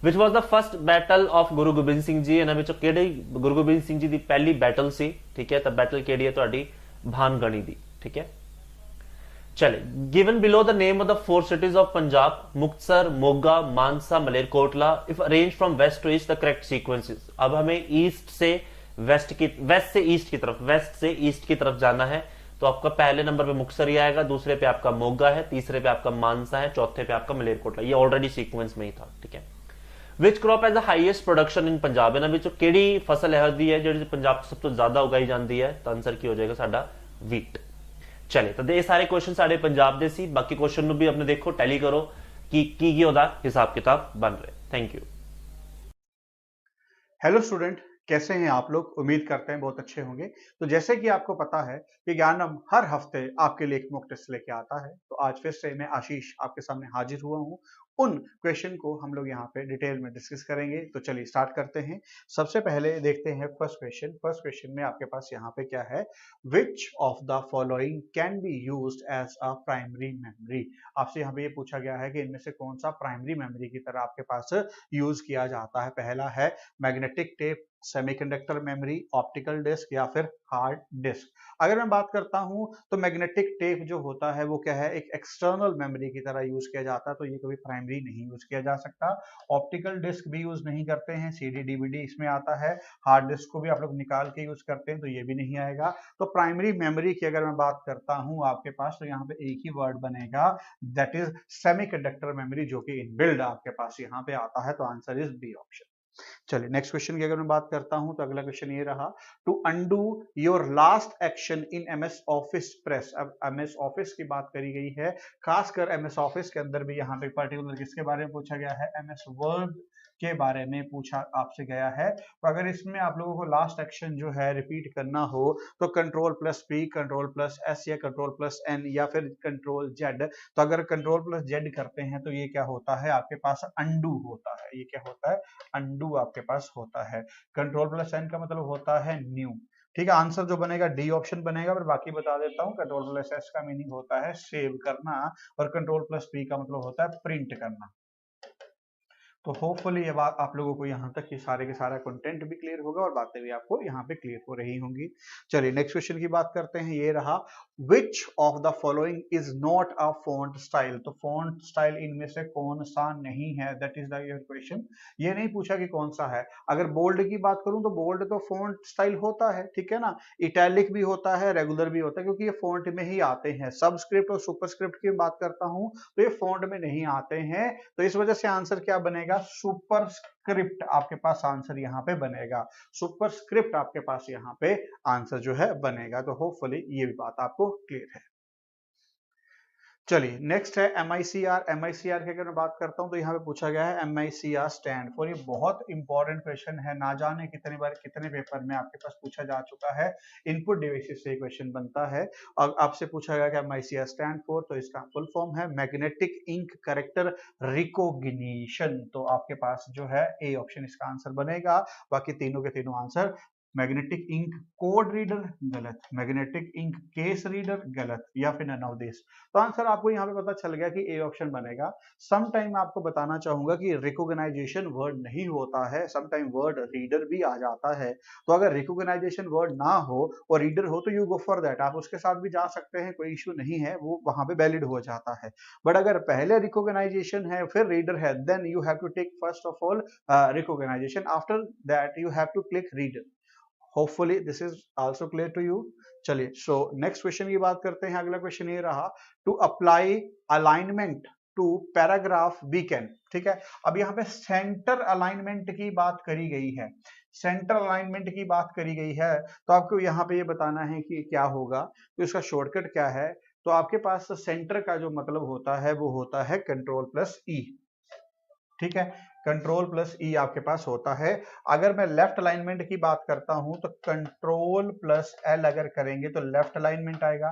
which was the first battle of Guru Gobind Singh ji, ਇਹਨਾਂ ਵਿੱਚੋਂ ਕਿਹੜੀ ਗੁਰੂ ਗੋਬਿੰਦ ਸਿੰਘ ਜੀ ਦੀ ਪਹਿਲੀ ਬੈਟਲ ਸੀ? ਠੀਕ ਹੈ, ਤਾਂ ਬੈਟਲ ਕਿਹੜੀ ਹੈ ਤੁਹਾਡੀ? ਭਾਨਗਣੀ ਦੀ, ਠੀਕ ਹੈ। चले, given below the name of the 4 cities of Punjab, Muktsar, Moga, Mansa, Malerkotla, if arranged from west to east, the correct sequence is। अब हमें ईस्ट से वेस्ट से ईस्ट की तरफ, वेस्ट से ईस्ट की तरफ जाना है, तो आपका पहले नंबर पे मुक्तसर ही आएगा, दूसरे पे आपका मोगा है, तीसरे पे आपका मानसा है, चौथे पे आपका मलेरकोटला। ये ऑलरेडी सीक्वेंस में ही था, ठीक है। Which crop has the highest production in Punjab, इन्हां विचों किहड़ी फसल है जिहड़ी पंजाब सब तो ज्यादा उगाई जाती है? तो आंसर की हो जाएगा साडा? वीट। चले, तो ये सारे क्वेश्चन साडे पंजाब दे सी, बाकी क्वेश्चन नु भी अपने देखो, टैली करो कि ओदा हिसाब किताब बन रहे। Thank you. हेलो स्टूडेंट, कैसे हैं आप लोग? उम्मीद करते हैं बहुत अच्छे होंगे। तो जैसे कि आपको पता है कि ज्ञानम हर हफ्ते आपके लिए एक मॉक टेस्ट लेके आता है, तो आज फिर से मैं आशीष आपके सामने हाजिर हुआ हूं। उन क्वेश्चन को हम लोग यहाँ पे डिटेल में डिस्कस करेंगे। तो चलिए स्टार्ट करते हैं। सबसे पहले देखते हैं फर्स्ट क्वेश्चन। फर्स्ट क्वेश्चन में आपके पास यहाँ पे क्या है? Which of the following can be used as a primary memory. आपसे यहाँ पे ये पूछा गया है कि इनमें से कौन सा प्राइमरी मेमोरी की तरह आपके पास यूज किया जाता है। पहला है magnetic tape, semiconductor memory, optical disk या फिर हार्ड डिस्क। अगर मैं बात करता हूं तो मैग्नेटिक टेप जो होता है वो क्या है? एक एक्सटर्नल मेमोरी की तरह यूज किया जाता है, तो ये कभी प्राइमरी नहीं यूज किया जा सकता। ऑप्टिकल डिस्क भी यूज नहीं करते हैं, सीडी डीवीडी इसमें आता है। हार्ड डिस्क को भी आप लोग निकाल के यूज करते हैं, तो ये भी नहीं आएगा। तो प्राइमरी मेमोरी की अगर मैं बात करता हूं आपके पास, तो यहाँ पे एक ही वर्ड बनेगा, दैट इज सेमीकंडक्टर मेमोरी, जो कि इनबिल्ड आपके पास यहाँ पे आता है। तो आंसर इज बी ऑप्शन। चलिए नेक्स्ट क्वेश्चन की अगर मैं बात करता हूं तो अगला क्वेश्चन ये रहा, to undo your last action in MS Office press. अब एमएस ऑफिस की बात करी गई है, खासकर एमएस ऑफिस के अंदर भी यहाँ पे पर्टिकुलर किसके बारे में पूछा गया है? एमएस वर्ड के बारे में पूछा आपसे गया है। तो अगर इसमें आप लोगों को लास्ट एक्शन जो है रिपीट करना हो तो control plus P, control plus S या कंट्रोल प्लस एन या फिर कंट्रोल जेड। तो अगर कंट्रोल प्लस जेड करते हैं तो ये क्या होता है? आपके पास अंडू होता है। ये क्या होता है? अंडू आपके पास होता है। कंट्रोल प्लस एन का मतलब होता है न्यू। ठीक है, आंसर जो बनेगा डी ऑप्शन बनेगा। पर बाकी बता देता हूँ, कंट्रोल प्लस एस का मीनिंग होता है सेव करना और कंट्रोल प्लस पी का मतलब होता है प्रिंट करना। तो होपफुली ये बात आप लोगों को यहाँ तक ये सारे के सारा कंटेंट भी क्लियर होगा और बातें भी आपको यहाँ पे क्लियर हो रही होंगी। चलिए नेक्स्ट क्वेश्चन की बात करते हैं। ये रहा, विच of the following is not a font style. तो फॉन्ट स्टाइल इनमें से कौन सा नहीं है, that is the your question. ये नहीं पूछा कि कौन सा है। अगर बोल्ड की बात करूं तो बोल्ड तो फॉन्ट स्टाइल होता है, ठीक है ना। इटैलिक भी होता है, रेगुलर भी होता है, क्योंकि ये फॉन्ट में ही आते हैं। सबस्क्रिप्ट और सुपरस्क्रिप्ट की बात करता हूं तो ये फॉन्ट में नहीं आते हैं, तो इस वजह से आंसर क्या बनेगा, सुपरस्क्रिप्ट आपके पास आंसर यहाँ पे बनेगा। सुपरस्क्रिप्ट आपके पास यहाँ पे आंसर जो है बनेगा। तो होपफुली ये भी बात आपको क्लियर है। चलिए नेक्स्ट है MICR। MICR की अगर मैं बात करता हूं तो यहाँ पे पूछा गया है MICR स्टैंड फॉर। ये बहुत इंपॉर्टेंट क्वेश्चन है, ना जाने कितनी बार कितने पेपर में आपके पास पूछा जा चुका है। इनपुट डिवाइसेस से क्वेश्चन बनता है और आपसे पूछा गया कि MICR स्टैंड फॉर, तो इसका फुल फॉर्म है मैग्नेटिक इंक कैरेक्टर रिकॉग्निशन। तो आपके पास जो है ए ऑप्शन इसका आंसर बनेगा। बाकी तीनों के तीनों answer, magnetic ink code reader गलत, मैग्नेटिक इंक केस रीडर गलत, या फिर नन ऑफ दिस। तो आंसर आपको यहाँ पे पता चल गया कि ए ऑप्शन बनेगा। सम टाइम आपको बताना चाहूंगा कि रिकॉग्नाइजेशन वर्ड नहीं होता है, सम टाइम वर्ड रीडर भी आ जाता है। तो अगर रिकॉग्नाइजेशन वर्ड ना हो और रीडर हो तो यू गो फॉर दैट, आप उसके साथ भी जा सकते हैं, कोई इश्यू नहीं है, वो वहां पे वैलिड हो जाता है। बट अगर पहले रिकॉग्नाइजेशन है फिर रीडर है, then you have to take first of all recognisation, after that you have to click reader. Hopefully this is also clear to you। चलिए सो नेक्स्ट क्वेश्चन की बात करते हैं। अगला क्वेश्चन ये रहा, to apply alignment to paragraph we can. ठीक है, अब यहाँ पे सेंटर अलाइनमेंट की बात करी गई है, सेंटर अलाइनमेंट की बात करी गई है, तो आपको यहाँ पे ये बताना है कि क्या होगा। तो इसका शॉर्टकट क्या है, तो आपके पास सेंटर का जो मतलब होता है वो होता है कंट्रोल प्लस ई। ठीक है, कंट्रोल प्लस ई आपके पास होता है। अगर मैं लेफ्ट अलाइनमेंट की बात करता हूं तो कंट्रोल प्लस एल अगर करेंगे तो लेफ्ट अलाइनमेंट आएगा।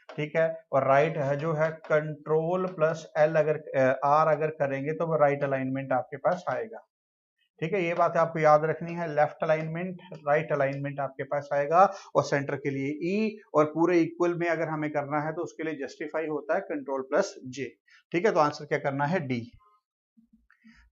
ठीक है, और राइट है जो है कंट्रोल प्लस एल अगर आर अगर करेंगे तो वो राइट अलाइनमेंट आपके पास आएगा। ठीक है, ये बात आपको याद रखनी है, लेफ्ट अलाइनमेंट राइट अलाइनमेंट आपके पास आएगा, और सेंटर के लिए ई, और पूरे इक्वल में अगर हमें करना है तो उसके लिए जस्टिफाई होता है कंट्रोल प्लस जे। ठीक है, तो आंसर क्या करना है, डी।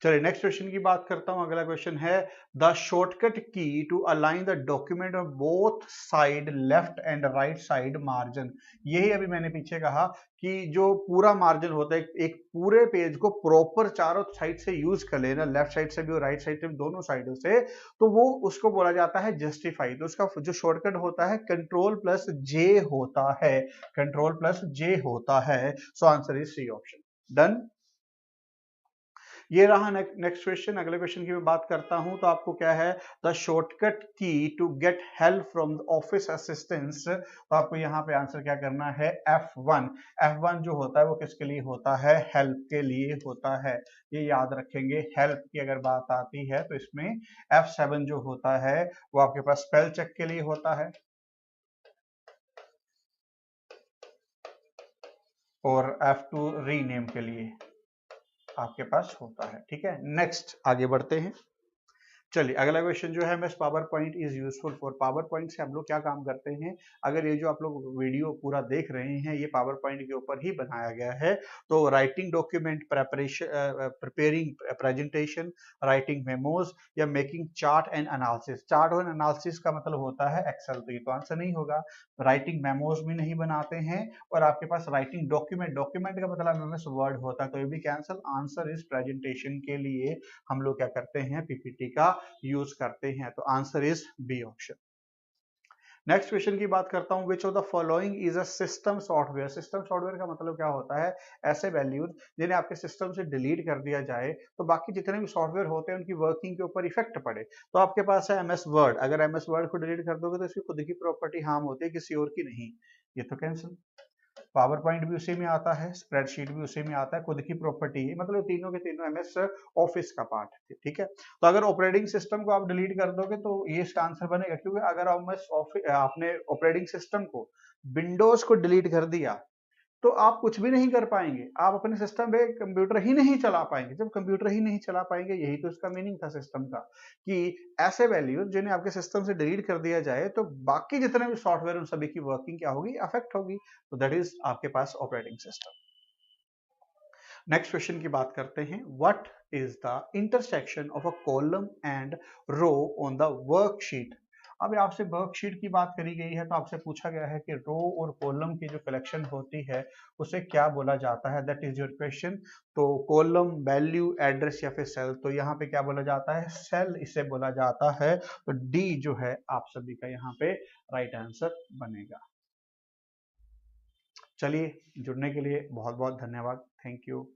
चलिए नेक्स्ट क्वेश्चन की बात करता हूं। अगला क्वेश्चन है, the shortcut key to align the document on both side left and right side margin. यही अभी मैंने पीछे कहा कि जो पूरा मार्जिन होता है, एक पूरे पेज को प्रॉपर चारों साइड से यूज कर लेना, लेफ्ट साइड से भी और राइट साइड से भी, दोनों साइडों से, तो वो उसको बोला जाता है जस्टिफाई। तो उसका जो शॉर्टकट होता है कंट्रोल प्लस जे होता है, कंट्रोल प्लस जे होता है। So answer is C option. Done. ये रहा नेक्स्ट क्वेश्चन। अगले क्वेश्चन की मैं बात करता हूं तो आपको क्या है, the shortcut key to get help from office assistants. तो आपको यहाँ पे आंसर क्या करना है, F1। F1 जो होता है वो किसके लिए होता है, हेल्प के लिए होता है, ये याद रखेंगे। हेल्प की अगर बात आती है तो इसमें F7 जो होता है वो आपके पास स्पेल चेक के लिए होता है, और F2 रीनेम के लिए आपके पास होता है। ठीक है, नेक्स्ट आगे बढ़ते हैं। चलिए अगला क्वेश्चन जो है, miss power point is useful for. Power point से हम लोग क्या काम करते हैं, अगर ये जो आप लोग वीडियो पूरा देख रहे हैं ये पावर पॉइंट के ऊपर ही बनाया गया है। तो writing document, preparation, preparing presentation, writing memos, या making chart and analysis. Chart और एनालिसिस का मतलब होता है एक्सेल, तो ये तो आंसर नहीं होगा। राइटिंग मेमोज भी नहीं बनाते हैं, और आपके पास राइटिंग डॉक्यूमेंट, डॉक्यूमेंट का मतलब एमएस वर्ड होता है, तो ये भी कैंसिल। आंसर इज प्रेजेंटेशन के लिए हम लोग क्या करते हैं, पीपीटी का यूज करते हैं। तो answer is B option. Next question की बात करता हूं, which of the following is a system software. System software का मतलब क्या होता है, ऐसे वैल्यूज जिन्हें आपके सिस्टम से डिलीट कर दिया जाए तो बाकी जितने भी सॉफ्टवेयर होते हैं उनकी वर्किंग के ऊपर इफेक्ट पड़े। तो आपके पास है एमएस वर्ड, अगर एमएस वर्ड को डिलीट कर दोगे तो इसकी खुद की प्रॉपर्टी हार्म होती है, किसी और की नहीं, ये तो कैंसिल। पावर पॉइंट भी उसी में आता है, स्प्रेडशीट भी उसी में आता है, खुद की प्रॉपर्टी है, मतलब तीनों के तीनों एमएस ऑफिस का पार्ट है। ठीक है, तो अगर ऑपरेटिंग सिस्टम को आप डिलीट कर दोगे तो ये इसका आंसर बनेगा, क्योंकि अगर आपने ऑपरेटिंग सिस्टम को, विंडोज को डिलीट कर दिया तो आप कुछ भी नहीं कर पाएंगे, आप अपने सिस्टम पे कंप्यूटर ही नहीं चला पाएंगे। जब कंप्यूटर ही नहीं चला पाएंगे, यही तो इसका मीनिंग था सिस्टम का, कि ऐसे वैल्यूज जिन्हें आपके सिस्टम से डिलीट कर दिया जाए तो बाकी जितने भी सॉफ्टवेयर उन सभी की वर्किंग क्या होगी, अफेक्ट होगी। तो दैट इज आपके पास ऑपरेटिंग सिस्टम। नेक्स्ट क्वेश्चन की बात करते हैं, what is the intersection of a column and row on the worksheet. अब आपसे वर्कशीट की बात करी गई है तो आपसे पूछा गया है कि रो और कॉलम की जो कलेक्शन होती है उसे क्या बोला जाता है, दैट इज योर क्वेश्चन। तो कॉलम, वैल्यू, एड्रेस या फिर सेल, तो यहाँ पे क्या बोला जाता है, सेल इसे बोला जाता है। तो डी जो है आप सभी का यहाँ पे राइट आंसर बनेगा। चलिए, जुड़ने के लिए बहुत बहुत धन्यवाद। Thank you.